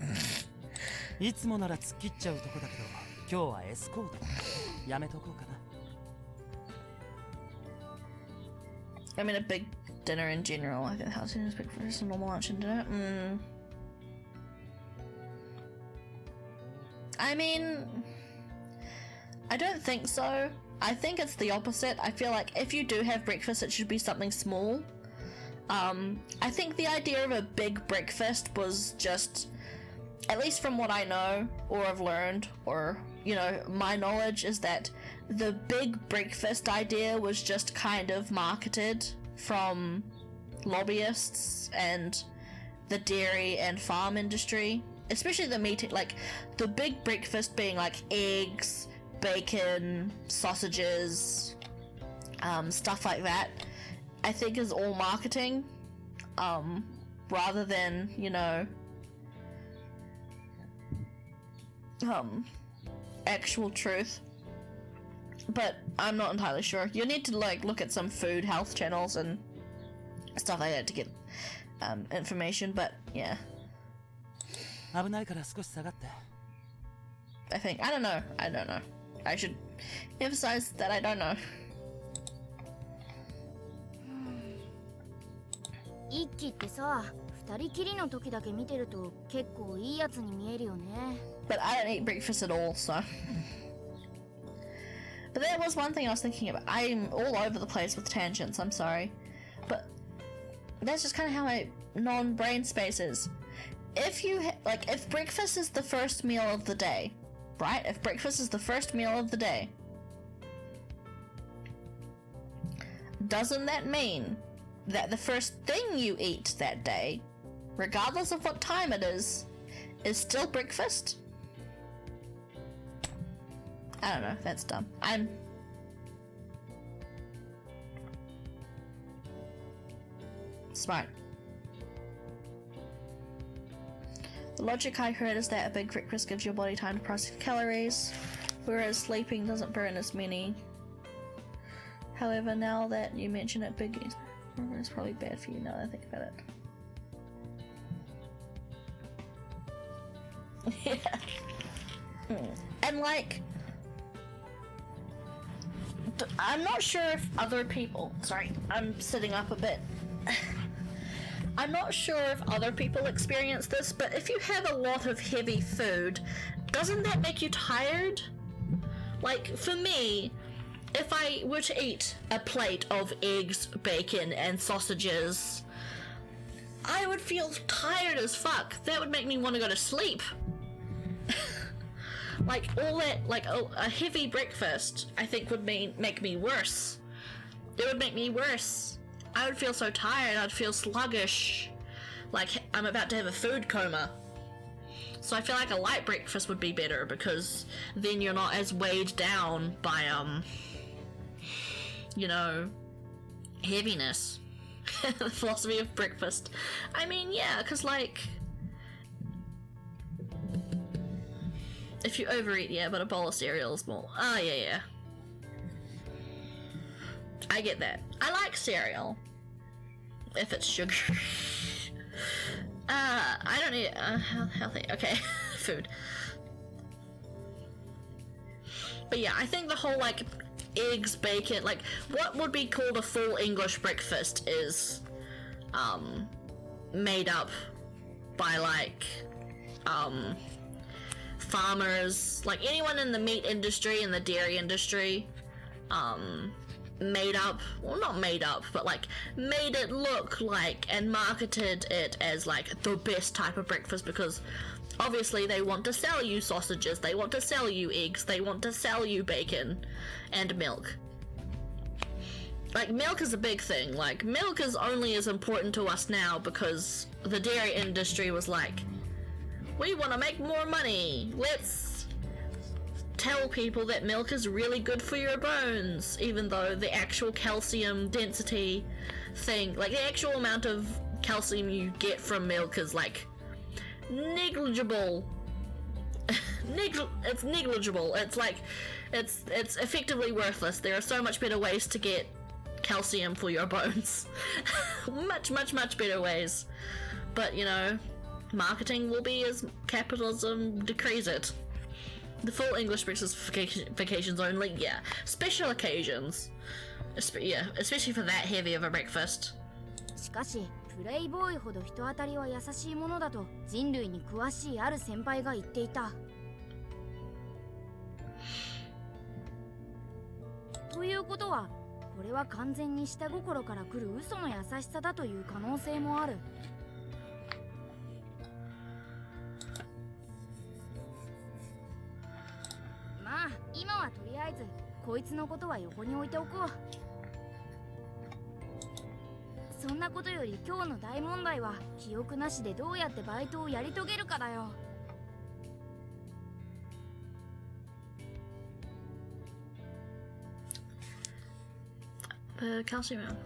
いつもなら突っ切っちゃうとこだけど、今日はエスコートだ。やめとこうかな。I mean, a big dinner in general. I think house dinner is big for just a normal lunch and dinner. I mean, I don't think so. I think it's the opposite. I feel like if you do have breakfast, it should be something small. I think the idea of a big breakfast was just, at least from what I know or have learned, or, you know, my knowledge is that the big breakfast idea was just kind of marketed from lobbyists and the dairy and farm industry, especially the meat, like the big breakfast being like eggs, bacon, sausages, stuff like that, I think is all marketing, rather than, you know, actual truth. But I'm not entirely sure. You need to like look at some food health channels and stuff like that to get information, but yeah. 危ないから少し下がって。 I think, I don't know. I should emphasize that I don't know. 一輝ってさ、二人きりの時だけ見てると結構いいやつに見えるよね。 But I don't eat breakfast at all, so. But there was one thing I was thinking about. I'm all over the place with tangents, I'm sorry. But that's just kind of how my non-brain space is. If you, if breakfast is the first meal of the day, right? If breakfast is the first meal of the day, doesn't that mean that the first thing you eat that day, regardless of what time it is still breakfast? I don't know, that's dumb. I'm smart. The logic I heard is that a big breakfast gives your body time to process calories, whereas sleeping doesn't burn as many. However, now that you mention it, big is probably bad for you now that I think about it. Yeah. And like, I'm not sure if other people, sorry, I'm sitting up a bit. I'm not sure if other people experience this, but if you have a lot of heavy food, doesn't that make you tired? Like, for me, if I were to eat a plate of eggs, bacon, and sausages, I would feel tired as fuck. That would make me want to go to sleep. Like, all that, like, a heavy breakfast, I think would make me worse. It would make me worse. I would feel so tired, I'd feel sluggish. Like, I'm about to have a food coma. So I feel like a light breakfast would be better, because then you're not as weighed down by, you know, heaviness. The philosophy of breakfast. I mean, yeah, because, like, if you overeat, yeah, but a bowl of cereal is more. Oh, yeah. I get that. I like cereal. If it's sugar. I don't eat healthy. Okay, food. But yeah, I think the whole, like, eggs, bacon, like, what would be called a full English breakfast is, made up by, like, farmers, like, anyone in the meat industry and the dairy industry, made up, well, not made up, but like made it look like and marketed it as like the best type of breakfast, because obviously they want to sell you sausages, they want to sell you eggs, they want to sell you bacon and milk. Like, milk is a big thing. Like, milk is only as important to us now because the dairy industry was like, we want to make more money, let's tell people that milk is really good for your bones, even though the actual calcium density thing, like the actual amount of calcium you get from milk is like negligible. It's negligible. It's like, it's effectively worthless. There are so much better ways to get calcium for your bones. much better ways. But, you know, marketing will be as capitalism decrees it. The full English breakfast vacations only, yeah. Special occasions. Yeah, especially for that heavy of a breakfast. しかし、プレイボーイほど人当たりは優しいものだと人類に詳しいある先輩が言っていた。ということは、これは完全に下心から来る嘘の優しさだという可能性もある。まあ、今はとりあえずこいつのことは横に置いておこう。そんなことより今日の大問題は記憶なしでどうやってバイトをやり遂げるかだよ。Calcium.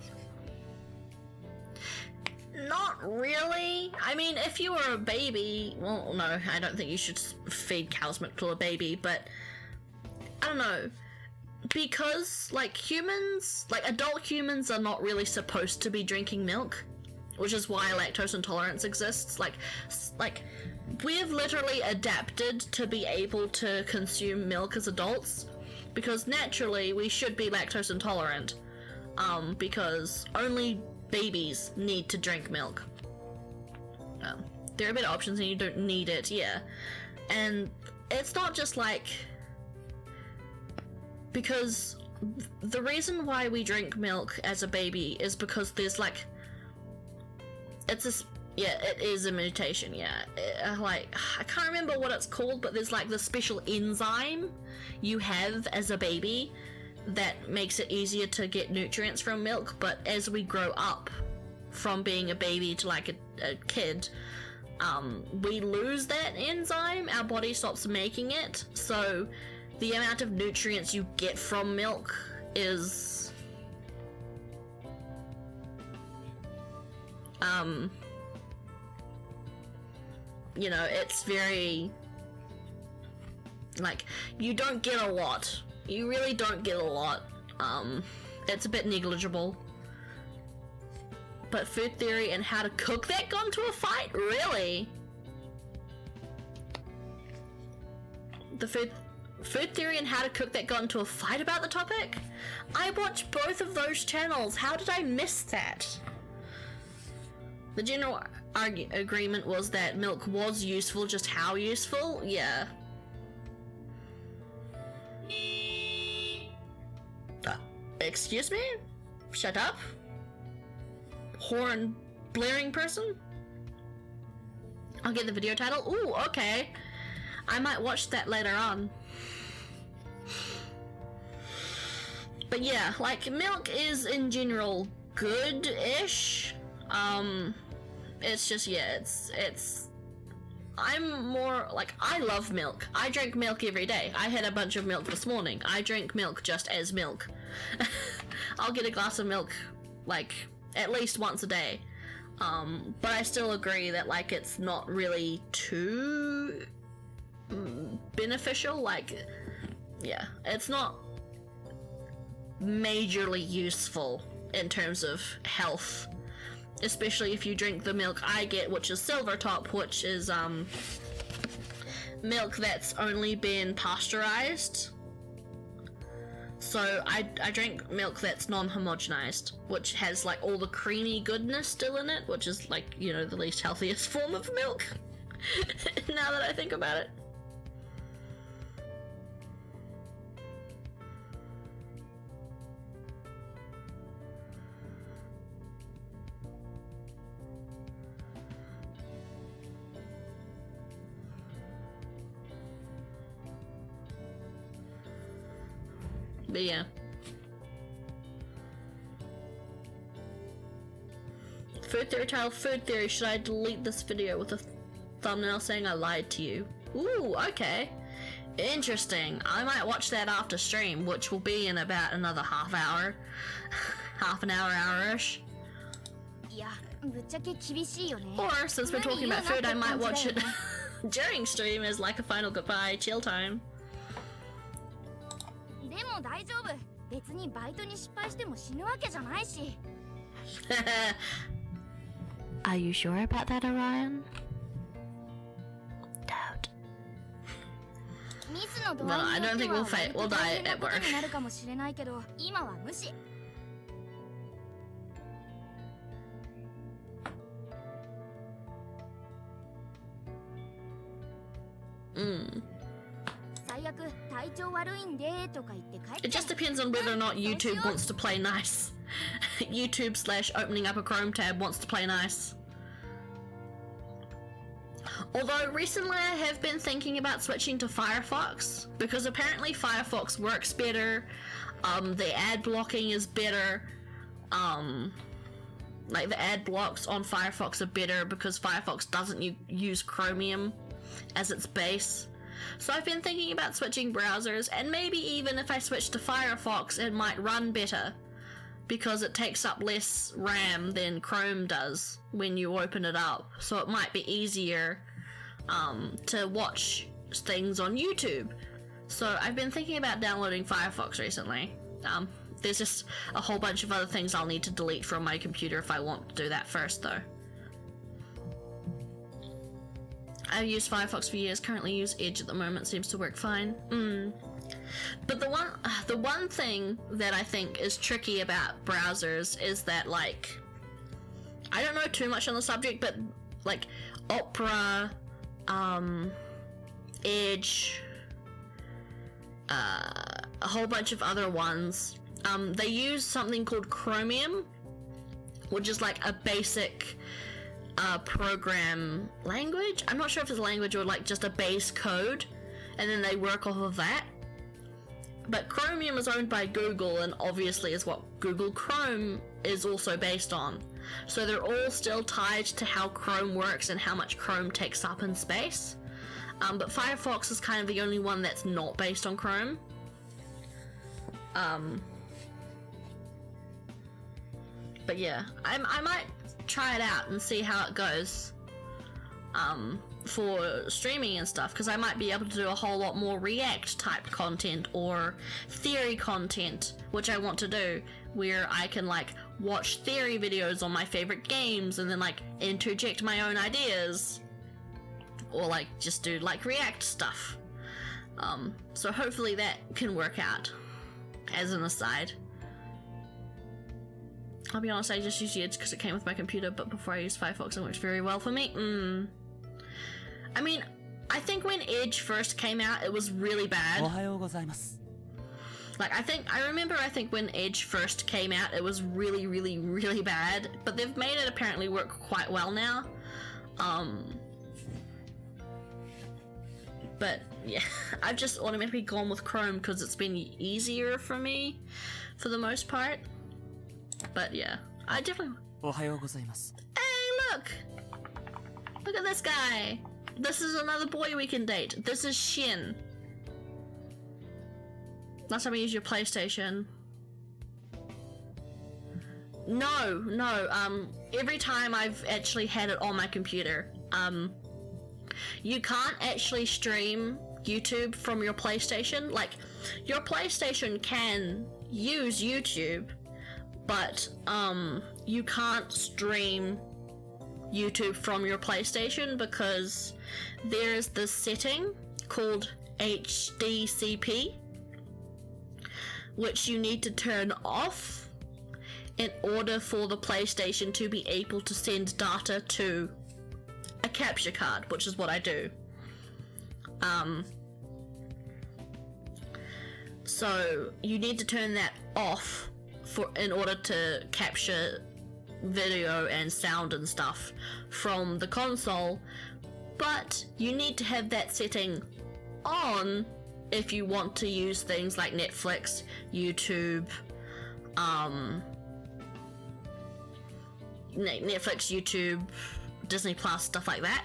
Not really. I mean, if you were a baby, well, no, I don't think you should feed cow's milk to a baby, but I don't know. Because, like, humans, like, adult humans are not really supposed to be drinking milk. which is why lactose intolerance exists. Like we've literally adapted to be able to consume milk as adults, because naturally we should be lactose intolerant, because only babies need to drink milk. There are better options and you don't need it, yeah. And it's not just like, because the reason why we drink milk as a baby is because there's like, it's a, yeah, it is a mutation, yeah. Like, I can't remember what it's called, but there's like the special enzyme you have as a baby that makes it easier to get nutrients from milk, but as we grow up from being a baby to like a kid, we lose that enzyme, our body stops making it, so the amount of nutrients you get from milk is you know, it's very, like, you don't get a lot. You really don't get a lot. It's a bit negligible. But food theory and how to cook that gone to a fight? Really? The food theory and how to cook that got into a fight about the topic? I watched both of those channels. How did I miss that? The general agreement was that milk was useful, just how useful? Yeah. Excuse me? Shut up? Horn blaring person? I'll get the video title. Ooh, okay. I might watch that later on. But yeah, like, milk is in general good-ish. It's just, yeah, it's I'm more, like, I love milk. I drink milk every day. I had a bunch of milk this morning. I drink milk just as milk. I'll get a glass of milk, like, at least once a day. But I still agree that, like, it's not really too beneficial. Like, yeah, it's not majorly useful in terms of health, especially if you drink the milk I get, which is silver top, which is milk that's only been pasteurized. So I drink milk that's non-homogenized, which has like all the creamy goodness still in it, which is, like, you know, the least healthiest form of milk. Now that I think about it. But yeah. Food theory title, food theory. Should I delete this video with a thumbnail saying I lied to you? Ooh, okay. Interesting. I might watch that after stream, which will be in about another half hour. Half an hour, hour-ish. Or, since we're talking about food, I might watch it during stream as like a final goodbye, chill time. Are you sure about that, Orion? Doubt. No, I don't think we'll die at work. It just depends on whether or not YouTube wants to play nice. YouTube / opening up a Chrome tab wants to play nice. Although recently I have been thinking about switching to Firefox, because apparently Firefox works better, the ad blocking is better, like the ad blocks on Firefox are better because Firefox doesn't use Chromium as its base. So I've been thinking about switching browsers, and maybe even if I switch to Firefox it might run better, because it takes up less RAM than Chrome does when you open it up, so it might be easier to watch things on YouTube. So I've been thinking about downloading Firefox recently. There's just a whole bunch of other things I'll need to delete from my computer if I want to do that first, though. I've used Firefox for years, currently use Edge at the moment, seems to work fine. But the one thing that I think is tricky about browsers is that, like, I don't know too much on the subject, but like Opera, Edge, a whole bunch of other ones, they use something called Chromium, which is like a basic program language. I'm not sure if it's a language or like just a base code, and then they work off of that. But Chromium is owned by Google, and obviously is what Google Chrome is also based on. So they're all still tied to how Chrome works and how much Chrome takes up in space. But Firefox is kind of the only one that's not based on Chrome. But yeah, I might try it out and see how it goes for streaming and stuff, because I might be able to do a whole lot more React type content or theory content, which I want to do, where I can like watch theory videos on my favorite games and then like interject my own ideas, or like just do like React stuff. So hopefully that can work out as an aside. I'll be honest, I just used Edge because it came with my computer, but before I used Firefox, it worked very well for me. I mean, I think when Edge first came out, it was really bad. Like, I remember when Edge first came out, it was really, really, really bad, but they've made it apparently work quite well now. But yeah, I've just automatically gone with Chrome because it's been easier for me, for the most part. But yeah, I definitely... Hey, look! Look at this guy! This is another boy we can date. This is Shin. Last time I used your PlayStation. No, every time I've actually had it on my computer. You can't actually stream YouTube from your PlayStation. Like, your PlayStation can use YouTube, but you can't stream YouTube from your PlayStation because there's this setting called HDCP, which you need to turn off in order for the PlayStation to be able to send data to a capture card, which is what I do. So you need to turn that off in order to capture video and sound and stuff from the console, but you need to have that setting on if you want to use things like Netflix, YouTube, Disney Plus, stuff like that.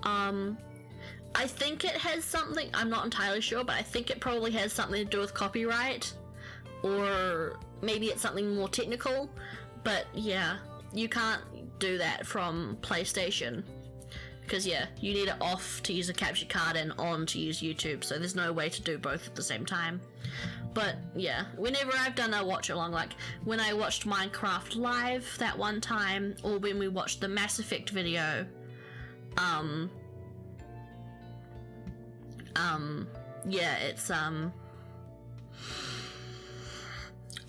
I think it has something, I'm not entirely sure, but I think it probably has something to do with copyright, or maybe it's something more technical. But yeah, you can't do that from PlayStation, because yeah, you need it off to use a capture card and on to use YouTube, so there's no way to do both at the same time. But yeah, whenever I've done a watch along, like when I watched Minecraft live that one time, or when we watched the Mass Effect video, yeah, it's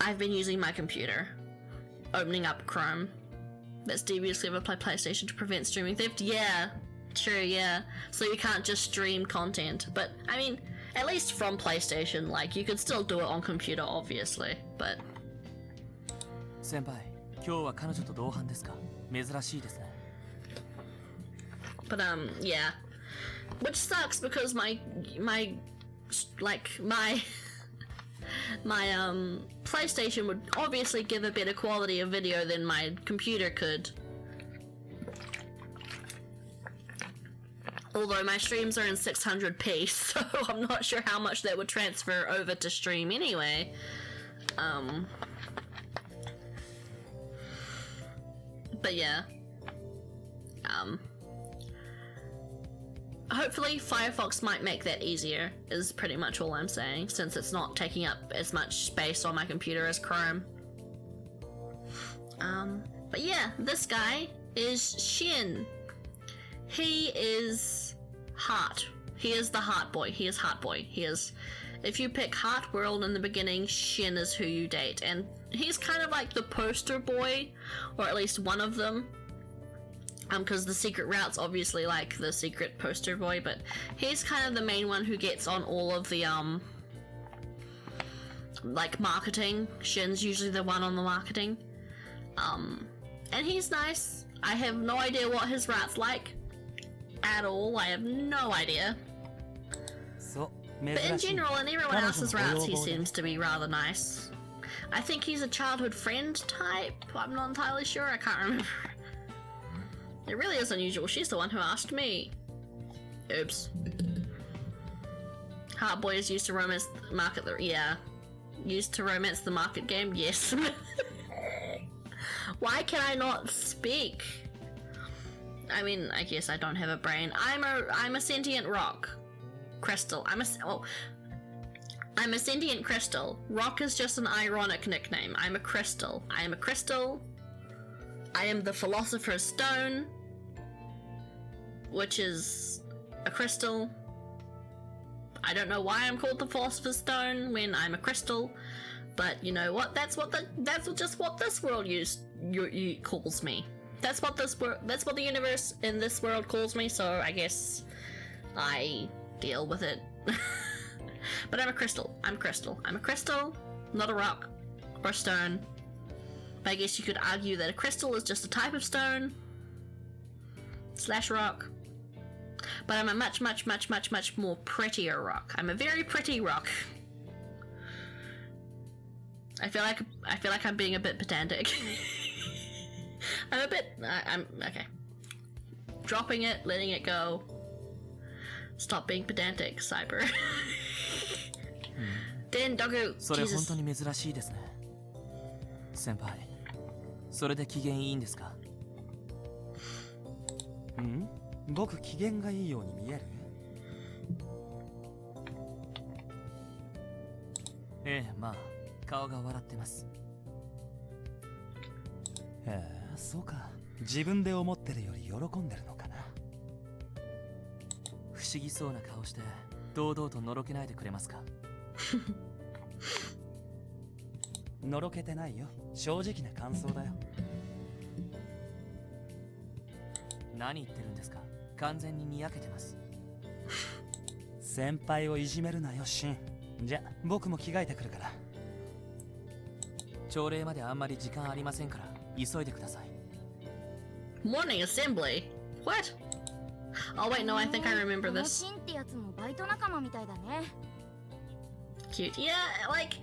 I've been using my computer, opening up Chrome. That's deviously overplay PlayStation to prevent streaming theft. Yeah, true, yeah. So you can't just stream content. But, I mean, at least from PlayStation, like, you could still do it on computer, obviously, but... But, yeah. Which sucks because my PlayStation would obviously give a better quality of video than my computer could. Although my streams are in 600p, so I'm not sure how much that would transfer over to stream anyway. But yeah. hopefully Firefox might make that easier, is pretty much all I'm saying, since it's not taking up as much space on my computer as Chrome. But yeah, this guy is Shin. He is Heart. He is the Heart Boy. He is Heart Boy. He is... If you pick Heart World in the beginning, Shin is who you date. And he's kind of like the poster boy, or at least one of them. Because the secret route's obviously like the secret poster boy, but he's kind of the main one who gets on all of the, like marketing. Shin's usually the one on the marketing. And he's nice. I have no idea what his route's like. At all. I have no idea. But in general, in everyone else's routes, he seems to be rather nice. I think he's a childhood friend type. I'm not entirely sure. I can't remember. It really is unusual. She's the one who asked me. Oops. Heart Boy is used to romance the market. Yeah. Used to romance the market game? Yes. Why can I not speak? I mean, I guess I don't have a brain. I'm a sentient rock. Crystal. I'm a sentient crystal. Rock is just an ironic nickname. I'm a crystal. I am a crystal. I am the Philosopher's Stone, which is a crystal. I don't know why I'm called the Philosopher's Stone when I'm a crystal, but you know what? That's just what this world calls me. That's what the universe in this world calls me. So I guess I deal with it. But I'm a crystal. I'm crystal. I'm a crystal, not a rock or a stone. But I guess you could argue that a crystal is just a type of stone / rock. But I'm a much more prettier rock. I'm a very pretty rock. I feel like I'm being a bit pedantic. I'm okay. Dropping it, letting it go. Stop being pedantic, Cyber. Den Dogu. それ本当に珍しいですね。先輩、それで機嫌いいんですか？僕機嫌がいいように見える？ええ、まあ顔が笑ってます。へえ、そうか。自分で思ってるより喜んでるのかな。不思議そうな顔して堂々とのろけないでくれますか？のろけてないよ。正直な感想だよ。何言ってるんですか？完全ににやけてます。先輩をいじめるなよ、シン。じゃ、僕も着替えてくるから。朝礼まであんまり時間ありませんから急いでください。Morning assembly? What? Oh wait, no, I think I remember this. シンってやつもバイト仲間みたいだね。Cute. Yeah, like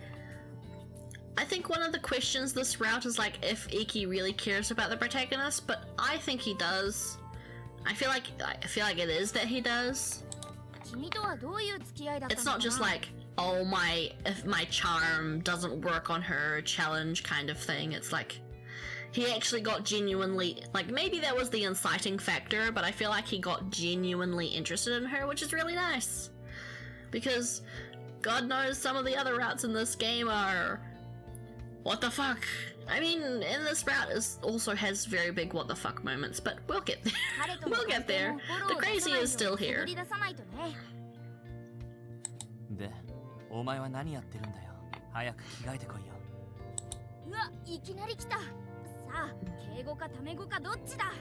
I think one of the questions this route is like if Iki really cares about the protagonist, but I think he does. I feel like it is that he does. 君とはどういう付き合いだったの It's かな not just like, oh if my charm doesn't work on her challenge kind of thing. It's like he actually got genuinely, like maybe that was the inciting factor, but I feel like he got genuinely interested in her, which is really nice. Because God knows some of the other routes in this game are what the fuck. I mean, in this route also has very big what the fuck moments, but we'll get there. We'll get there. The crazy is still here. で、お前は何やってるんだよ。早く着替えてこいよ。うわ、いきなり来た。さあ、敬語かタメ語かどっちだ。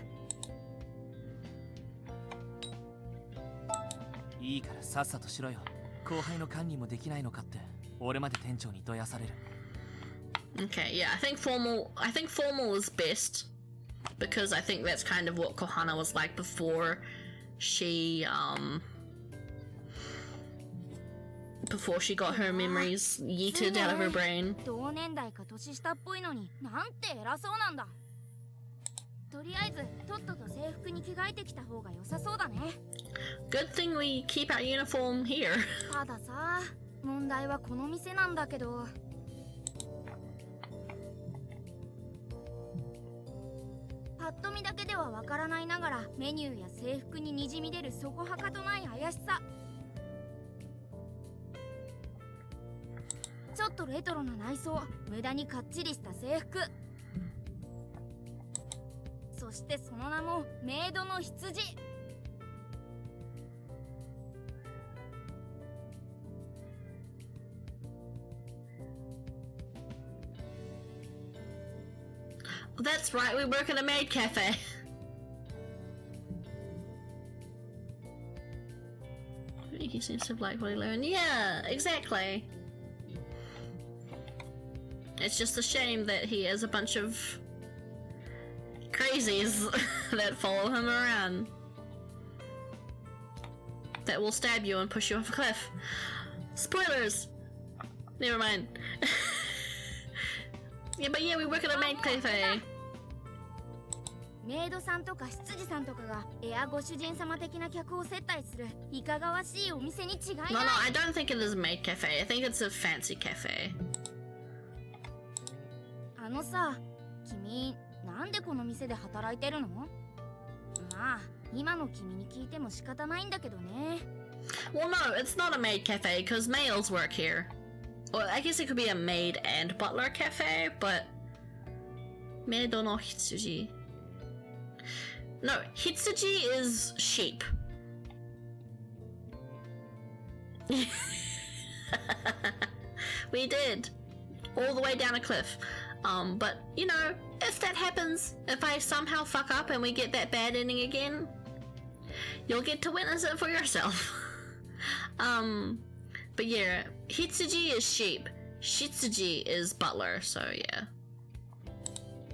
いいからさっさとしろよ。後輩の管理もできないのかって、俺まで店長にどやされる。Okay, yeah, I think formal is best because I think that's kind of what Kohana was like before she got her memories yeeted out of her brain. 同年代か年下っぽいのになんて偉そうなんだ。とりあえずとっとと制服に着替えてきた方が良さそうだね。Good thing we keep our uniform here. たださ、問題はこの店なんだけど。パッと見だけではわからないながらメニューや制服ににじみ出るそこはかとない怪しさ。ちょっとレトロな内装、無駄にかっちりした制服、そしてその名もメイドの羊。That's right, we work at a maid cafe. He seems to like what he learned. Yeah, exactly. It's just a shame that he has a bunch of crazies that follow him around. That will stab you and push you off a cliff. Spoilers! Never mind. Yeah, but yeah, we work at a maid cafe. メイドさんとか執事さんとかがエアご主人様的な客を接待するいかがわしいお店に違いない。 No, I don't think it is a maid cafe. I think it's a fancy cafe. あのさ、君なんでこの店で働いてるの？まあ今の君に聞いても仕方ないんだけどね。 Well, no, it's not a maid cafe because males work here. Well, I guess it could be a maid and butler cafe, but Meido no Hitsuji. No, Hitsuji is sheep. We did. All the way down a cliff. But, you know, if that happens, if I somehow fuck up and we get that bad ending again, you'll get to witness it for yourself. But yeah, Hitsuji is sheep. Shitsuji is butler, so yeah.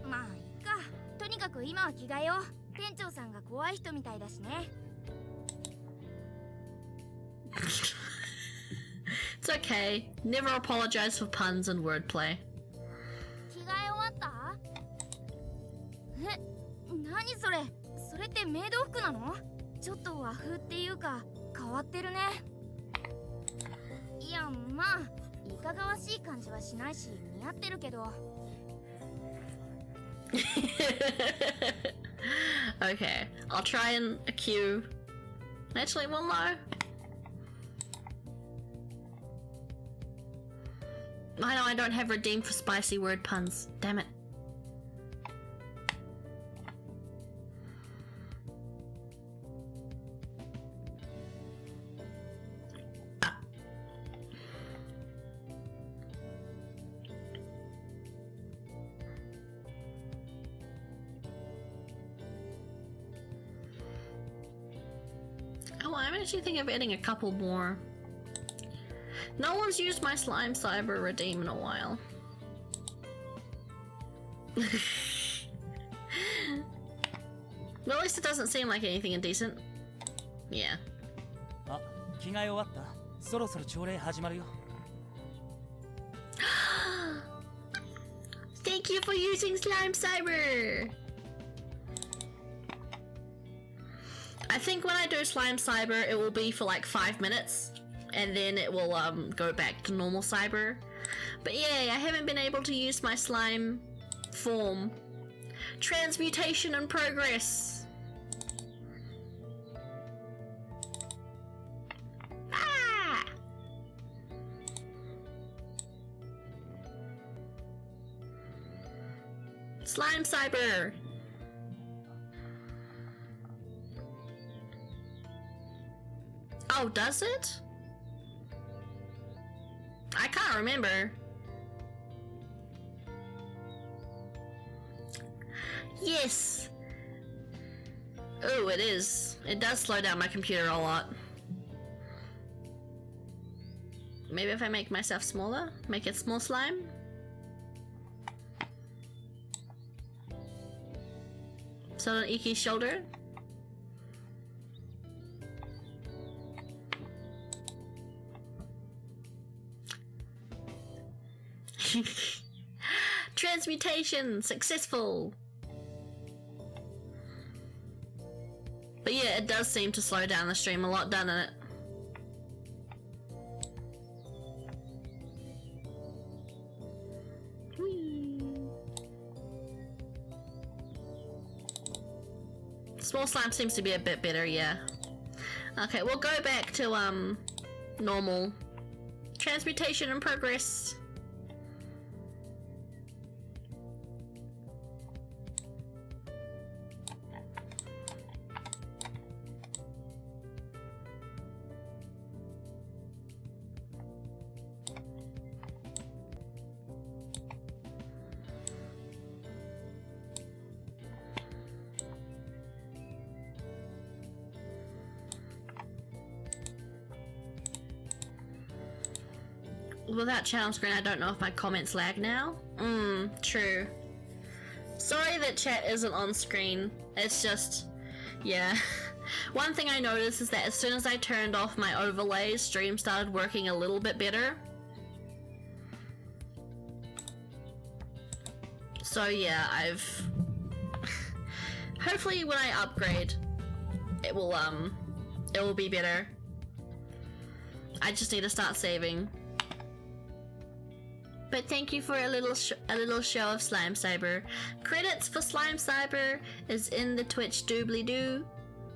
まあいいか。とにかく今は着替えよう。店長さんが怖い人みたいだしね。It's okay. Never apologize for puns and wordplay. 着替え終わった？え、何それ？それってメイド服なの？ちょっと和風っていうか変わってるね。いや、まあいかがわしい感じはしないし似合ってるけど。Okay, I'll try and accue. Actually, well, no. I know I don't have redeemed for spicy word puns. Damn it. Oh, I'm actually thinking of adding a couple more. No one's used my slime cyber redeem in a while. Well, at least it doesn't seem like anything indecent. Yeah. あ、着替え終わった。そろそろ朝礼始まるよ。Thank you for using slime cyber! I think when I do slime cyber, it will be for like 5 minutes, and then it will go back to normal cyber. But yeah, I haven't been able to use my slime form. Transmutation in progress. Ah! Slime cyber. Oh, does it? I can't remember. Yes. Oh, it is. It does slow down my computer a lot. Maybe if I make myself smaller, make it small slime. So on Iki's shoulder. Transmutation successful. But yeah, it does seem to slow down the stream a lot, doesn't it? Whee. Small slime seems to be a bit better, yeah. Okay, we'll go back to, normal. Transmutation in progress. Without chat on screen, I don't know if my comments lag now. True. Sorry that chat isn't on screen. It's just, yeah. One thing I noticed is that as soon as I turned off my overlays, stream started working a little bit better. So yeah, hopefully when I upgrade, it will be better. I just need to start saving. But thank you for a little show of Slime Cyber. Credits for Slime Cyber is in the Twitch doobly doo.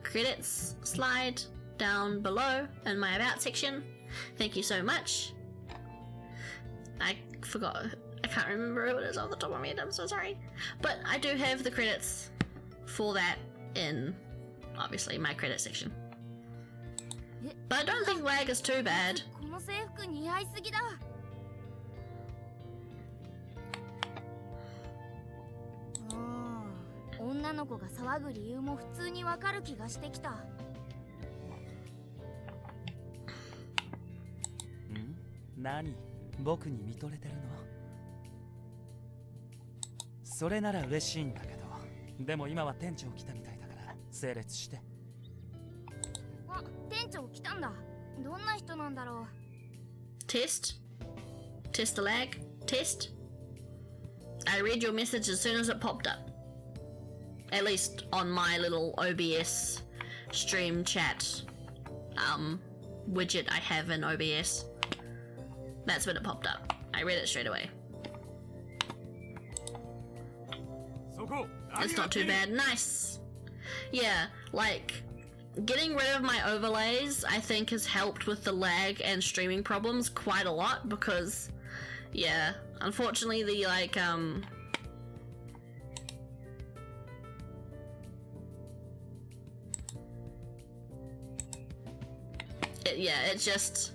Credits slide down below in my about section. Thank you so much. I forgot. I can't remember who it is off the top of my head. I'm so sorry. But I do have the credits for that in, obviously, my credit section. But I don't think lag is too bad. この制服似合いすぎだ。女の子が騒ぐ理由も普通にわかる気がしてきた。何？僕に見とれてるの？それなら嬉しいんだけど、でも今は店長来たみたいだから整列して。あ、店長来たんだ。どんな人なんだろう。Test? Test the lag? Test? I read your message as soon as it popped up. At least on my little OBS stream chat widget I have in OBS. That's when it popped up. I read it straight away. It's not too bad. Nice. Yeah, like getting rid of my overlays I think has helped with the lag and streaming problems quite a lot because yeah, unfortunately the it's just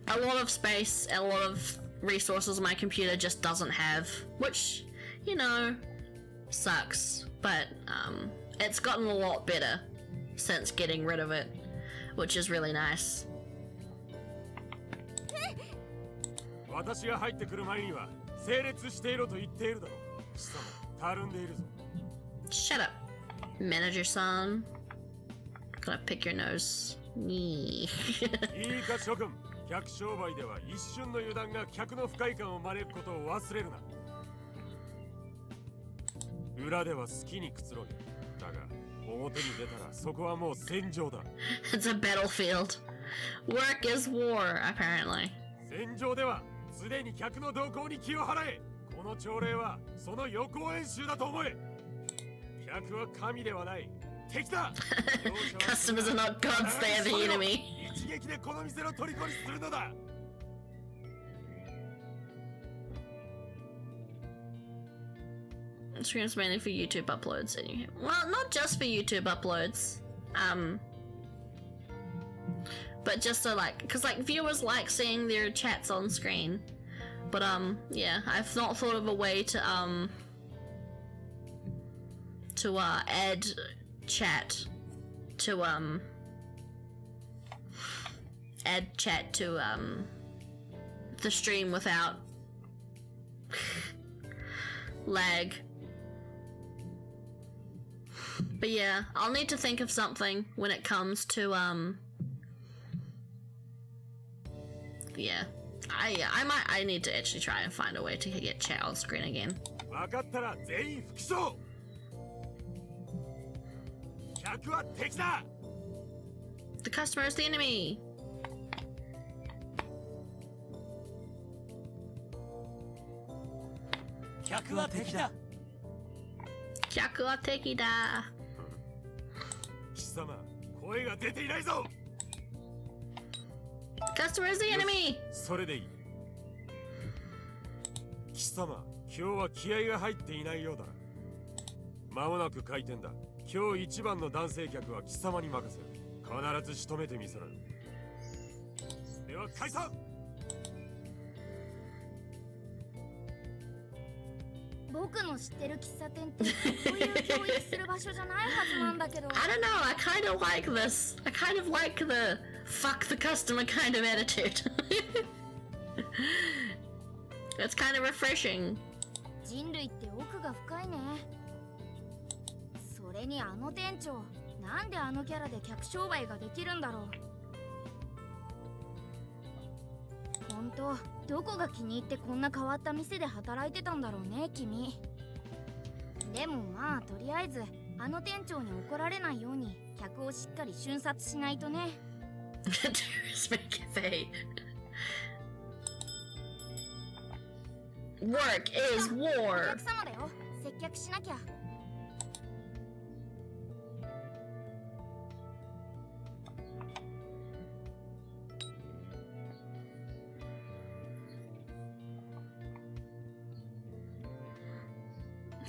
a lot of space, a lot of resources my computer just doesn't have, which, you know, sucks, but it's gotten a lot better since getting rid of it, which is really nice. Shut up, manager-san. Gonna pick your nose. いいか諸君、客商売では一瞬の油断が客の不快感を招くことを忘れるな。裏では好きにくつろげ。だが表に出たらそこはもう戦場だ。It's a battlefield. Work is war, apparently. 戦場ではすでに客の動向に気を払え。この朝礼はその予行演習だと思え。客は神ではない。Customers are not gods, they are the enemy. Streams mainly for YouTube uploads, and you well, not just for YouTube uploads, but just so because viewers like seeing their chats on screen. But yeah, I've not thought of a way to add chat to the stream without lag. But yeah, I'll need to think of something when it comes to yeah, I need to actually try and find a way to get chat on screen again. The customer is the enemy. 様、声が出ていないぞ。 Customer is the enemy! それでいい。貴様、今日は気合が入っていないようだ。間もなく開店だ。今日一番の男性客は貴様に任せる。必ず仕留めてみせろ。では解散。僕の知ってる喫茶店ってそういう教育する場所じゃないはずなんだけど。 I don't know, I kind of like this. I kind of like the fuck the customer kind of attitude. It's kind of refreshing. 人類って奥が深いね。それにあの店長、なんであのキャラで客商売ができるんだろう。本当、どこが気に入ってこんな変わった店で働いてたんだろうね、君。でもまあとりあえずあの店長に怒られないように客をしっかり瞬殺しないとね。Work is お war. 客様だよ、接客しなきゃ。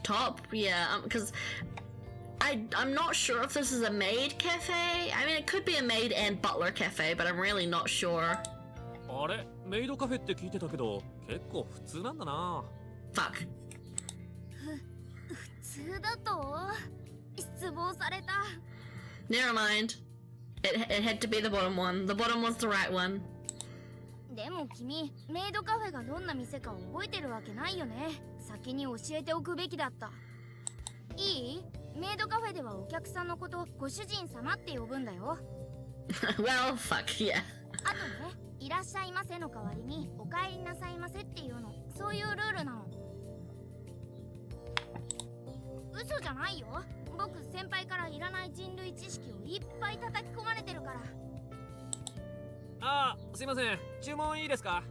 Top, yeah, because I'm not sure if this is a maid cafe. I mean, it could be a maid and butler cafe, but I'm really not sure. あれ、メイドカフェって聞いてたけど、結構普通なんだな。Fuck. 普通だと失望された。 Never mind. It had to be the bottom one. The bottom was the right one. でも君、メイドカフェがどんな店か覚えてるわけないよね。先に教えておくべきだった。いい？メイドカフェではお客さんのことご主人様って呼ぶんだよ。Well, fuck, yeah. あとね、いらっしゃいませの代わりにお帰りなさいませっていうの。そういうルールなの。嘘じゃないよ。僕先輩からいらない人類知識をいっぱい叩き込まれてるから。あー、すいません。注文いいですか？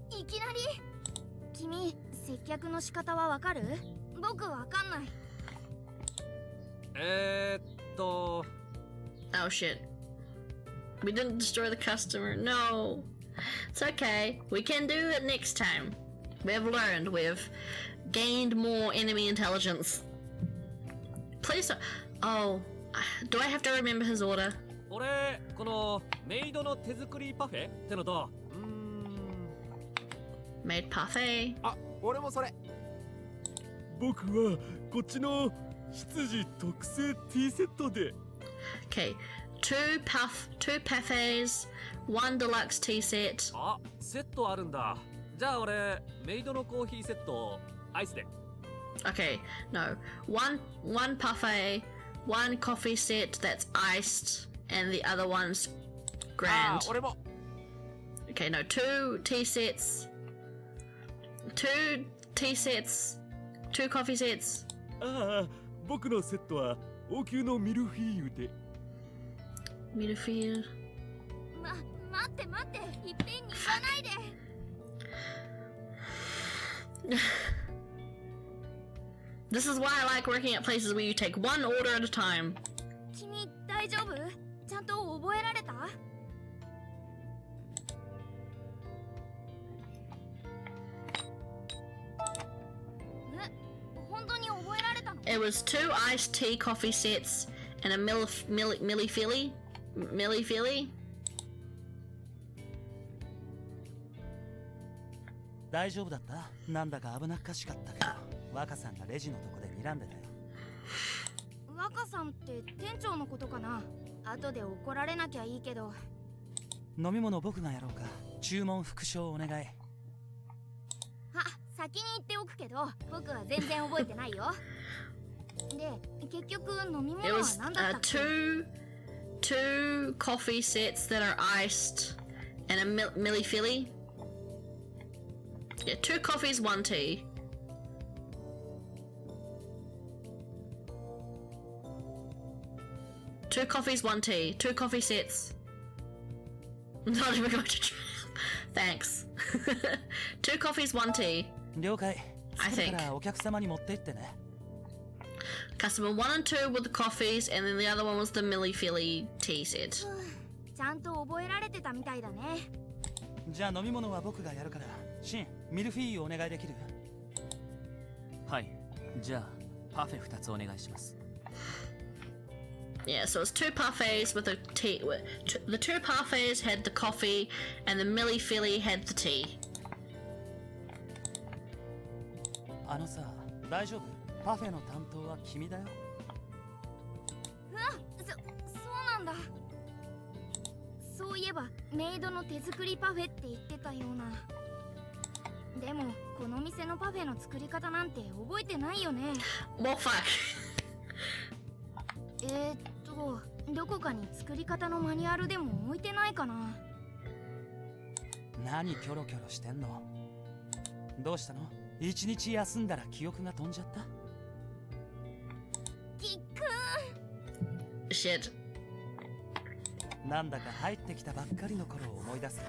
いきなり？君、接客の仕方はわかる？僕わかんない。Oh shit. We didn't destroy the customer. No. It's okay. We can do it next time. We've learned. We've gained more enemy intelligence. Please don't. Oh. Do I have to remember his order? 俺、このメイドの手作りパフェってのと、Made parfait. あ、俺もそれ。僕はこっちの羊特製ティーセットで。 Okay. Two parfaits, one deluxe tea set. あ、セットあるんだ。じゃあ俺、メイドのコーヒーセット、アイスで。Okay. No. One parfait, one coffee set that's iced, and the other one's あ、 grand. 俺も。 Okay, no, two tea sets, two coffee sets. ああ、僕のセットは王宮のミルフィーユで。Midfield. 待って待って、いっぺんに言わないで。This is why I like working at places where you take one order at a time. 君大丈夫？ちゃんと覚えられた？本当に覚えられたの？ It was two iced tea coffee sets and a milli filly. 大丈夫だった？なんだか危なっかしかったけど、若さんがレジのとこで睨んでたよ。若さんって店長のことかな？後で怒られなきゃいいけど。飲み物僕がやろうか。注文復唱お願い。先に言っておくけど、僕は全然覚えてないよ。で、結局飲み物 It は was 何だったっけ？ two coffee sets that are iced and a milli filly. Yeah, two coffees, one tea. Two coffees, one tea. Two coffee sets. I'm not even going to try. Thanks. Two coffees, one tea. 了解。 I 作る think. からお客様に持って行ってね。Customer 1 and 2 were the coffees, and then the other one was the Millie Philly tea set. ちゃんと覚えられてたみたいだね。じゃあ飲み物は僕がやるから、シン、ミルフィーユお願いできる？はい。じゃあパフェ2つお願いします。Yeah, so it's 2 parfaits with a tea. The 2 parfaits had the coffee, and the Millie Philly had the tea. あのさ、大丈夫？パフェの担当は君だよ。そうなんだ。そういえばメイドの手作りパフェって言ってたような。でもこの店のパフェの作り方なんて覚えてないよね。Well, fuck. どこかに作り方のマニュアルでも置いてないかな。何キョロキョロしてんの？どうしたの？一日休んだら記憶が飛んじゃった？キック Shit. なんだか入ってきたばっかりの頃を思い出す。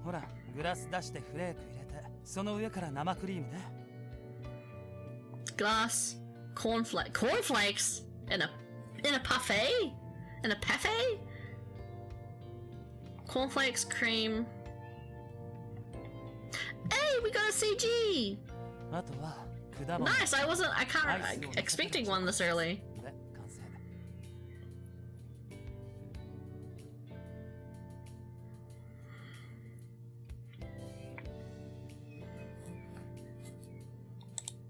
ほら、グラス出してフレーク入れて、その上から生クリームね。Glass, cornflakes in a parfait? In a parfait? Cornflakes, cream. Hey, we got a CG! あとは果物。 Nice, I can't expecting one this early. で、完成。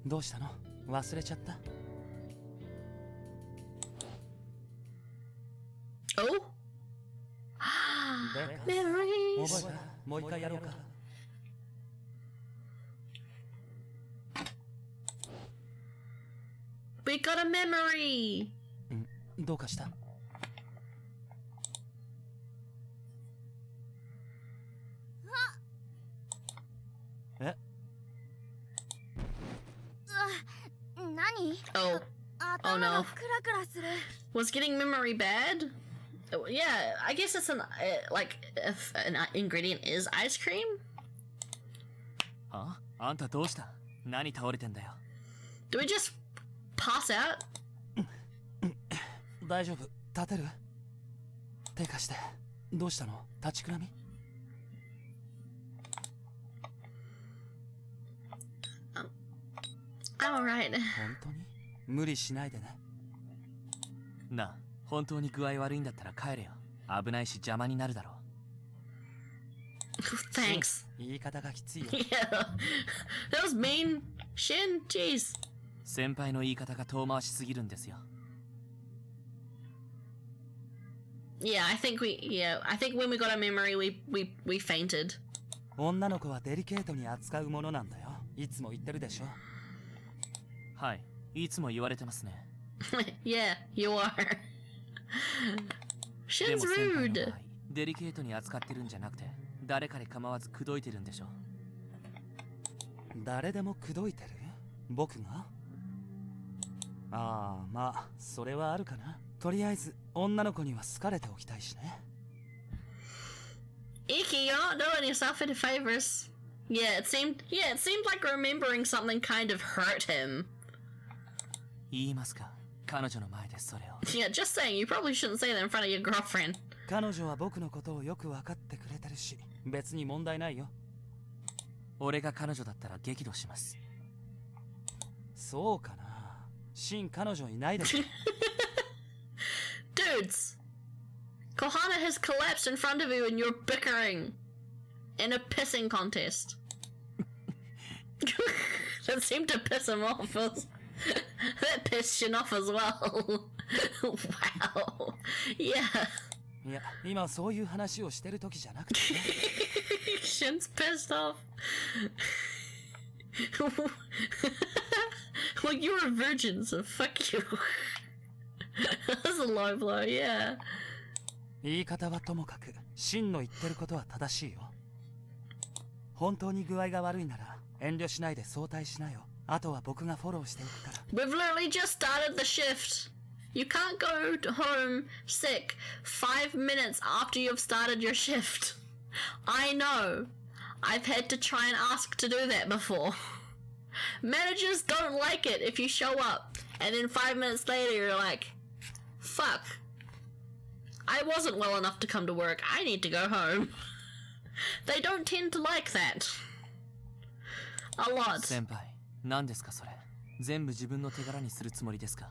どうしたの？忘れちゃった？ Oh? で、 Memories! 覚えた？もう一回やろうか。We got a memory! どうかした？え？何？ Oh, 頭 no. がクラクラする。 was getting memory bad? Oh, yeah, I guess it's like, if an ingredient is ice cream? は？あんたどうした？何倒れてんだよ。 Do we just pass out? 大丈夫？立てる？手貸して。どうしたの？立ちくらみ？ I'm alright. 本当に？無理しないでね。なあ、本当に具合悪いんだったら帰れよ。危ないし邪魔になるだろう。Thanks. 言い方がきついよ。Yeah. That was mean. Shin, jeez. 先輩の言い方が遠回しすぎるんですよ。Yeah, I think when we got our memory, we fainted. 女の子はデリケートに扱うものなんだよ。いつも言ってるでしょ。はい、いつも言われてますね。Yeah, you are. で Shin's も先輩の rude. 場合デリケートに扱ってるんじゃなくて、誰かに構わず口説いてるんでしょ。誰でも口説いてる？僕が？ああ、まあ、それはあるかな。とりあえず、女の子には好かれておきたいしね。Iki, you're not doing yourself any favors. Yeah, it seemed like remembering something kind of hurt him. 言いますか？彼女の前でそれを。Yeah, just saying, you probably shouldn't say that in front of your girlfriend. 彼女は僕のことをよく分かってくれてるし、別に問題ないよ。俺が彼女だったら激怒します。そうかな。シン、彼女いないでしょ。Dudes, Kohana has collapsed in front of you and you're bickering in a pissing contest. That seemed to piss him off. That pissed Shin off as well. Wow. Yeah. いや、今そういう話をしてる時じゃなくてね。Shin's pissed off. Well, you were a virgin, so fuck you. That's a low blow, yeah. 言い方はともかく、シンの言ってることは正しいよ。本当に具合が悪いなら、遠慮しないで早退しなよ。あとは僕がフォローしておくから。We've literally just started the shift. You can't go home sick 5 minutes after you've started your shift. I know. I've had to try and ask to do that before. Managers don't like it if you show up and then 5 minutes later you're like, fuck, I wasn't well enough to come to work, I need to go home. They don't tend to like that. A lot. 先輩、何ですかそれ。全部自分の手柄にするつもりですか。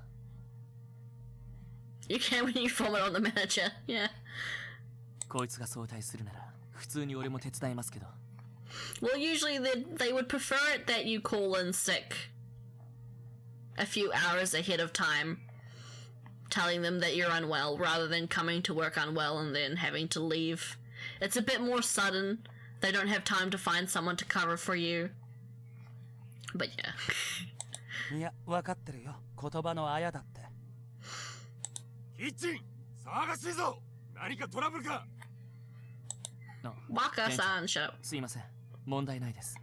You can when you vomit on the manager, yeah. こいつが早退するなら、普通に俺も手伝いますけど。Well, usually they would prefer it that you call in sick a few hours ahead of time, telling them that you're unwell rather than coming to work unwell and then having to leave. It's a bit more sudden. They don't have time to find someone to cover for you. But yeah. いや、わかってるよ。言葉のあやだって。キッチン騒がしいぞ。何かトラブルか。Waka-san show. すいません、問題ないです。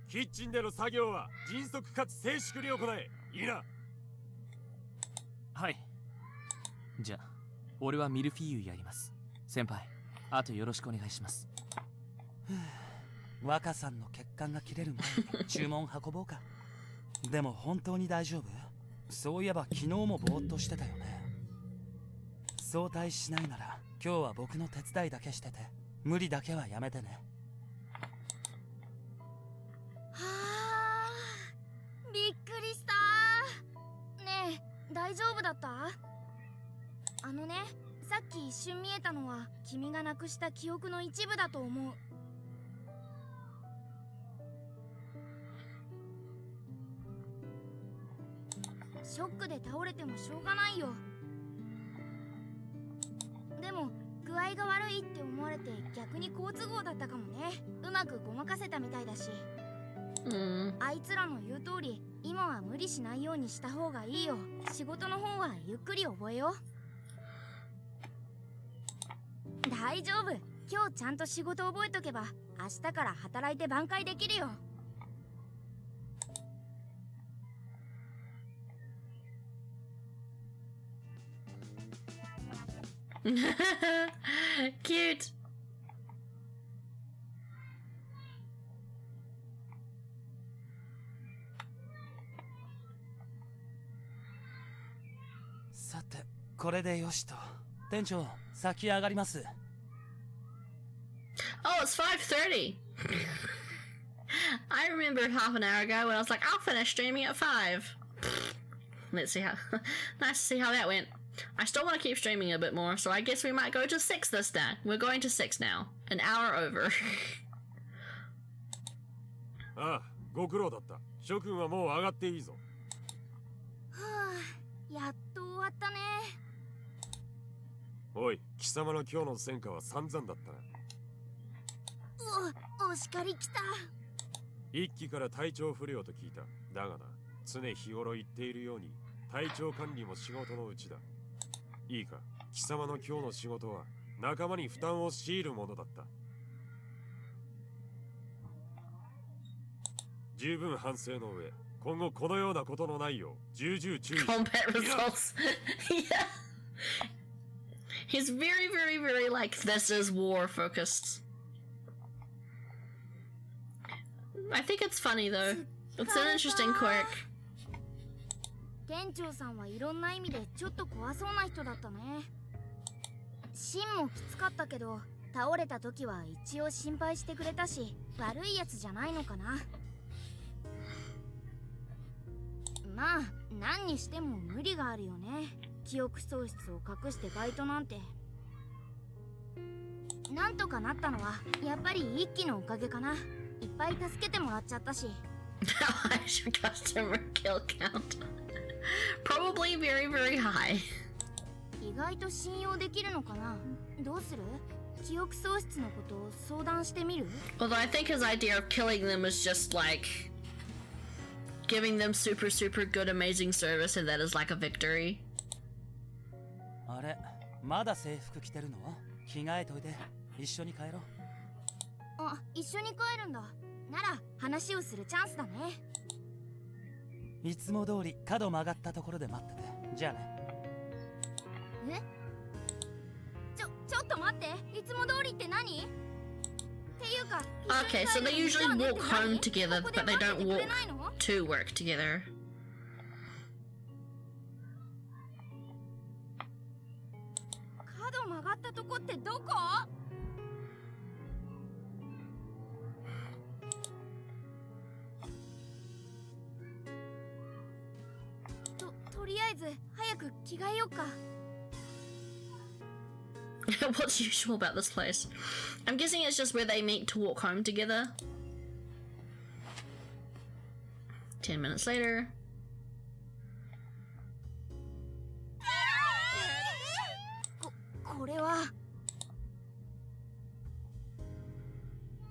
キッチンでの作業は迅速かつ静粛に行え。いいな。はい。じゃあ、俺はミルフィーユやります。先輩、あとよろしくお願いします。若さんの血管が切れる前に注文運ぼうか。でも本当に大丈夫？そういえば昨日もぼーっとしてたよね。早退しないなら今日は僕の手伝いだけしてて、無理だけはやめてね。はあ、びっくりした。ねえ、大丈夫だった？あのね、さっき一瞬見えたのは君がなくした記憶の一部だと思う。ショックで倒れてもしょうがないよ。でも具合が悪いって思われて逆に好都合だったかもね。うまくごまかせたみたいだし。あいつらの言う通り今は無理しないようにした方がいいよ。仕事の方はゆっくり覚えよう。大丈夫、今日ちゃんと仕事覚えとけば明日から働いて挽回できるよ。Cute. さて、これでよしと。店長、先上がります。Oh, it's 5:30. I remembered half an hour ago when I was like, I'll finish streaming at 5. Let's see how... Nice to see how that went. I still want to keep streaming a bit more, so I guess we might go to 6 this time. We're going to 6 now. An hour over. ああ、ご苦労だった。諸君はもう上がっていいぞ。はあ、やっと終わったね。おい、貴様の今日の戦果は散々だったな。お叱り来た。一期から体調不良と聞いた。だがな、常日頃言っているように体調管理も仕事のうちだ。いいか、貴様の今日の仕事は仲間に負担を強いるものだった。十分反省の上、今後このようなことのないよう重々注意し。Combat results. Yeah. He's very, very, very like, this is war focused. I think it's funny though. It's an interesting quirk. 店長さんはいろんな意味でちょっと怖そうな人だったね。芯もきつかったけど、倒れた時は一応心配してくれたし、悪いやつじゃないのかな。まあ、何にしても無理があるよね。記憶喪失を隠してバイトなんて。なんとかなったのはやっぱり一期のおかげかな。いっぱい助けてもらっちゃったし。How high is your customer kill count? Probably very, very high. 意外と信用できるのかな。どうする？記憶喪失のことを相談してみる？ Although I think his idea of killing them is just like giving them super, super good, amazing service, and that is like a victory. あれ、まだ制服着てるの？着替えといて、一緒に帰ろう。あ、一緒に帰るんだ。なら話をするチャンスだね。いつも通り角曲がったところで待ってて。じゃあね。ちょっと待って。いつも通りって何？ Okay, so they usually walk home together, but they don't walk to work together. 角曲がったとこってどこ？とりあえず早く着替えようか。What's usual about this place? I'm guessing it's just where they meet to walk home together. 10 minutes later. これは。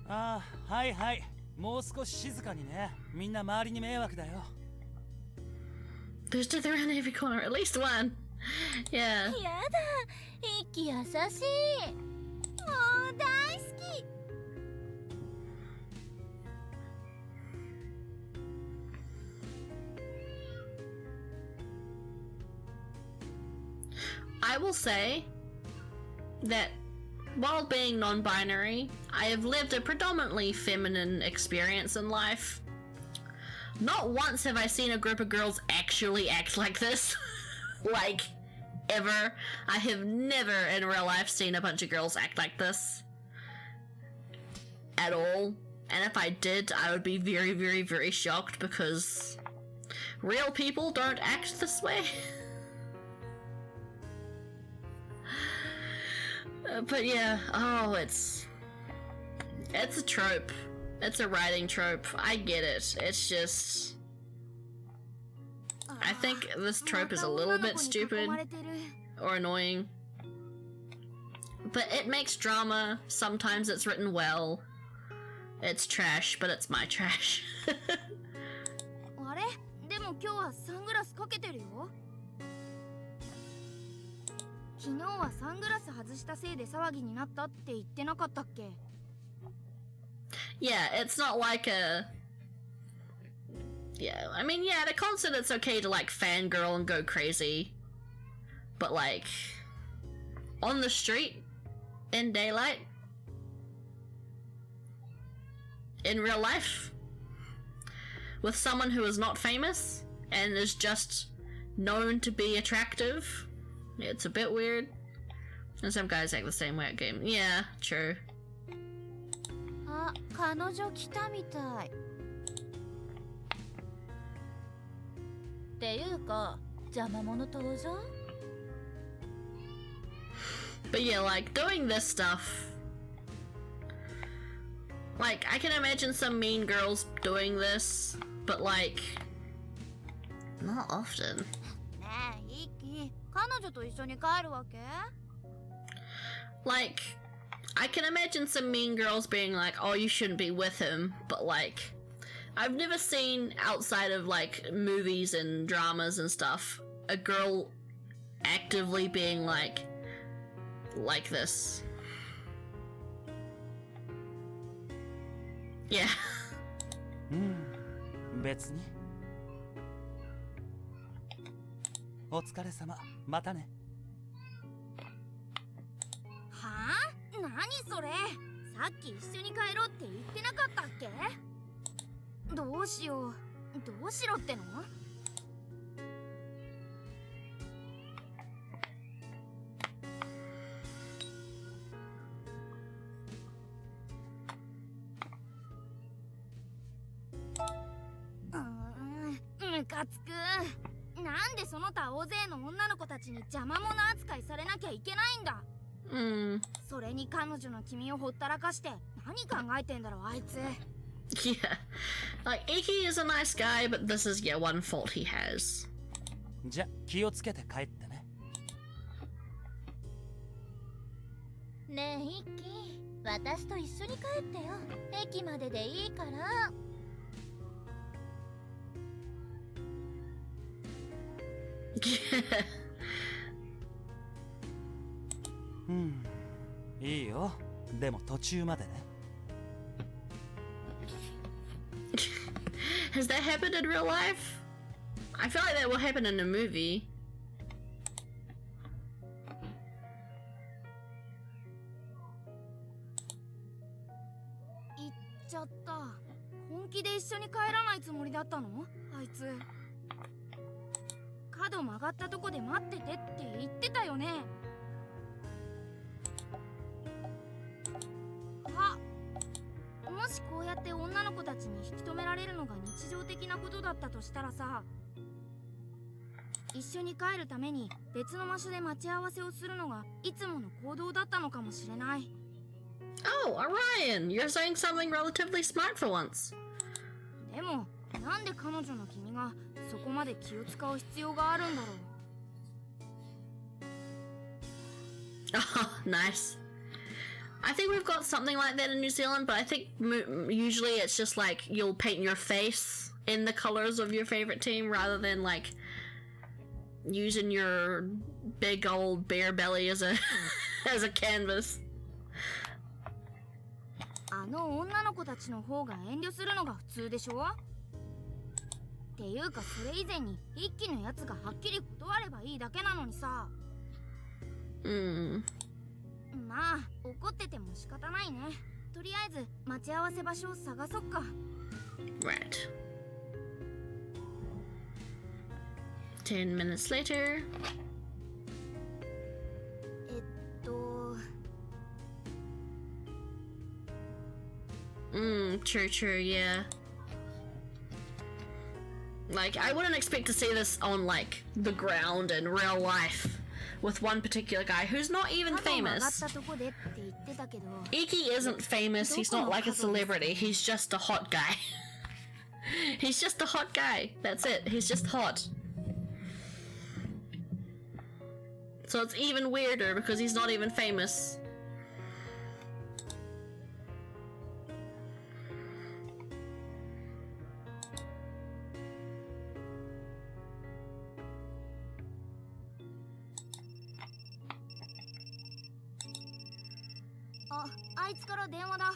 ああ、はいはい。もう少し静かにね。みんな周りに迷惑だよ。There's death around every corner, at least one. Yeah. やだ、息優しい。もう大好き。I will say that while being non-binary, I have lived a predominantly feminine experience in life. Not once have I seen a group of girls actually act like this. Like, ever. I have never in real life seen a bunch of girls act like this. At all. And if I did, I would be very, very, very shocked because real people don't act this way. But yeah, oh, it's a trope. It's a writing trope. I get it. It's just... I think this trope is a little bit stupid or annoying. But it makes drama. Sometimes it's written well. It's trash, but it's my trash. あれ？でも今日はサングラスかけてるよ。昨日はサングラス外したせいで騒ぎになったって言ってなかったっけ？ Yeah, it's not like a... Yeah, I mean, yeah, at a concert it's okay to, like, fangirl and go crazy. But, like, on the street, in daylight, in real life, with someone who is not famous and is just known to be attractive, it's a bit weird. And some guys act the same way at game. Yeah, true. あ、彼女来たみたい。っていうか、邪魔者登場？ But yeah, like, doing this stuff... Like, I can imagine some mean girls doing this, but like... Not often. ねえ、イッキー、彼女と一緒に帰るわけ？ Like, I can imagine some mean girls being like, oh, you shouldn't be with him, but like... I've never seen, outside of like, movies and dramas and stuff, a girl actively being like this. Yeah. 別に。お疲れ様。またね。はあ？何それ？さっき一緒に帰ろうって言ってなかったっけ？どうしよう。どうしろっての？ムカつく。なんでその他大勢の女の子たちに邪魔者扱いされなきゃいけないんだ。それに彼女の君をほったらかして何考えてんだろうあいつ。Yeah. Like, Iki is a nice guy, but this is, yeah, one fault he has. じゃ、気をつけて帰ってね。ねえ、イッキー、私と一緒に帰ってよ。駅まででいいから。いいよ。でも途中までね。Has that happened in real life? I feel like that will happen in a movie. ないつもりだったのあいつ。角曲がったとこで待っててって言ってたよね。あ、もしこうやって女の子たちに引き止められるのが日常的なことだったとしたらさ、一緒に帰るために別の場所で待ち合わせをするのがいつもの行動だったのかもしれない。Oh, Orion, you're saying something relatively smart for once. でもなんで彼女の君がそこまで気を使う必要があるんだろう。Oh, nice. I think we've got something like that in New Zealand, but I think usually it's just like you'll paint your face in the colors of your favorite team rather than like using your big old bear belly as a as a canvas. あの女の子たちの方が遠慮するのが普通でしょ。っていうかそれ以前に一気のやつがはっきり断ればいいだけなのにさ。まあ怒ってても仕方ないね。とりあえず待ち合わせ場所を探そっか。 Right. 10 minutes later. True, yeah. Like, I wouldn't expect to see this on, like, the ground in real life with one particular guy who's not even famous. Iki isn't famous, he's not like a celebrity, he's just a hot guy. He's just a hot guy, that's it, he's just hot. So it's even weirder because he's not even famous. Ah, あいつから電話だ。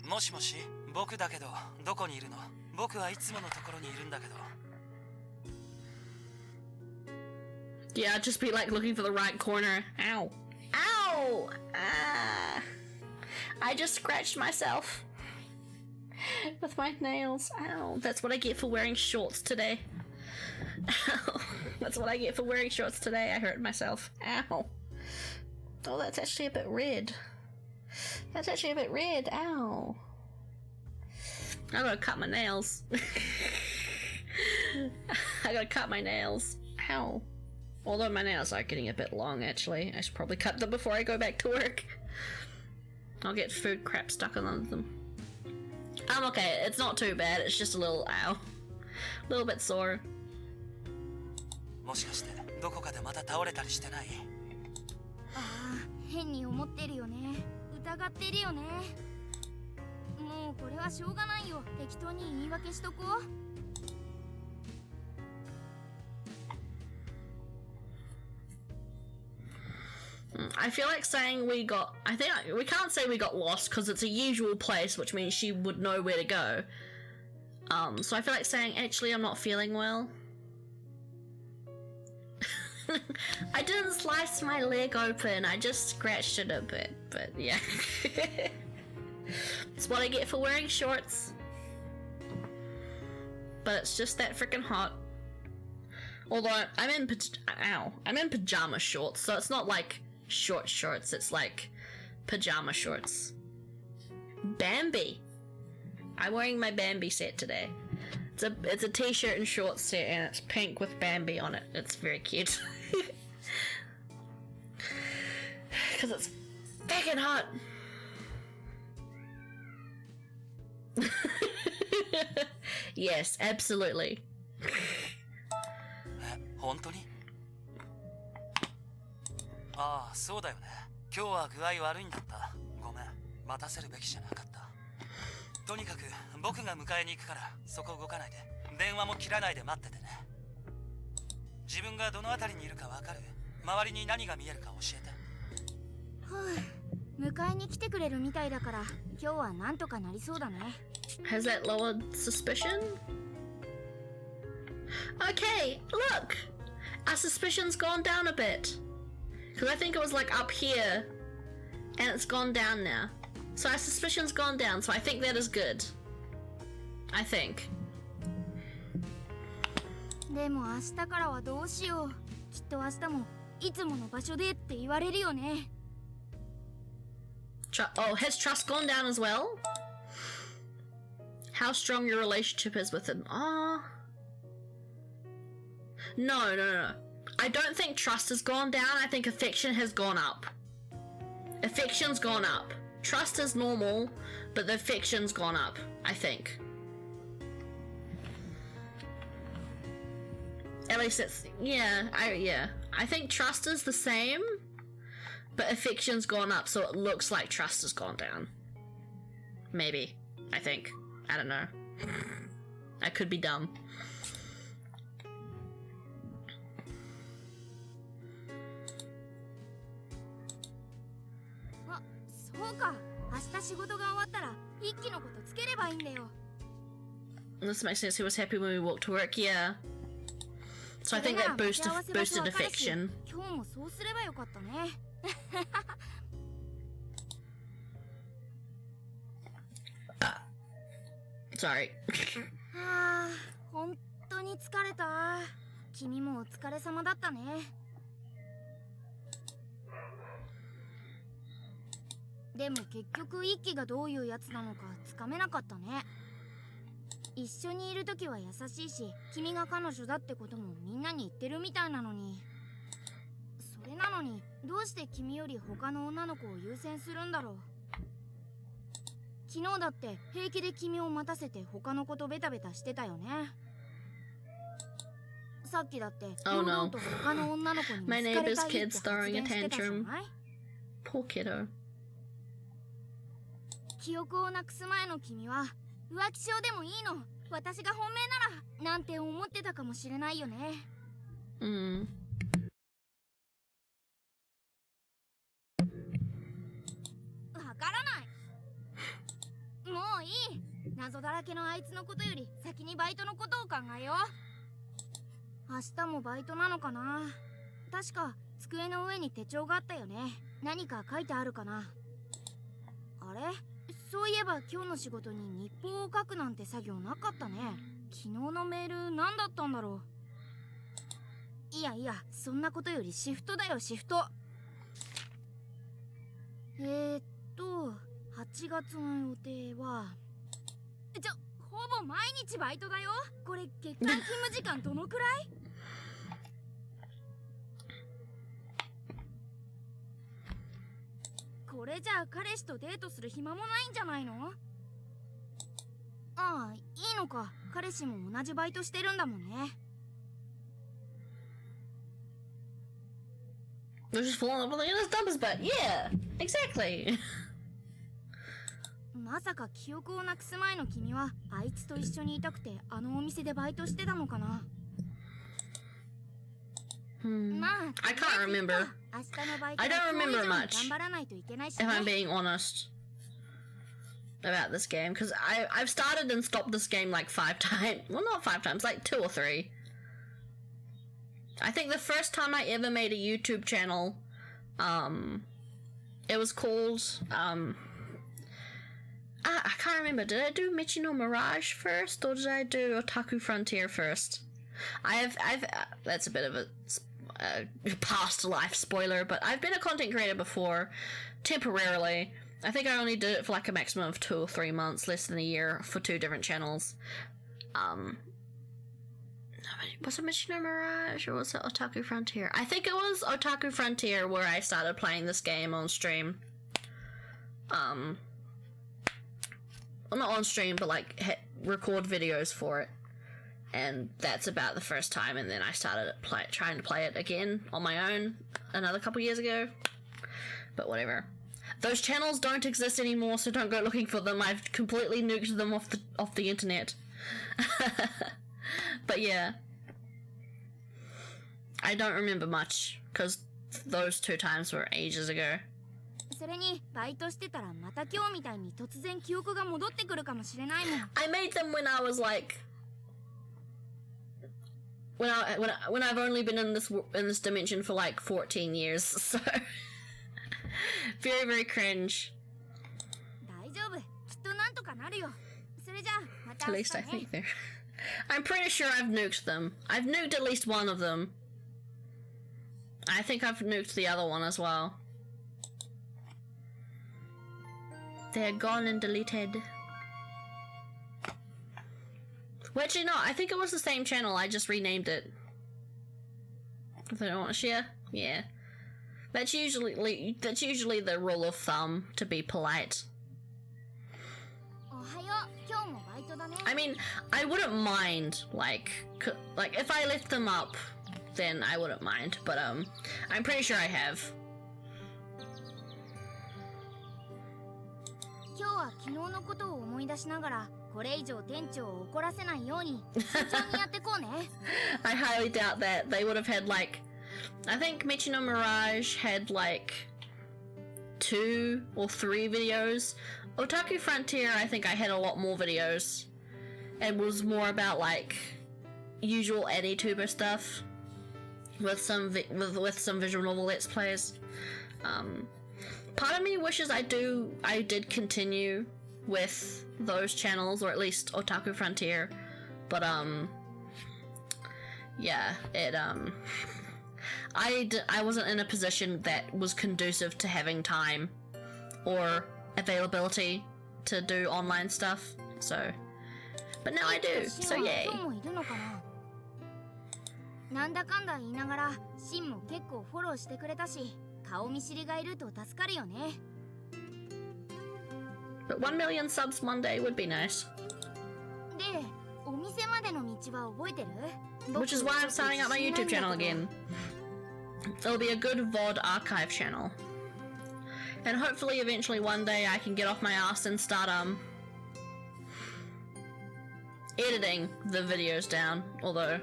もしもし、僕だけど、どこにいるの？僕はいつものところにいるんだけど。Yeah, I'd just be like looking for the right corner. Ow. Ow! Ah. I just scratched myself with my nails. Ow. That's what I get for wearing shorts today. Ow. That's what I get for wearing shorts today. I hurt myself. Ow. Oh, that's actually a bit red. That's actually a bit red. Ow. I gotta cut my nails. I gotta cut my nails. Ow. Although my nails are getting a bit long, actually. I should probably cut them before I go back to work. I'll get food crap stuck on them. I'm okay. It's not too bad. It's just a little, ow. A little bit sore. もしかしてどこかでまた倒れたりしてない？ああ、変に思ってるよね。疑ってるよね。もうこれはしょうがないよ。適当に言い訳しとこう。I feel like saying we got... I think we can't say we got lost because it's a usual place, which means she would know where to go. So I feel like saying, actually, I'm not feeling well. I didn't slice my leg open, I just scratched it a bit, but yeah. It's what I get for wearing shorts. But it's just that freaking hot. Although, I'm in pajama shorts, so it's not like short shorts, it's like pajama shorts. Bambi! I'm wearing my Bambi set today. It's a t-shirt and shorts set and it's pink with Bambi on it. It's very cute. Because it's fucking hot. Yes, absolutely. 本当に？ああ、そうだよね。今日は具合悪いんだった。ごめん、待たせるべきじゃなかった。とにかく僕が迎えに行くからそこ動かないで。電話も切らないで待っててね。自分がどの辺りにいるかわかる？周りに何が見えるか教えて。迎えに来てくれるみたいだから今日はなんとかなりそうだね。Has that lowered suspicion? Okay, look! Our suspicion's gone down a bit. Because I think it was like up here, and it's gone down now. So our suspicion's gone down, so I think that is good. I think. でも明日からはどうしよう。きっと明日もいつもの場所でって言われるよね。Oh, has trust gone down as well? How strong your relationship is with him? Ah. No. I don't think trust has gone down. I think affection has gone up. Affection's gone up. Trust is normal, but the affection's gone up, I think. At least it's, yeah. I think trust is the same, but affection's gone up, so it looks like trust has gone down. Maybe. I think. I don't know. I could be dumb. あ、そうか。明日仕事が終わったら一輝のことつければいいんだよ。This makes sense. He was happy when we walked to work, yeah. So I think that boosted affection. 今日もそうすればよかったね。Sorry. はあ、本当に疲れた。君もお疲れ様だったね。でも結局一輝がどういうやつなのかつかめなかったね。一緒にいる時は優しいし、君が彼女だってこともみんなに言ってるみたいなのに。それなのにどうして君より他の女の子を優先するんだろう。昨日だって平気で君を待たせて他の子とベタベタしてたよね。さっきだって堂々と他の女の子に見つかれたいって発言してたじゃない？ Poor kiddo. 記憶をなくす前の君は浮気症でもいいの、私が本命ならなんて思ってたかもしれないよね。わからない。もういい。謎だらけのあいつのことより先にバイトのことを考えよう。明日もバイトなのかな。確か机の上に手帳があったよね。何か書いてあるかな。あれ、そういえば今日の仕事に日報を書くなんて作業なかったね。昨日のメール何だったんだろう。いやそんなことよりシフトだよ、シフト。8月の予定はほぼ毎日バイトだよ。これ月間勤務時間どのくらい？これじゃあ彼氏とデートする暇もないんじゃないの？ああ、いいのか。彼氏も同じバイトしてるんだもんね。We're just falling in love with his numbers, but yeah, exactly. まさか記憶をなくす前の君はあいつと一緒にいたくてあのお店でバイトしてたのかな。まあ、I can't remember. 明日のバイト I don't remember 頑 much, 張らないといけないしね。 if I'm being honest about this game, because I've started and stopped this game like 5 times. Well, not 5 times, like 2 or 3. I think the first time I ever made a YouTube channel, it was called, I can't remember. Did I do Michi no Mirage first, or did I do Otaku Frontier first? I've that's a bit of a past life spoiler, but I've been a content creator before, temporarily. I think I only did it for like a maximum of 2 or 3 months, less than a year, for 2 different channels. Was it Michi no Mirage, or was it Otaku Frontier? I think it was Otaku Frontier where I started playing this game on stream. Well, not on stream, but like record videos for it. And that's about the first time, and then I started trying to play it again on my own another couple years ago. But whatever. Those channels don't exist anymore, so don't go looking for them. I've completely nuked them off the internet. But yeah. I don't remember much, because those 2 times were ages ago. それにバイトしてたらまた今日みたいに突然記憶が戻ってくるかもしれないもん。I made them when I was like when I've only been in this dimension for like 14 years, so very, very cringe. 大丈夫、きっとなんとかなるよ。それじゃあま At least I think they're... I'm pretty sure I've nuked them. I've nuked at least one of them. I think I've nuked the other one as well. They're gone and deleted. Well, actually, no, I think it was the same channel. I just renamed it. If they don't want to share, yeah. That's usually the rule of thumb, to be polite. I mean, I wouldn't mind, like if I lift them up, then I wouldn't mind, but I'm pretty sure I have. 今日は昨日のことを思い出しながらこれ以上店長を怒らせないように慎重にやってこうね。I highly doubt that they would have had like, I think Michino Mirage had like 2 or 3 videos. Otaku Frontier, I think I had a lot more videos. It was more about like usual AniTuber stuff with some with some visual novel let's plays. Part of me wishes I did continue with those channels, or at least Otaku Frontier, but yeah, it I wasn't in a position that was conducive to having time or availability to do online stuff, so, but now I do, so yay. なんだかんだ言いながらシンも結構フォローしてくれたし、顔見知りがいると助かるよね。 But 1 million subs Monday would be nice. で、お店までの道は覚えてる？ Which is why I'm starting up my YouTube channel again. It'll be a good VOD archive channel. And hopefully eventually one day I can get off my ass and start editing the videos down, although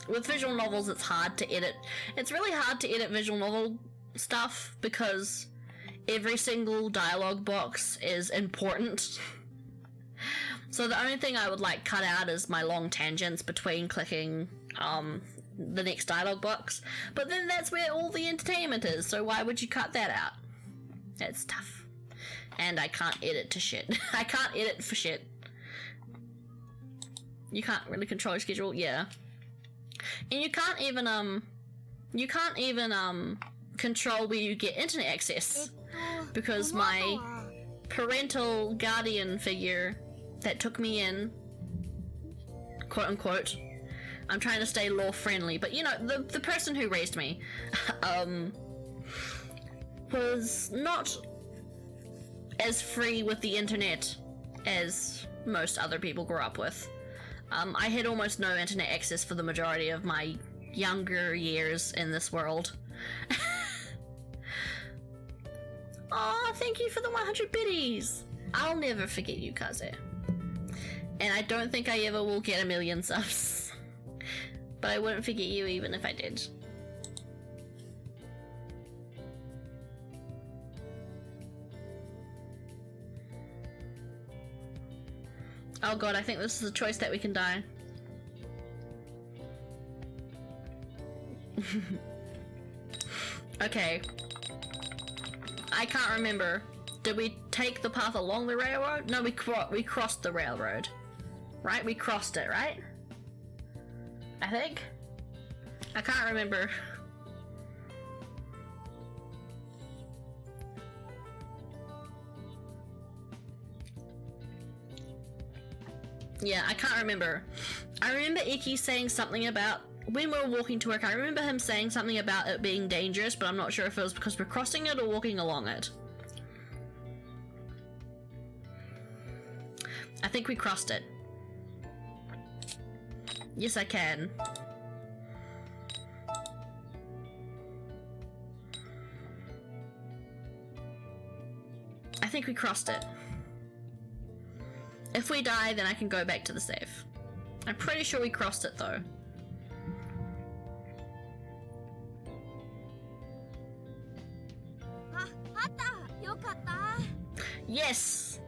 with visual novels it's hard to edit. It's really hard to edit visual novel stuff because every single dialogue box is important. So the only thing I would like cut out is my long tangents between clicking the next dialogue box. But then that's where all the entertainment is, so why would you cut that out? It's tough. And I can't edit to shit. I can't edit for shit. You can't really control your schedule, yeah. And you can't even control where you get internet access, because my parental guardian figure that took me in, quote unquote, I'm trying to stay law friendly, but you know, the person who raised me was not as free with the internet as most other people grew up with. I had almost no internet access for the majority of my younger years in this world. Aw, thank you for the 100 biddies! I'll never forget you, Kaze. And I don't think I ever will get 1 million subs. But I wouldn't forget you even if I did. Oh god, I think this is a choice that we can die. Okay. I can't remember. Did we take the path along the railroad? No, we crossed the railroad. Right? We crossed it, right? I think? I can't remember. Yeah, I can't remember. I remember Iki saying something about, when we were walking to work, I remember him saying something about it being dangerous, but I'm not sure if it was because we're crossing it or walking along it. I think we crossed it. Yes, I can. I think we crossed it. If we die, then I can go back to the save. I'm pretty sure we crossed it, though. Yes!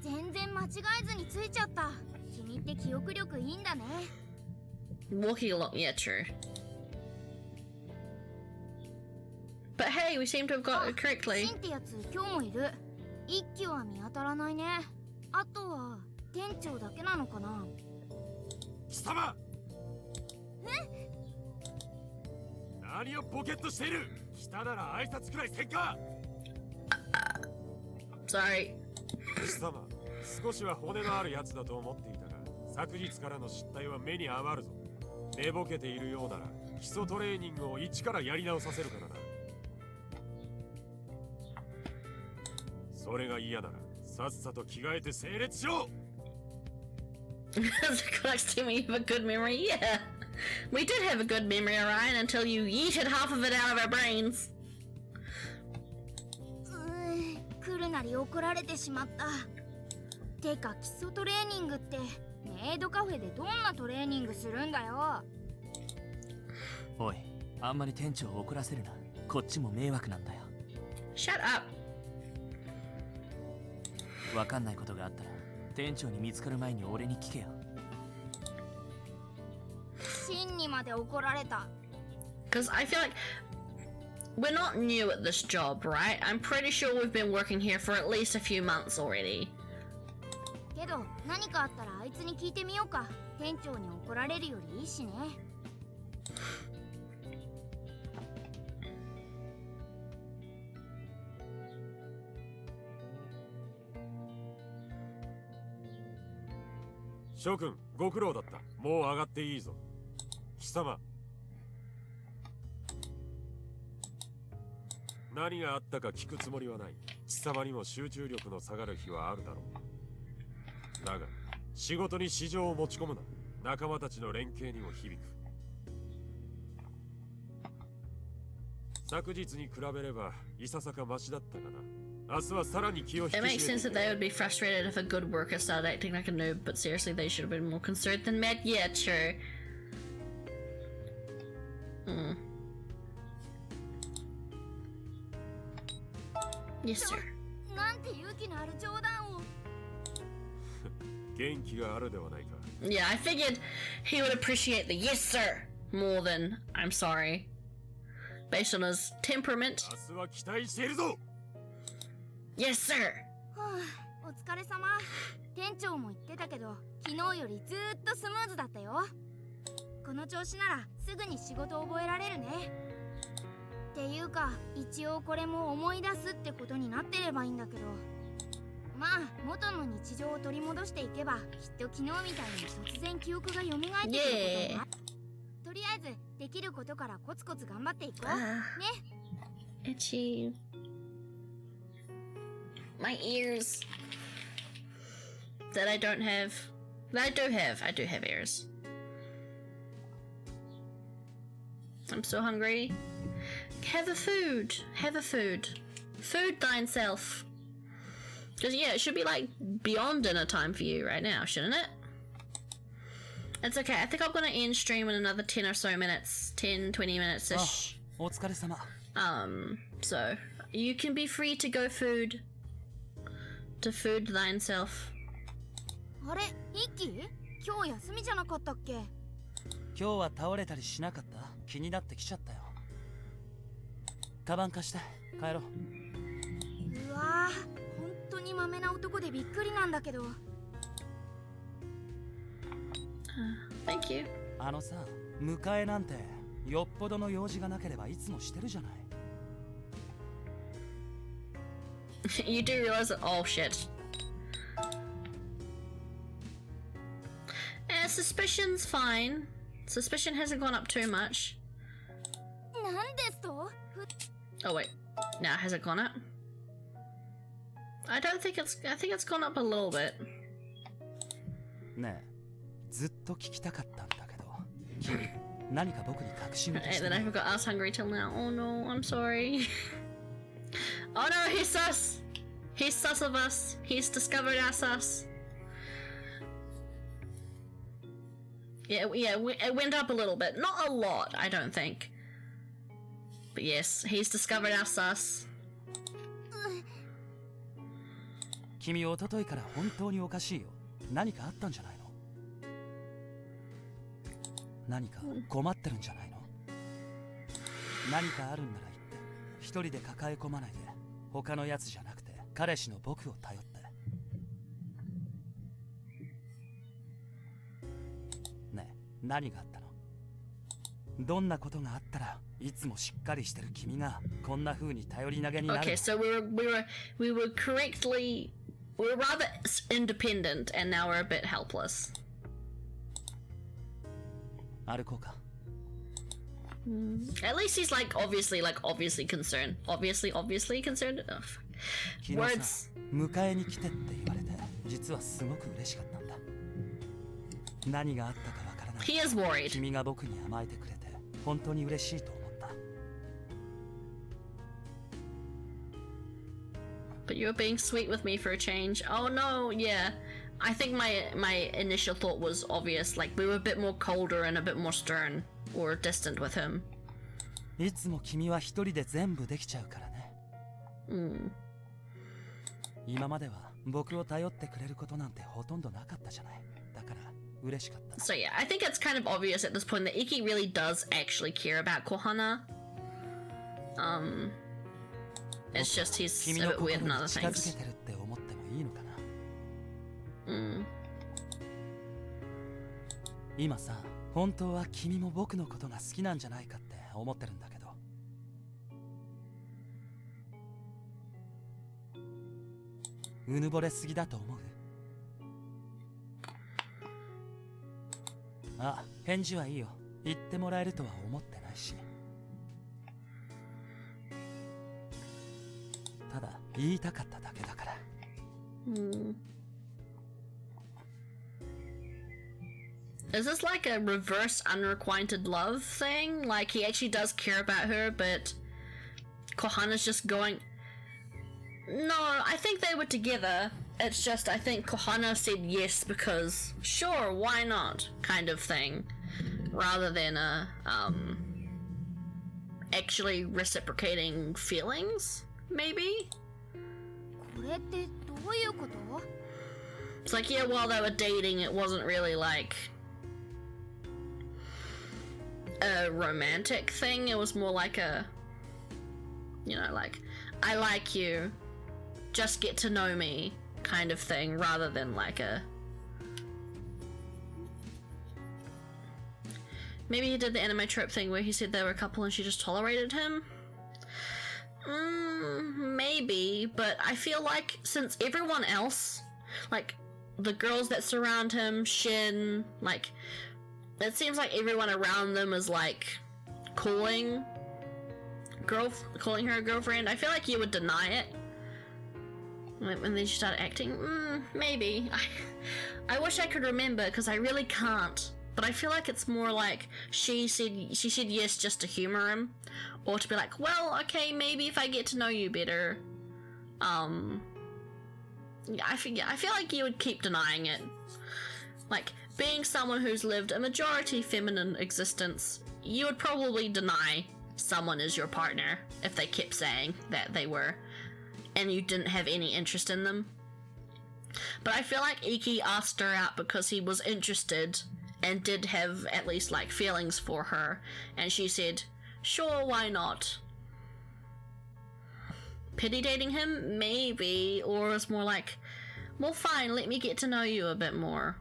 全然間違えずについちゃった。君って記憶力いいんだね。 Walking along, yeah, true. But hey, we seem to have got it correctly. シンってやつ今日もいる。一休は見当たらないね。あとは店長だけなのかな。貴様、何をポケットしている。来たなら挨拶くらいせんか。 Sorry. 貴様、少しは骨のあるやつだと思っていたが、昨日からの失態は目に余るぞ。寝ぼけているようなら基礎トレーニングを一からやり直させるからな。それが嫌ならさっさと着替えて整列しろ。 Collects team, you have a good memory. Yeah, we did have a good memory, Orion, until you yeeted half of it out of our brains. 来るなり怒られてしまった。てか基礎トレーニングってメイドカフェでどんなトレーニングするんだよ。おい、あんまり店長を怒らせるな。こっちも迷惑なんだよ。 Shut up. わかんないことがあったら店長に見つかる前に俺に聞けよ。真にまで怒られた。 Because I feel like we're not new at this job, right? I'm pretty sure we've been working here for at least a few months already. けど何かあったらあいつに聞いてみようか。店長に怒られるよりいいしね。諸君、ご苦労だった。もう上がっていいぞ。貴様、何があったか聞くつもりはない。貴様にも集中力の下がる日はあるだろう。だが仕事に私情を持ち込むな。仲間たちの連携にも響く。昨日に比べればいささかマシだったかな。明日はさらに気を引き It 締め makes て sense that they would be frustrated if a good worker started acting like a noob, but seriously, they should have been more concerned than mad. Yeah, true. Yes, sir. なんて勇気のある冗談を。元気があるではないか。 Yeah, I figured he would appreciate the yes, sir more than I'm sorry, based on his temperament. 明日は期待しているぞ。 Yes, sir. はあ、お疲れ様。店長も言ってたけど昨日よりずーっとスムーズだったよ。この調子ならすぐに仕事を覚えられるね。っていうか一応これも思い出すってことになってればいいんだけど、まあ元の日常を取り戻していけばきっと昨日みたいに突然記憶が蘇ってくることもある。とりあえずできることからコツコツ頑張っていこうね。 Itchy. My ears. That I don't have. That I do have. I do have ears. I'm so hungry. Have a food. Have a food. Food thine self. Because, yeah, it should be like beyond dinner time for you right now, shouldn't it? It's okay. I think I'm going to end stream in another 10 or so minutes. 10, 20 minutes ish. お疲れ様。 So, you can be free to go food. To food thine self. あれイッキー、今日休みじゃなかったっけ。今日は倒れたりしなかった？気になってきちゃったよ。カバン貸して帰ろう。うわー、本当にマメな男でびっくりなんだけど。Thank you. あのさ、迎えなんてよっぽどの用事がなければいつもしてるじゃない。You do realize that. Oh shit. Suspicion's fine. Suspicion hasn't gone up too much. なんですと？ Oh wait. Now has it gone up? I think it's gone up a little bit. ねえ、ずっと聞きたかったんだけど、君何か僕に隠し事 And して then I ない？ forgot I was hungry till now. Oh no, I'm sorry. Oh no, he's sus. He's sus of us. He's discovered our sus. Yeah, it went up a little bit. Not a lot, I don't think. But yes, he's discovered our sus. 君一昨日から本当におかしいよ。何かあったんじゃないの？何か困ってるんじゃないの？何かあるんなら言って、一人で抱え込まないで、他のやつじゃなくて彼氏の僕を頼って。何があったの？どんなことがあったらいつもしっかりしてる君がこんな風に頼り投げになるの？ Okay, so we were correctly, we were rather independent, and now we're a bit helpless. 歩こうか。At least he's obviously concerned. Obviously concerned. Oh, 昨日さ、迎えに来てって言われて、実はすごく嬉しかったんだ。何があったかわからない。He is worried. 君が僕に甘えてくれて、本当に嬉しいと思った。But you're being sweet with me for a change. Oh no, yeah. I think my initial thought was obvious. Like we were a bit more colder and a bit more stern or distant with him. いつも君は一人で全部できちゃうからね。今までは僕を頼ってくれることなんてほとんどなかったじゃない。だから嬉しかった。So yeah, I think it's kind of obvious at this point that Iki really does actually care about Kohana. It's just he's a bit weird in other things. 近づけてるって思ってもいいのかな。今さ、本当は君も僕のことが好きなんじゃないかって思ってるんだけど。うぬぼれすぎだと思う？あ、返事はいいよ。言ってもらえるとは思ってないし。ただ言いたかっただけだから。Is this like a reverse unrequited love thing? Like he actually does care about her, but Kohana's just going... No, I think they were together. It's just I think Kohana said yes because sure, why not kind of thing. Rather than a actually reciprocating feelings, maybe? これってどういうこと？ It's like, yeah, while they were dating, it wasn't really like a romantic thing. It was more like a, you know, like, I like you, just get to know me kind of thing, rather than like a... Maybe he did the anime trope thing where he said they were a couple and she just tolerated him? Maybe, but I feel like since everyone else, like, the girls that surround him, Shin, like, it seems like everyone around them is like calling her a girlfriend. I feel like you would deny it. And then she started acting. Maybe. I wish I could remember because I really can't. But I feel like it's more like she said yes just to humor him, or to be like, well, okay, maybe if I get to know you better. Yeah, I feel like you would keep denying it. Like, being someone who's lived a majority feminine existence, you would probably deny someone as your partner if they kept saying that they were, and you didn't have any interest in them. But I feel like Iki asked her out because he was interested and did have at least like feelings for her, and she said, sure, why not? Pity dating him? Maybe. Or it's more like, well, fine, let me get to know you a bit more.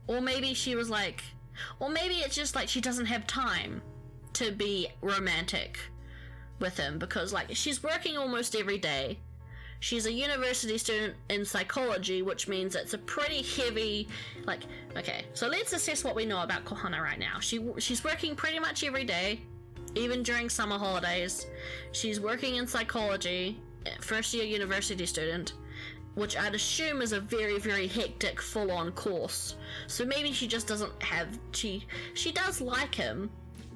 Or maybe she was like, or maybe it's just like she doesn't have time to be romantic with him because like she's working almost every day. She's a university student in psychology, which means it's a pretty heavy, like, okay, so let's assess what we know about Kohana right now. She's working pretty much every day, even during summer holidays. She's working in psychology, first year university student, which I'd assume is a very, very hectic, full-on course. So maybe she just doesn't have, she does like him,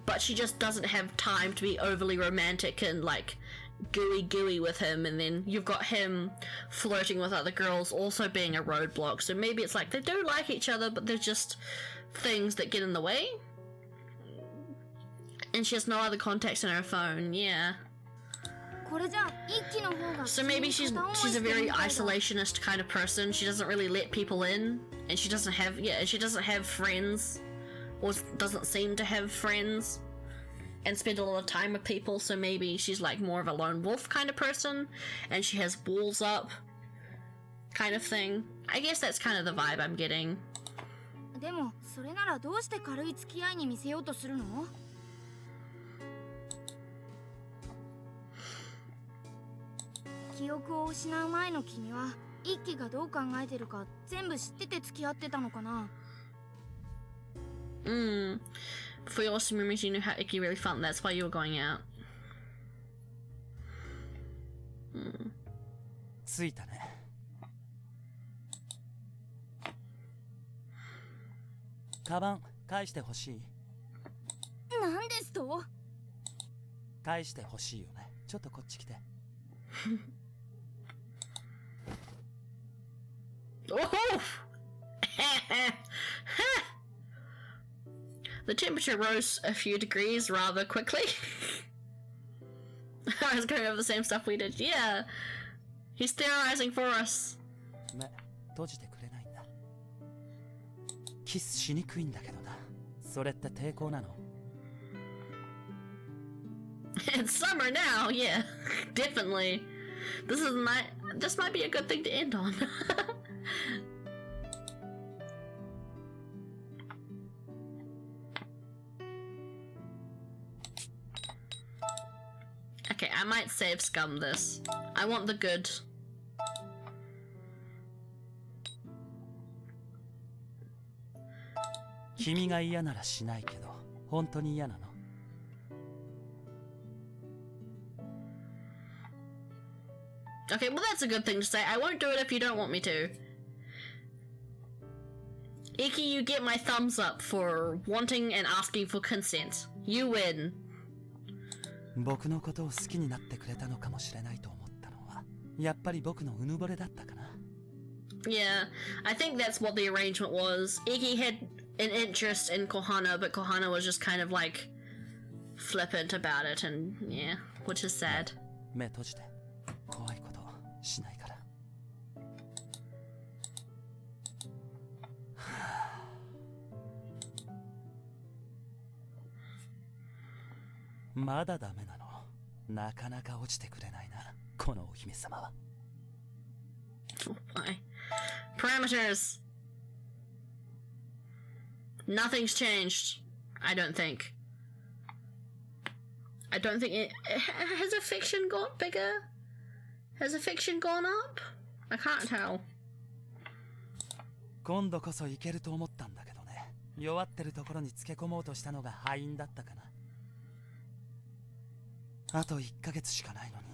but she just doesn't have time to be overly romantic and like gooey with him, and then you've got him flirting with other girls also being a roadblock. So maybe it's like they do like each other, but there's just things that get in the way. And she has no other contacts in her phone, yeah. So maybe she's a very isolationist kind of person. She doesn't really let people in, and she doesn't have friends, or doesn't seem to have friends, and spend a lot of time with people. So maybe she's like more of a lone wolf kind of person, and she has walls up kind of thing. I guess that's kind of the vibe I'm getting. でもそれならどうして軽い付き合いに見せようとするの？記憶を失う前の君は一輝がどう考えてるか全部知ってて付き合ってたのかな？ For your memories, you knew how Icky really felt, and that's why you were going out. ついたね。カバン返してほしい。なんですと？返してほしいよね。ちょっとこっち来て。Oh! The temperature rose a few degrees rather quickly. I was going over the same stuff we did. Yeah. He's theorizing for us. 目閉じてくれないんだ。キスしにくいんだけどな。それって抵抗なの？ It's summer now, yeah. Definitely. This might be a good thing to end on. Okay, I might save scum this. I want the good. 君が嫌ならしないけど、本当に嫌なの？Okay, well that's a good thing to say. I won't do it if you don't want me to. Iki, you get my thumbs up for wanting and asking for consent. You win. 僕のことを好きになってくれたのかもしれないと思ったのは、やっぱり僕のうぬぼれだったかな。Yeah, I think that's what the arrangement was. Iki had an interest in Kohana, but Kohana was just kind of like flippant about it, and yeah, which is sad. 目閉じて。怖いことしないから。まだダメなの。なかなか落ちてくれないな、このお姫様は。Why? Parameters. Nothing's changed. I don't think. I don't think it has affection got bigger? Has affection gone up? I can't tell. 今度こそいけると思ったんだけどね。弱ってるところにつけ込もうとしたのが敗因だったかな。あと1ヶ月しかないのに、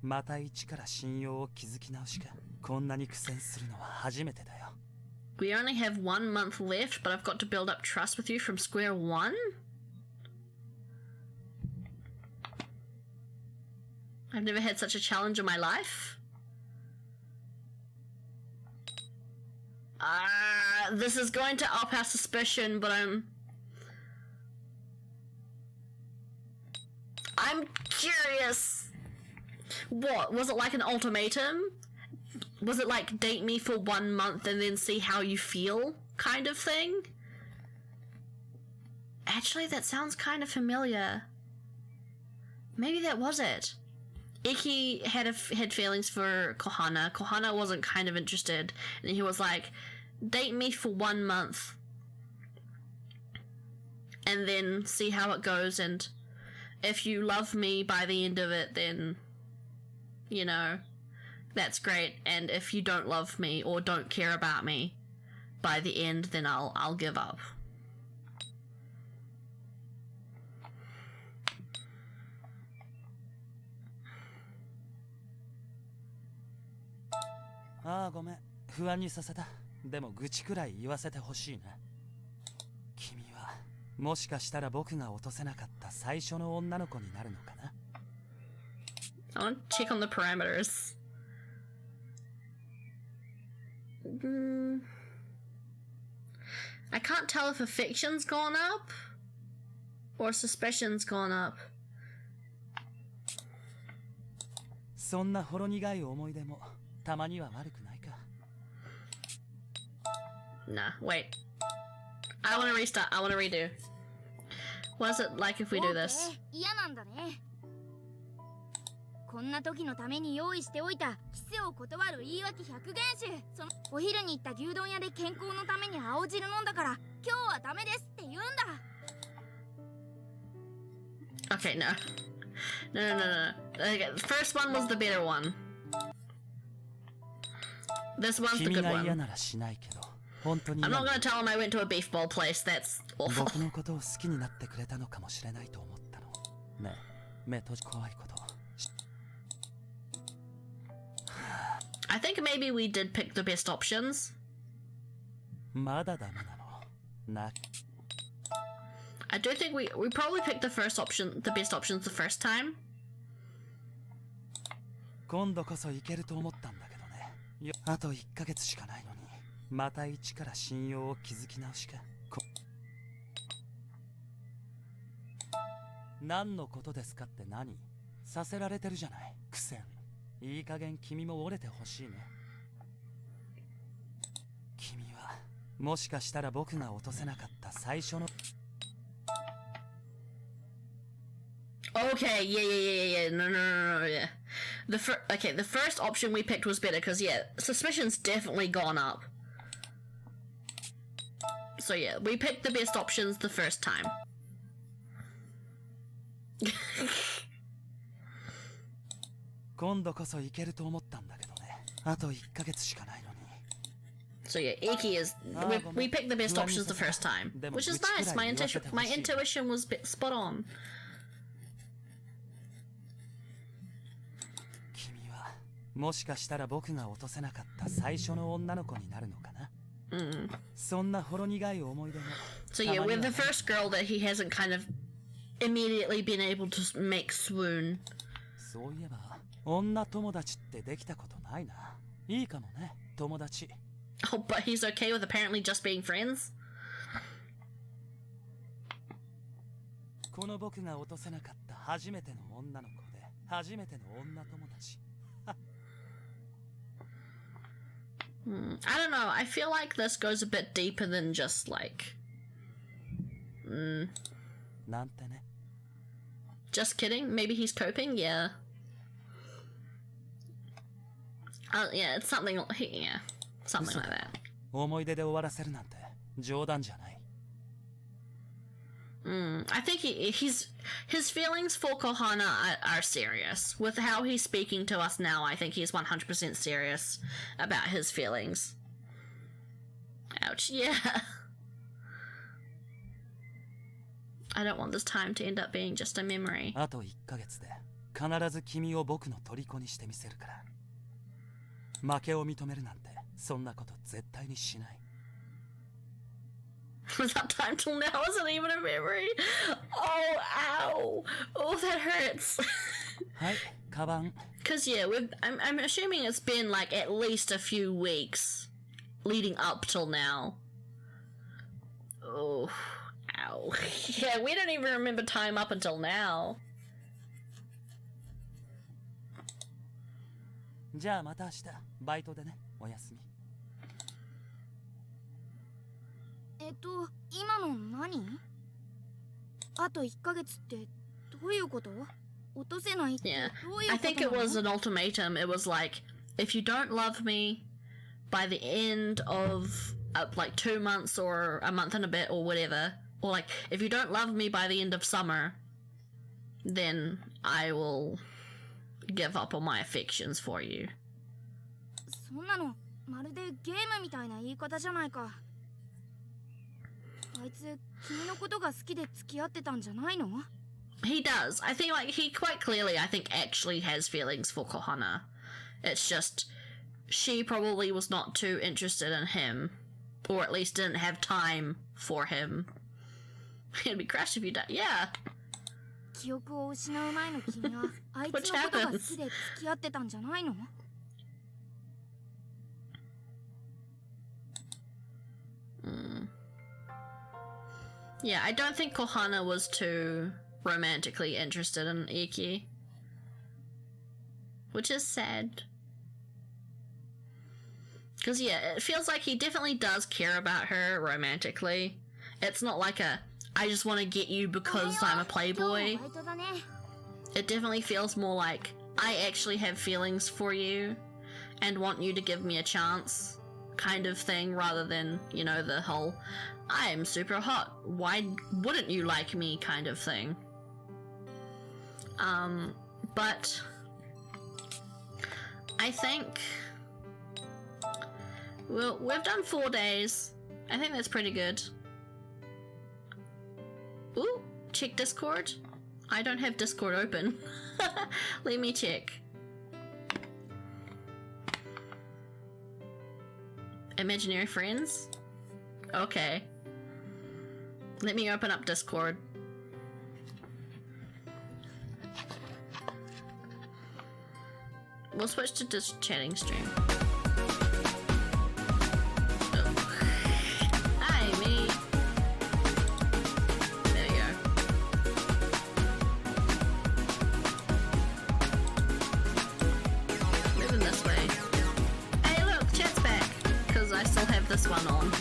また一から信用を築き直しか。こんなに苦戦するのは初めてだよ。We only have 1 month left, but I've got to build up trust with you from square one? I've never had such a challenge in my life. This is going to up our suspicion, but I'm curious. What? Was it like an ultimatum? Was it like date me for 1 month and then see how you feel kind of thing? Actually, that sounds kind of familiar. Maybe that was it. Iki had feelings for Kohana. Kohana wasn't kind of interested, and he was like, date me for 1 month and then see how it goes, and if you love me by the end of it, then, you know, that's great, and if you don't love me or don't care about me by the end, then I'll give up. Ah, ごめん。不安にさせた。でも愚痴くらい言わせてほしいな。君はもしかしたら僕が落とせなかった最初の女の子になるのかな。I want to check on the parameters. I can't tell if affection's gone up or suspicion's gone up. そんなほろ苦い思い出もたまには悪くないか。Nah, wait. I want to restart. I want to redo. What is it like if we do this? 嫌なんだね。こんな時のために用意しておいたキスを断る言い訳100原種。そのお昼に行った牛丼屋で健康のために青汁飲んだから今日はダメですって言うんだ。 Okay, no. No. Okay, the first one was the better one. This one's the 君 good が嫌 one. ならしないけど本当に I'm 嫌 not な gonna tell him I went to a beef bowl place. That's awful. 僕のことを好きになってくれたのかもしれないと思ったのねえ目閉じ怖いこと I think maybe we did pick the best options. まだダメなのな I do think we probably picked the best options the first time. 今度こそいけると思ったんだけどねあと1ヶ月しかないのにまた一から信用を築き直しか何のことですかって何させられてるじゃない苦戦いい加減君も折れてほしいね君はもしかしたら僕が落とせなかった最初の Okay, yeah. No, yeah. The first option we picked was better because yeah, suspicion's definitely gone up. So yeah, we picked the best options the first time. 今度こそいけると思ったんだけどねあと1ヶ月しかないのに So yeah, Iki is we picked the best options the first time, which is nice. My intuition was spot on. 君はもしかしたら僕が落とせなかった最初の女の子になるのかなそんなほろ苦い思い出も So yeah, we're the first girl that he hasn't kind of immediately been able to make swoon. そういえば女友達ってできたことないな。いいかもね、友達。Oh, but he's okay with apparently just being friends? この僕が落とせなかった初めての女の子で、初めての女友達。I don't know. I feel like this goes a bit deeper than just like. なんてね。 Just kidding. Maybe he's coping. Yeah. Yeah, it's something. Yeah, something like that. 思い出で終わらせるなんて冗談じゃない。I think his feelings for Kohana are serious. With how he's speaking to us now, I think he's 100% serious about his feelings. Ouch. Yeah. I don't want this time to end up being just a memory. あと1ヶ月で必ず君を僕の虜にしてみせるから。負けを認めるなんてそんなこと絶対にしない。Was that time till now wasn't even a memory? Oh, ow. Oh, that hurts. はい、カバン。Because, yeah, I'm assuming it's been, like, at least a few weeks leading up till now. Oh, ow. Yeah, we don't even remember time up until now. じゃあまた明日、バイトでね、おやすみ。今の何？あと1ヶ月ってどういうこと？落とせないって Yeah, どういう I こと think な it の？ was an ultimatum. It was like, if you don't love me by the end of, like, 2 months or a month and a bit or whatever, or, like, if you don't love me by the end of summer, then I will give up on my affections for you. そんなのまるでゲームみたいな言い方じゃないか。あいつ君のことが好きで付き合ってたんじゃないの？ He does. I think, like, he quite clearly, I think, actually has feelings for Kohana. It's just, she probably was not too interested in him, or at least didn't have time for him. It'd be crashed if you died. Yeah. 記憶を失う前の君はあいつのことが好きで付き合ってたんじゃないの？ Yeah, I don't think Kohana was too romantically interested in Iki. Which is sad. Because, yeah, it feels like he definitely does care about her romantically. It's not like a, I just want to get you because I'm a playboy. It definitely feels more like, I actually have feelings for you and want you to give me a chance. kind of thing rather than, you know, the whole I'm super hot, why wouldn't you like me kind of thing. But I think we've done 4 days. I think that's pretty good. Ooh, check Discord. I don't have Discord open. Let me check. Imaginary friends? Okay. Let me open up Discord. We'll switch to just chatting stream. Oh. Hi, me. There you go. Moving this way. Hey, look, chat's back. Because I still have this one on.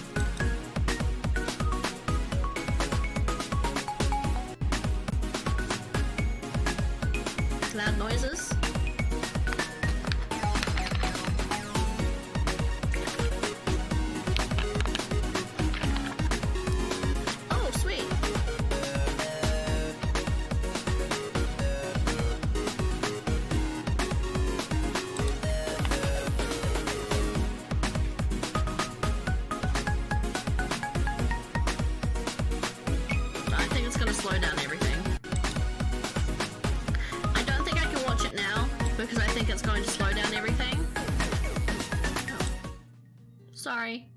Loud noises. Oh, sweet. I think it's gonna slow down everything. I don't think I can watch it now because I think it's going to slow down everything. Oh. Sorry.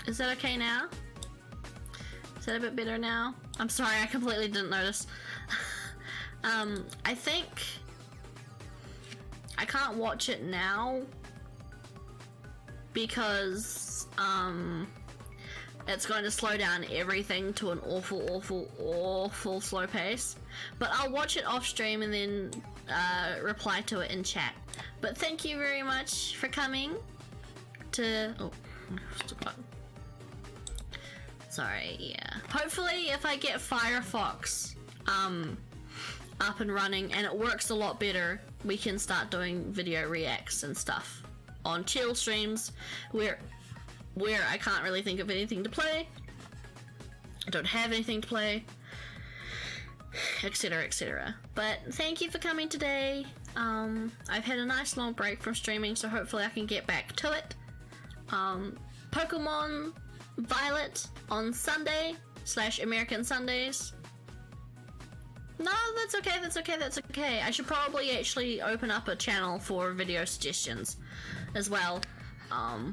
Is that okay now? Is that a bit better now? I'm sorry, I completely didn't notice. I think I can't watch it now because it's going to slow down everything to an awful slow pace. But I'll watch it off stream and then reply to it in chat. But thank you very much for coming to... Oh, sorry, yeah. Hopefully if I get Firefox up and running and it works a lot better, we can start doing video reacts and stuff on chill streams where I can't really think of anything to play, I don't have anything to play, etc, etc. But thank you for coming today. I've had a nice long break from streaming, so hopefully I can get back to it. Pokemon Violet on Sunday / American Sundays. No, that's okay, that's okay, that's okay. I should probably actually open up a channel for video suggestions as well,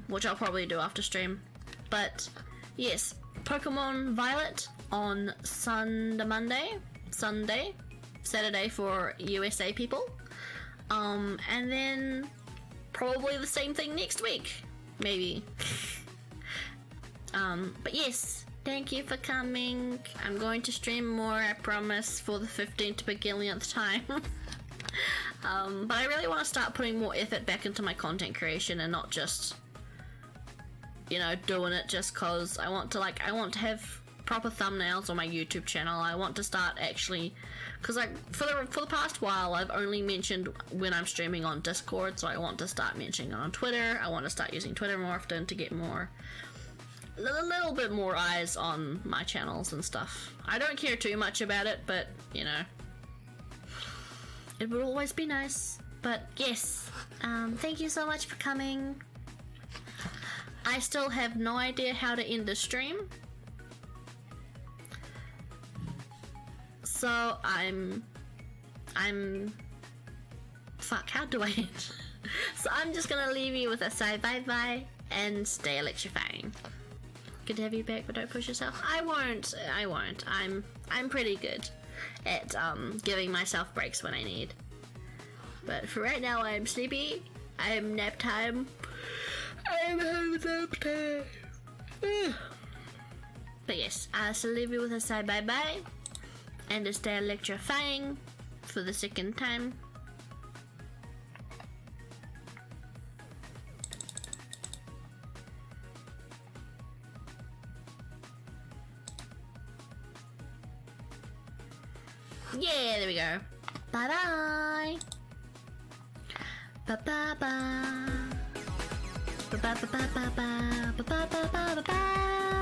which I'll probably do after stream. But yes, Pokemon Violet on Sunday, Saturday for USA people, and then probably the same thing next week, maybe. But yes, thank you for coming. I'm going to stream more, I promise, for the 15th bajillionth time. But I really want to start putting more effort back into my content creation and not just, you know, doing it just cause I want to have proper thumbnails on my YouTube channel. I want to start actually, cause for the past while I've only mentioned when I'm streaming on Discord, so I want to start mentioning it on Twitter. I want to start using Twitter more often to get a little bit more eyes on my channels and stuff. I don't care too much about it, but you know, it would always be nice. But yes, thank you so much for coming. I still have no idea how to end the stream, so I'm fuck, how do I end? So I'm just gonna leave you with a say bye bye and stay electrifying. Good to have you back, but don't push yourself. I won't. I'm pretty good at giving myself breaks when I need. But for right now, I'm sleepy. I'm nap time. I'm having nap time. But yes, I shall leave you with a say bye bye and to stay electrifying for the second time. Yeah, there we go. Bye bye. Ba ba ba. Ba ba ba ba ba ba ba ba ba ba ba.